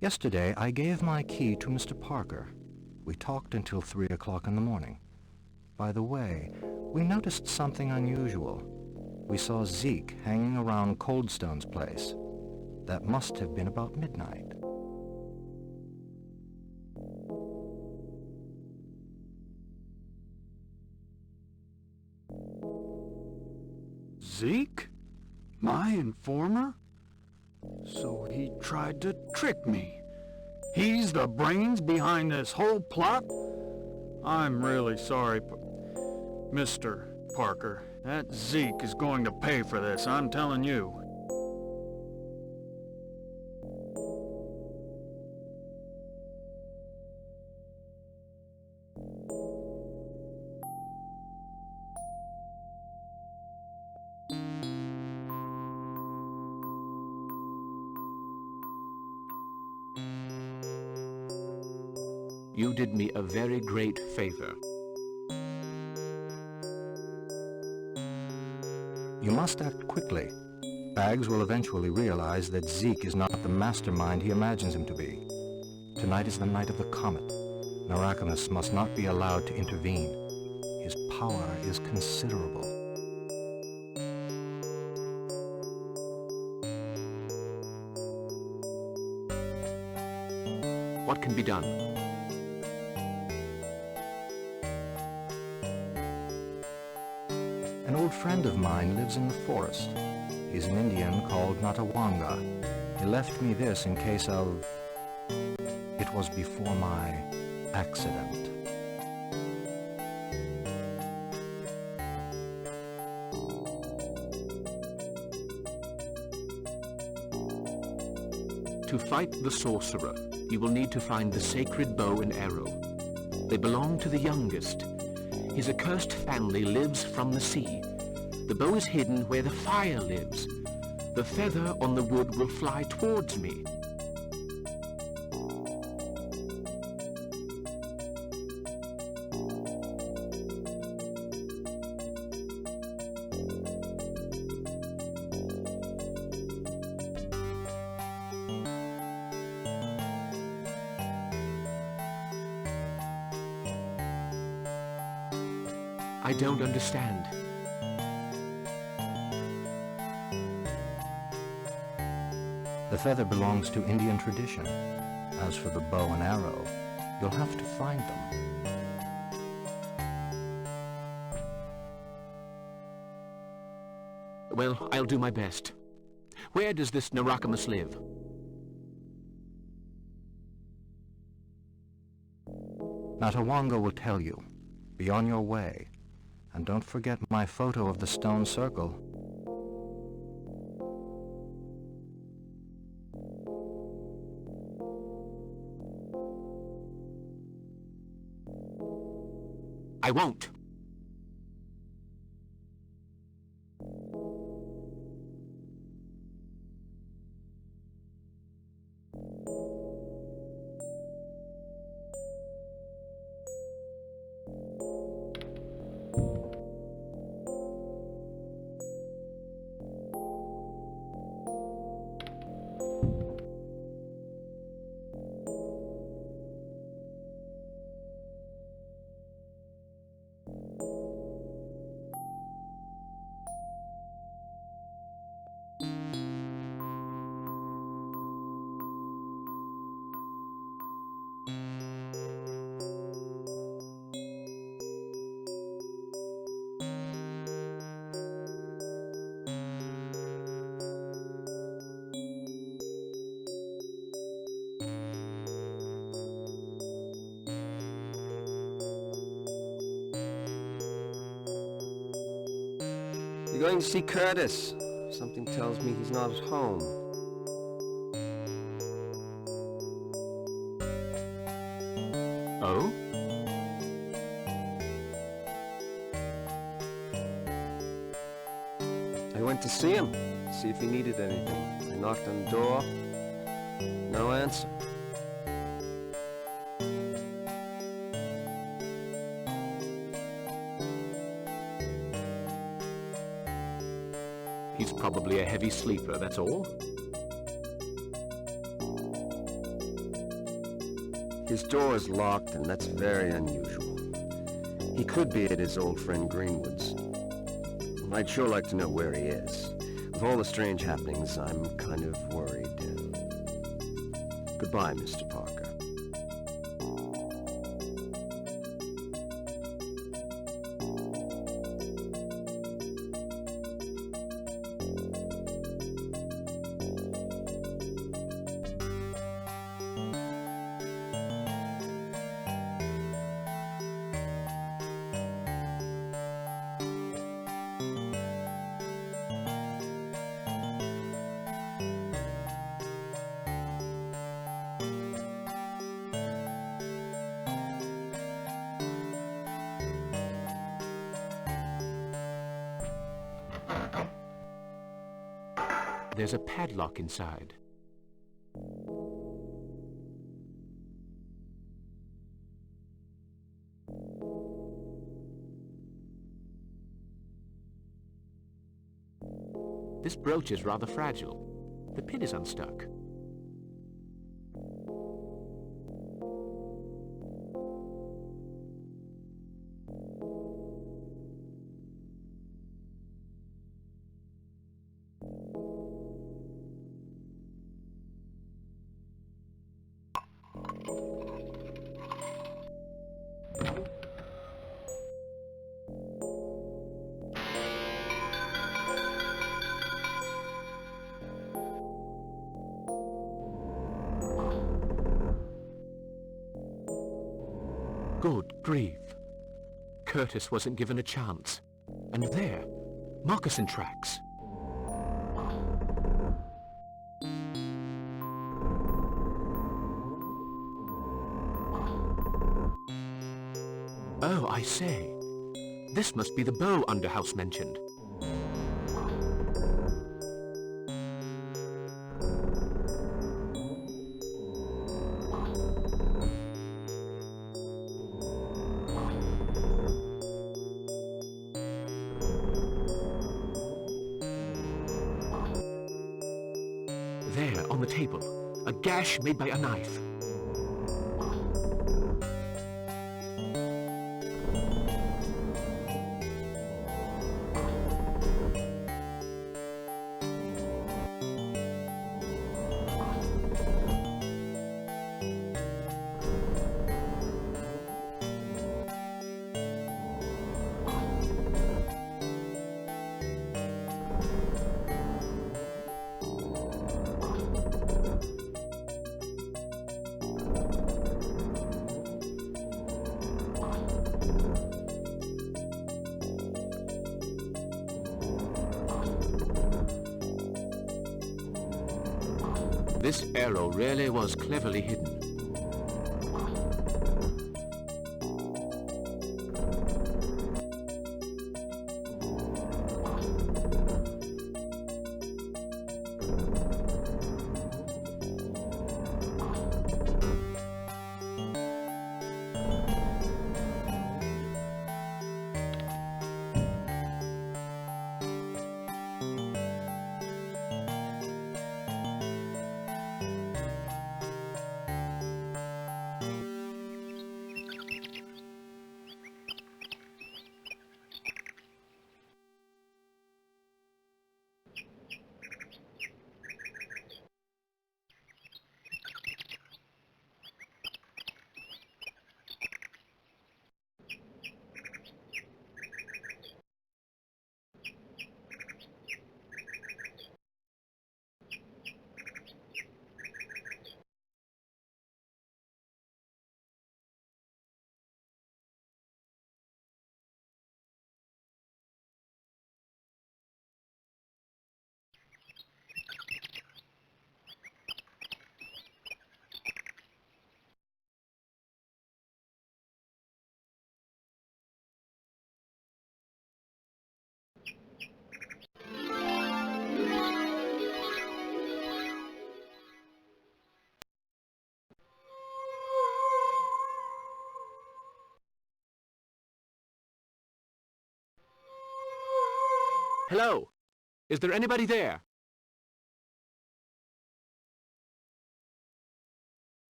Yesterday, I gave my key to Mr. Parker. We talked until 3 o'clock in the morning. By the way, we noticed something unusual. We saw Zeke hanging around Coldstone's place. That must have been about midnight. Zeke? My informer? So he tried to trick me. He's the brains behind this whole plot? I'm really sorry, Mr. Parker. That Zeke is going to pay for this, I'm telling you. You did me a very great favor. You must act quickly. Baggs will eventually realize that Zeke is not the mastermind he imagines him to be. Tonight is the night of the Comet. Narakamus must not be allowed to intervene. His power is considerable. What can be done? An old friend of mine lives in the forest. He's an Indian called Natawanga. He left me this in case of... It was before my accident. To fight the sorcerer, you will need to find the sacred bow and arrow. They belong to the youngest. His accursed family lives from the sea. The bow is hidden where the fire lives. The feather on the wood will fly towards me. I don't understand. The feather belongs to Indian tradition. As for the bow and arrow, you'll have to find them. Well, I'll do my best. Where does this Narakamus live? Natawanga will tell you. Be on your way. And don't forget my photo of the stone circle. I won't. You're going to see Curtis. Something tells me he's not at home. Oh? I went to see him, see if he needed anything. I knocked on the door. No answer. He's probably a heavy sleeper, that's all. His door is locked, and that's very unusual. He could be at his old friend Greenwood's. I'd sure like to know where he is. With all the strange happenings, I'm kind of worried. Goodbye, Mr. Parker. There's a padlock inside. This brooch is rather fragile. The pin is unstuck. Good grief. Curtis wasn't given a chance. And there, moccasin tracks. Oh, I say. This must be the bow Underhouse mentioned. There, on the table, a gash made by a knife. This arrow really was cleverly hidden. Hello? Is there anybody there?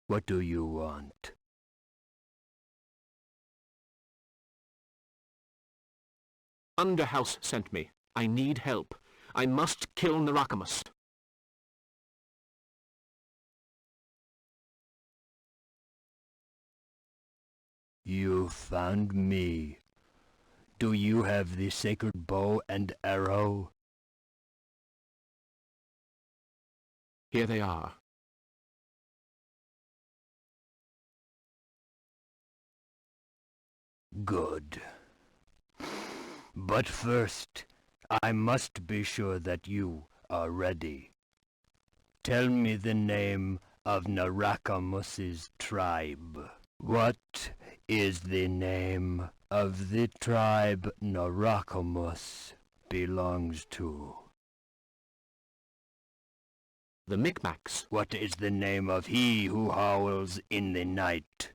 What do you want? Underhouse sent me. I need help. I must kill Narakamus. You found me. Do you have the sacred bow and arrow? Here they are. Good. But first, I must be sure that you are ready. Tell me the name of Narakamus's tribe. What is the name of the tribe Narakamus belongs to? The Micmacs. What is the name of he who howls in the night?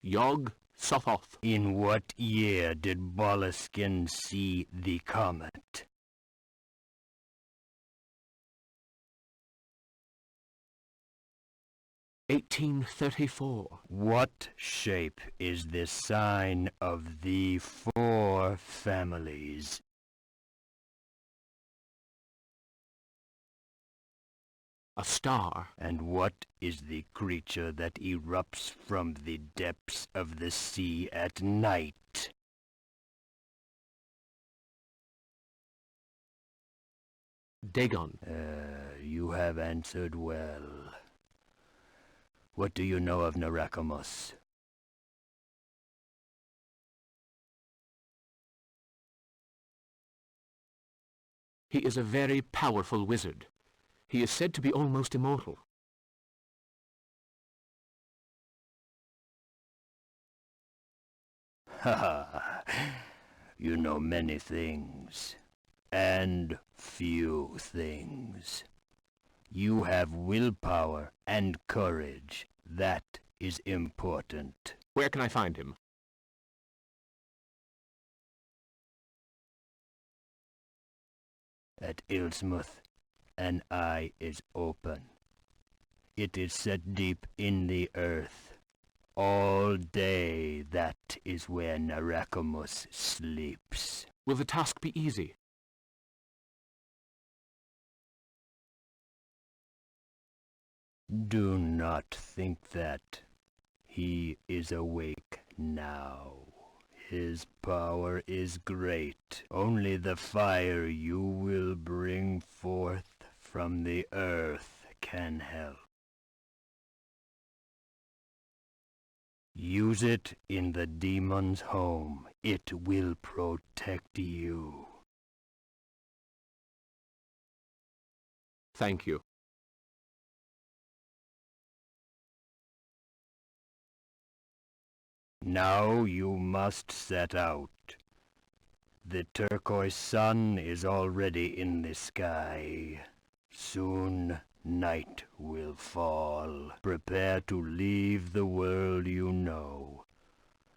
Yog Sothoth. In what year did Boleskine see the comet? (1834). What shape is the sign of the four families? A star. And what is the creature that erupts from the depths of the sea at night? Dagon. You have answered well. What do you know of Narakamus? He is a very powerful wizard. He is said to be almost immortal. Ha ha! You know many things, and few things. You have willpower and courage. That is important. Where can I find him? At Illsmouth, an eye is open. It is set deep in the earth. All day that is where Narakamus sleeps. Will the task be easy? Do not think that. He is awake now. His power is great. Only the fire you will bring forth from the earth can help. Use it in the demon's home. It will protect you. Thank you. Now you must set out. The turquoise sun is already in the sky. Soon night will fall. Prepare to leave the world you know.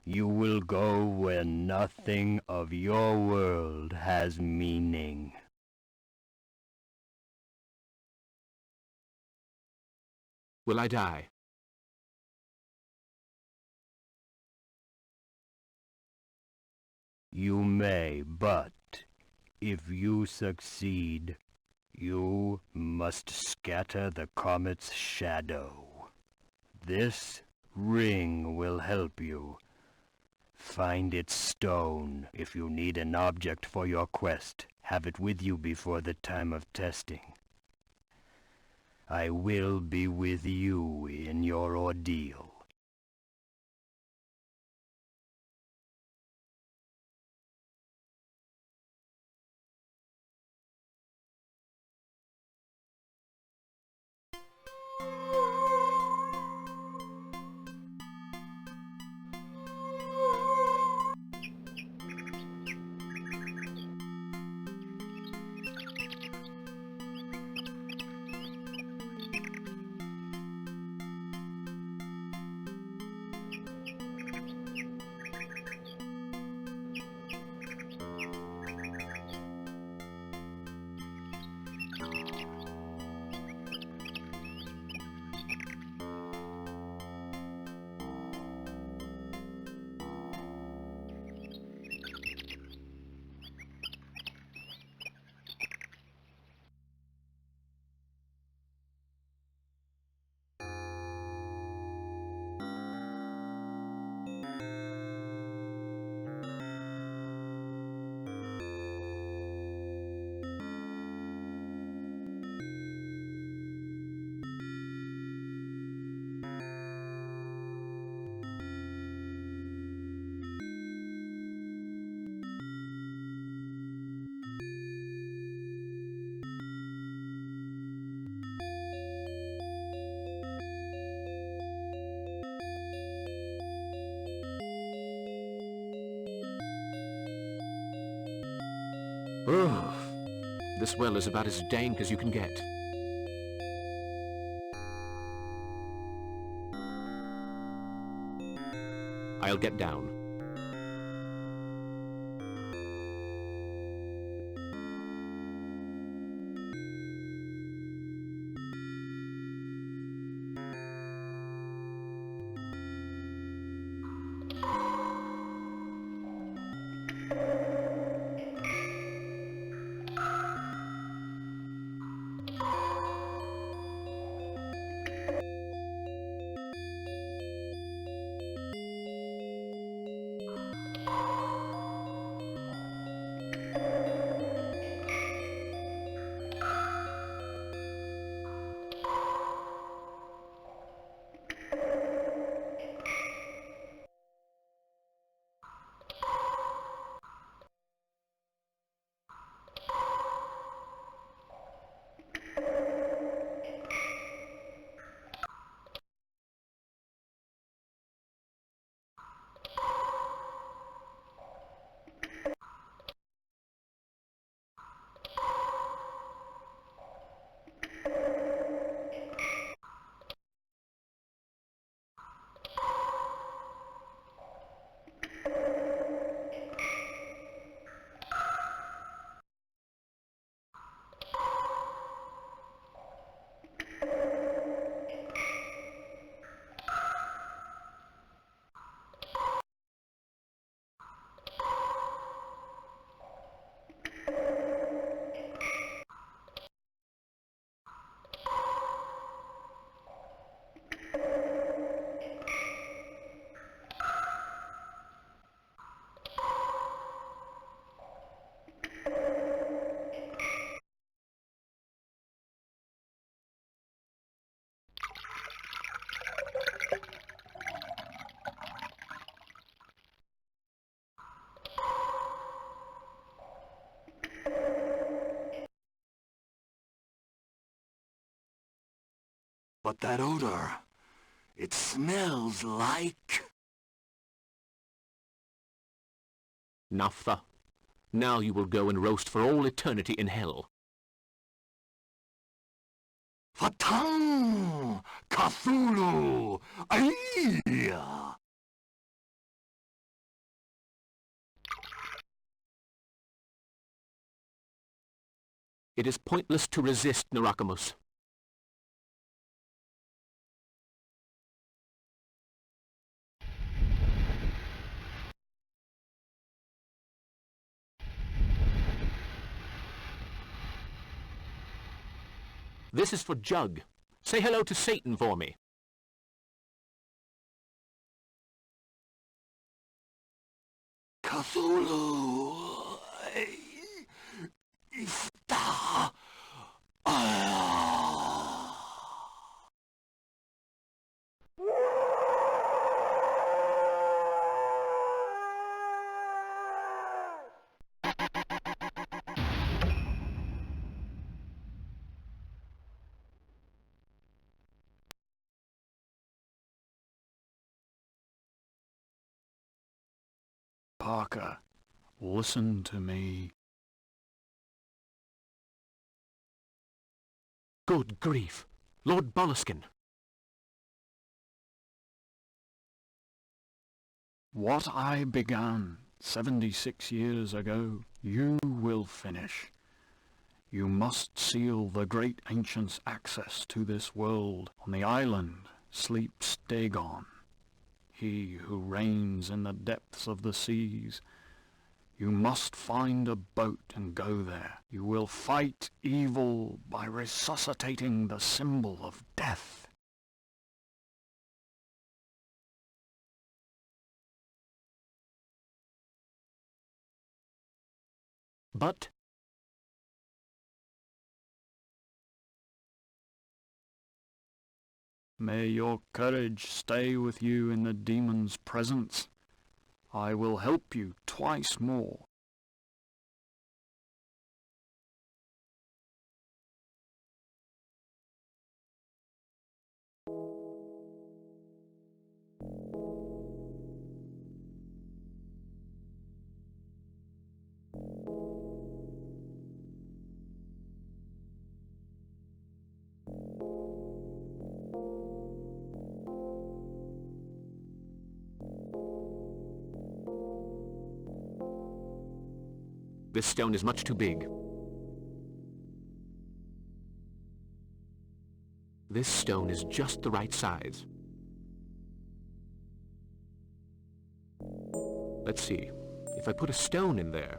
You will go where nothing of your world has meaning. Will I die? You may, but if you succeed, you must scatter the comet's shadow. This ring will help you. Find its stone. If you need an object for your quest, have it with you before the time of testing. I will be with you in your ordeal. Oh, this well is about as dank as you can get. I'll get down. But that odor, it smells like... Naphtha, now you will go and roast for all eternity in hell. Fatang! Cthulhu! Aia! It is pointless to resist, Narakamus. This is for Jug. Say hello to Satan for me. Cthulhu! Ifta! Parker, listen to me. Good grief! Lord Boleskine! What I began 76 years ago, you will finish. You must seal the Great Ancients' access to this world. On the island sleeps Dagon, he who reigns in the depths of the seas. You must find a boat and go there. You will fight evil by resuscitating the symbol of death. But... May your courage stay with you in the demon's presence. I will help you twice more. This stone is much too big. This stone is just the right size. Let's see. If I put a stone in there...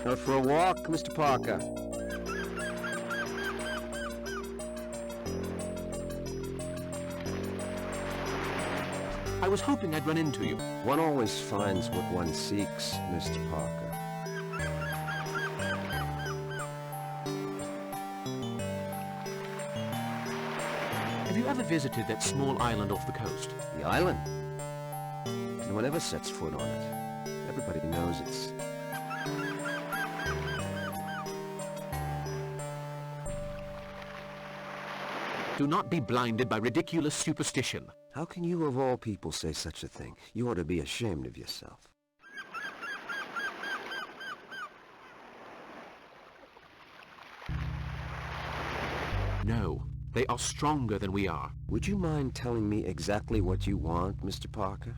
Out for a walk, Mr. Parker? was hoping I'd run into you. One always finds what one seeks, Mr. Parker. Have you ever visited that small island off the coast? The island? No one ever sets foot on it. Everybody knows it's... Do not be blinded by ridiculous superstition. How can you of all people say such a thing? You ought to be ashamed of yourself. No, they are stronger than we are. Would you mind telling me exactly what you want, Mr. Parker?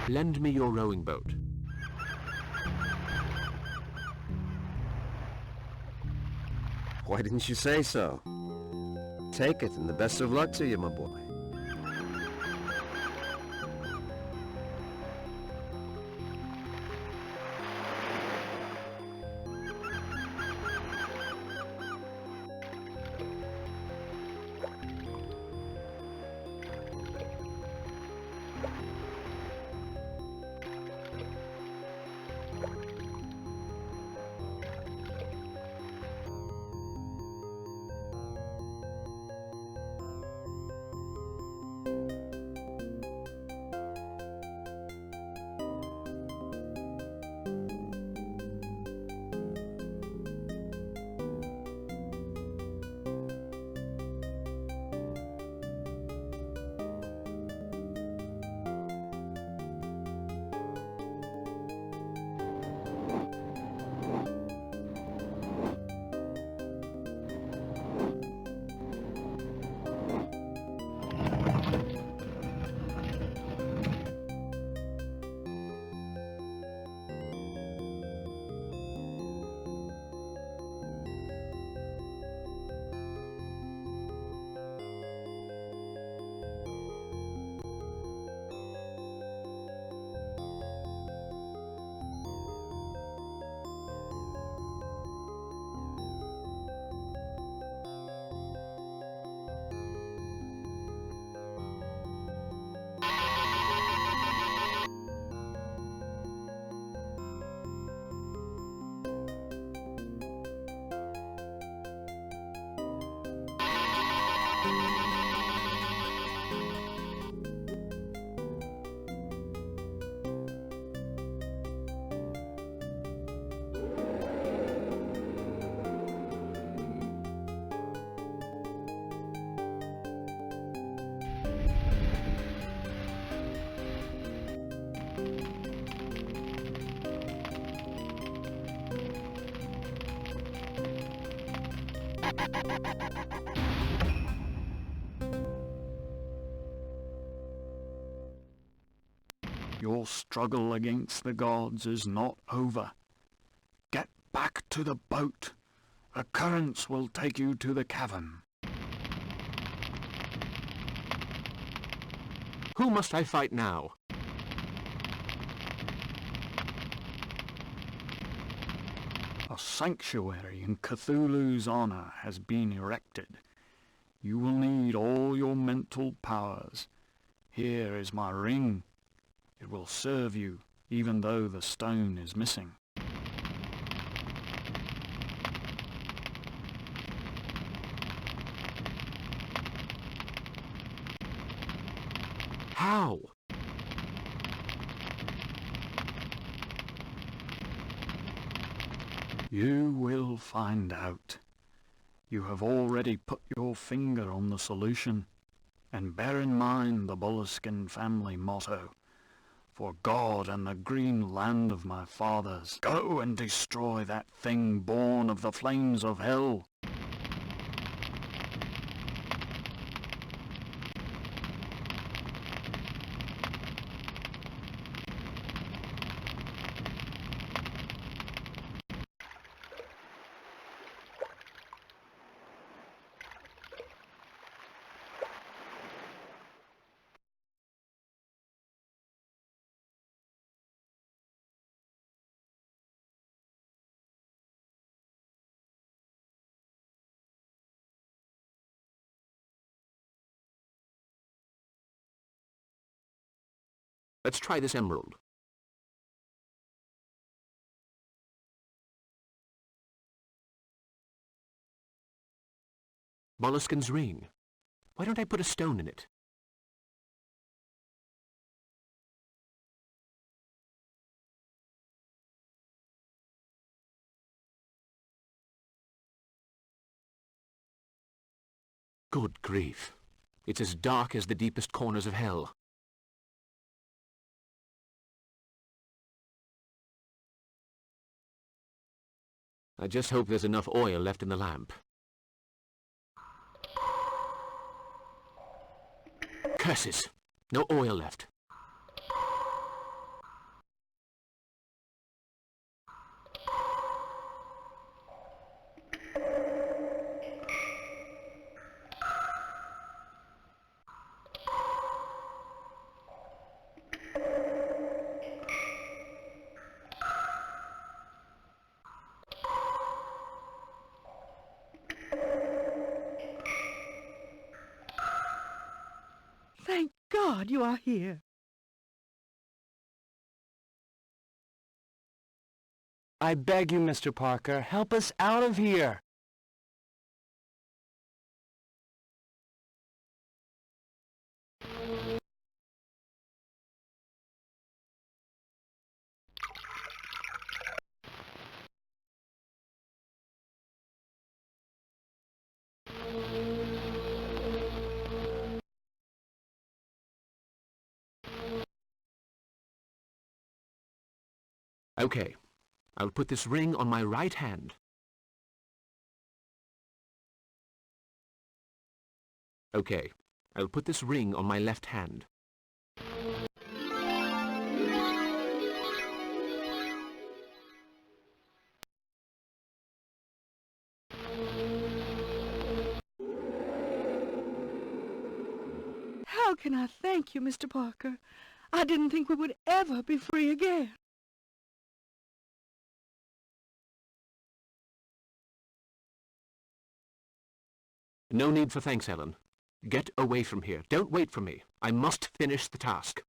Lend me your rowing boat. Why didn't you say so? Take it, and the best of luck to you, my boy. Your struggle against the gods is not over. Get back to the boat. The currents will take you to the cavern. Who must I fight now? A sanctuary in Cthulhu's honor has been erected. You will need all your mental powers. Here is my ring. It will serve you, even though the stone is missing. How? You will find out. You have already put your finger on the solution, and bear in mind the Boleskine family motto. For God and the green land of my fathers, go and destroy that thing born of the flames of hell. Let's try this emerald. Molluscan's ring. Why don't I put a stone in it? Good grief. It's as dark as the deepest corners of hell. I just hope there's enough oil left in the lamp. Curses! No oil left. Thank God you are here. I beg you, Mr. Parker, help us out of here. Okay, I'll put this ring on my right hand. Okay, I'll put this ring on my left hand. How can I thank you, Mr. Parker? I didn't think we would ever be free again. No need for thanks, Ellen. Get away from here. Don't wait for me. I must finish the task.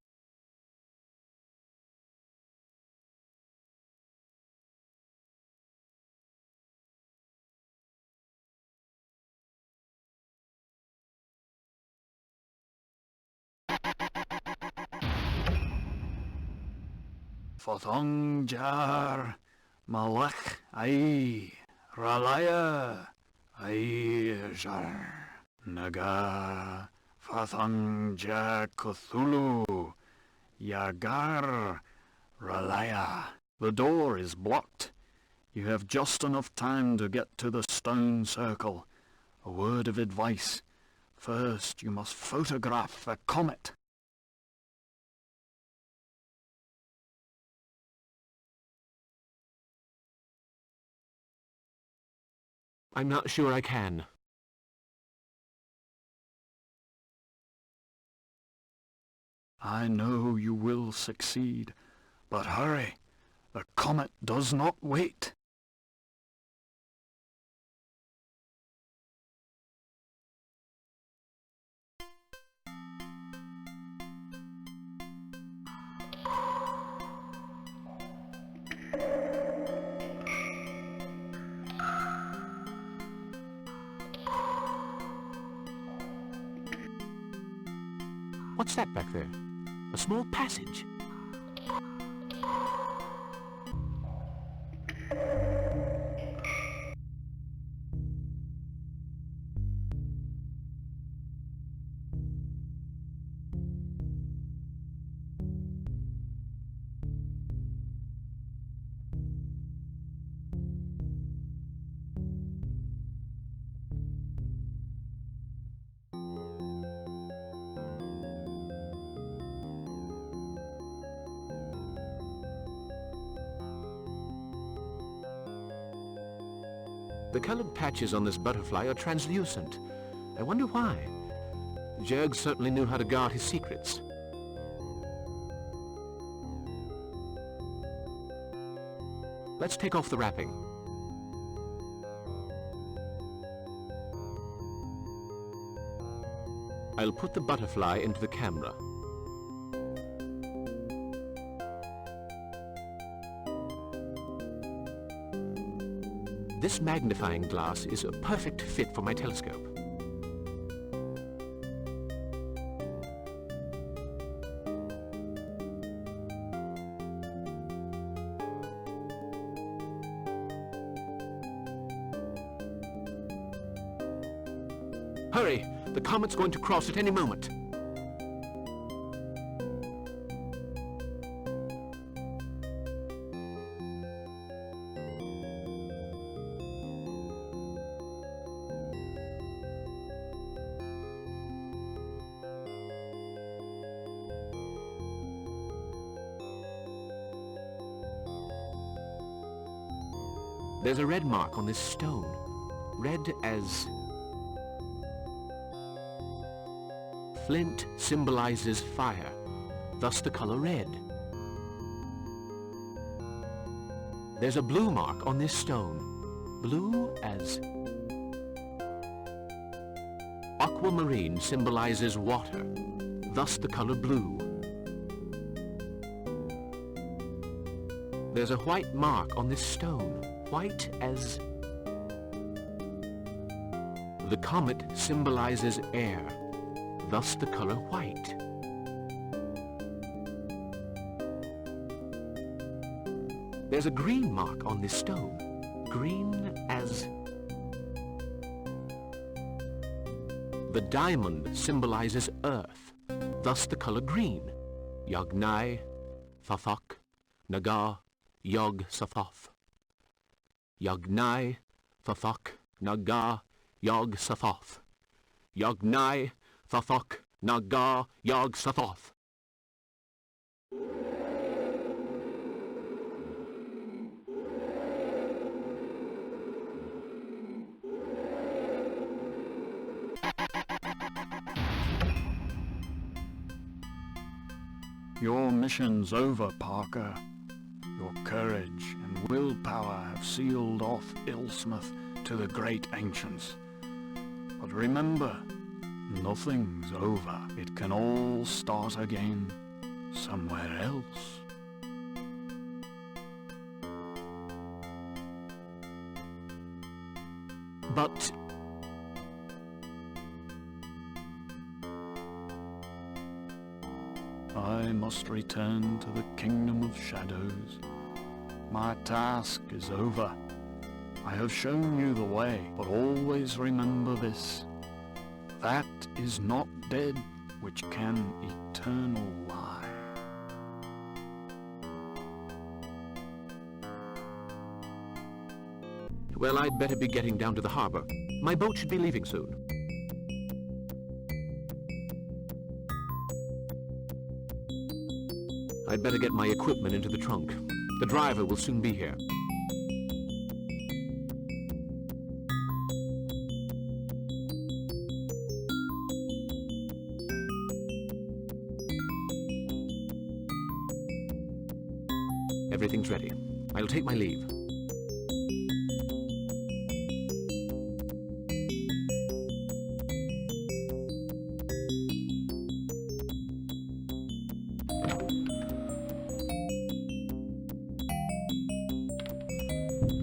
Fathong Jar Malach Ai Ralaya Ai Jar Naga Fathong Ja Cthulhu Yagar Ralaya. The door is blocked. You have just enough time to get to the stone circle. A word of advice. First, you must photograph a comet. I'm not sure I can. I know you will succeed, but hurry. The comet does not wait. What's that back there? A small passage. The colored patches on this butterfly are translucent. I wonder why. Jurg certainly knew how to guard his secrets. Let's take off the wrapping. I'll put the butterfly into the camera. this magnifying glass is a perfect fit for my telescope. Hurry! The comet's going to cross at any moment. There's a red mark on this stone. Red as... Flint symbolizes fire, thus the color red. There's a blue mark on this stone. Blue as... Aquamarine symbolizes water, thus the color blue. There's a white mark on this stone. White as... The comet symbolizes air, thus the color white. There's a green mark on this stone. Green as... The diamond symbolizes earth, thus the color green. Yagnai, Thafak, Naga, Yog Safaf. Yagnai, Thafak, Naga, Yog Safaf. Yagnai, Thafak, Naga, Yog Safaf. Your mission's over, Parker. Your courage and willpower have sealed off Illsmouth to the Great Ancients. But remember, nothing's over. It can all start again somewhere else. But... I must return to the Kingdom of Shadows. My task is over. I have shown you the way, but always remember this. That is not dead which can eternal lie. Well, I'd better be getting down to the harbor. My boat should be leaving soon. I'd better get my equipment into the trunk. The driver will soon be here. Everything's ready. I'll take my leave.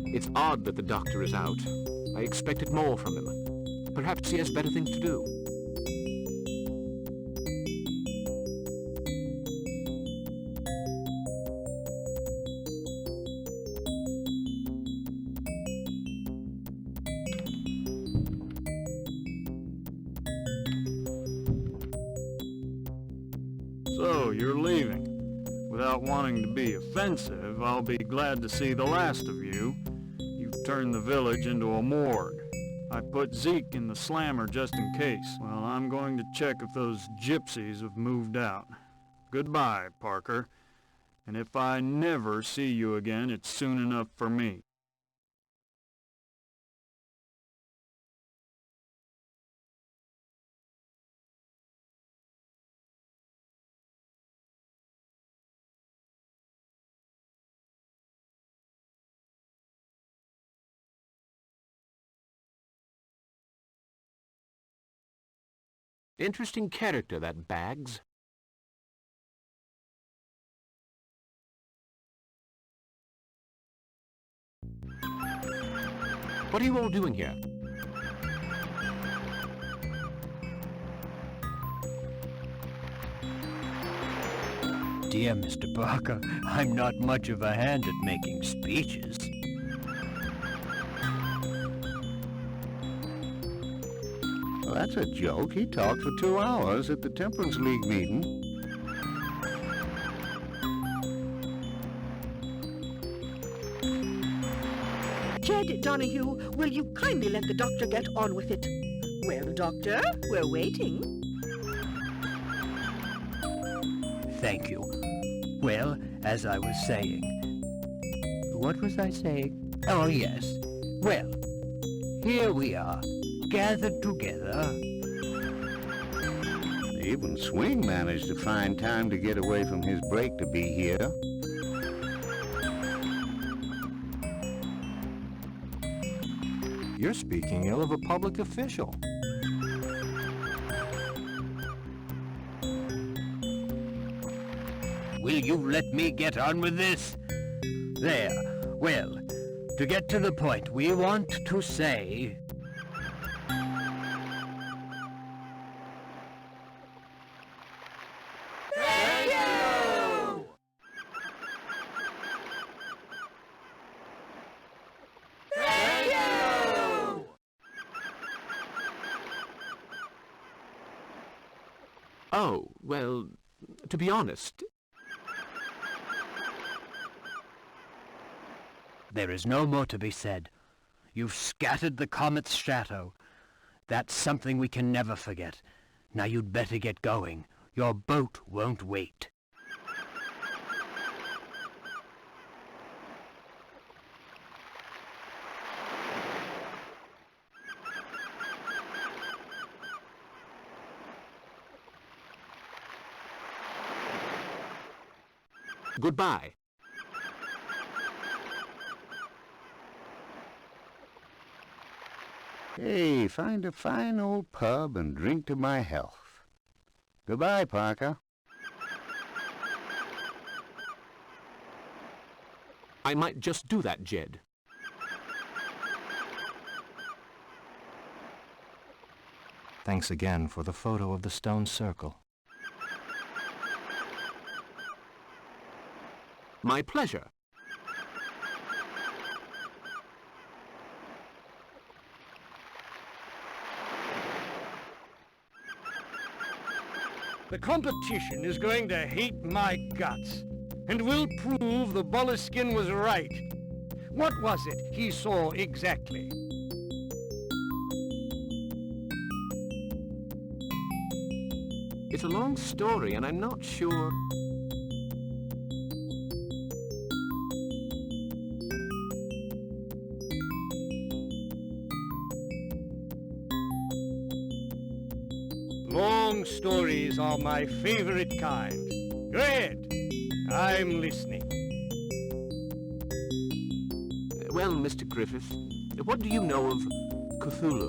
It's odd that the doctor is out. I expected more from him. Perhaps he has better things to do. So, you're leaving. Without wanting to be offensive, I'll be glad to see the last of you. You've turned the village into a morgue. I put Zeke in the slammer just in case. Well, I'm going to check if those gypsies have moved out. Goodbye, Parker. And if I never see you again, it's soon enough for me. Interesting character, that Bags. What are you all doing here? Dear Mr. Parker, I'm not much of a hand at making speeches. Well, that's a joke. He talked for 2 hours at the Temperance League meeting. Jed Donahue, will you kindly let the doctor get on with it? Well, Doctor, we're waiting. Thank you. Well, as I was saying... What was I saying? Oh, yes. Well, here we are, gathered together. Even Swing managed to find time to get away from his break to be here. You're speaking ill of a public official. Will you let me get on with this? There. Well, to get to the point, we want to say... Thank you! Thank you! Oh, well, to be honest... There is no more to be said. You've scattered the comet's shadow. That's something we can never forget. Now you'd better get going. Your boat won't wait. Goodbye. Hey, find a fine old pub and drink to my health. Goodbye, Parker. I might just do that, Jed. Thanks again for the photo of the stone circle. My pleasure. The competition is going to hate my guts, and will prove the Boleskine was right. What was it he saw exactly? It's a long story, and I'm not sure... Long stories are my favorite kind. Go ahead. I'm listening. Well, Mr. Griffith, what do you know of Cthulhu?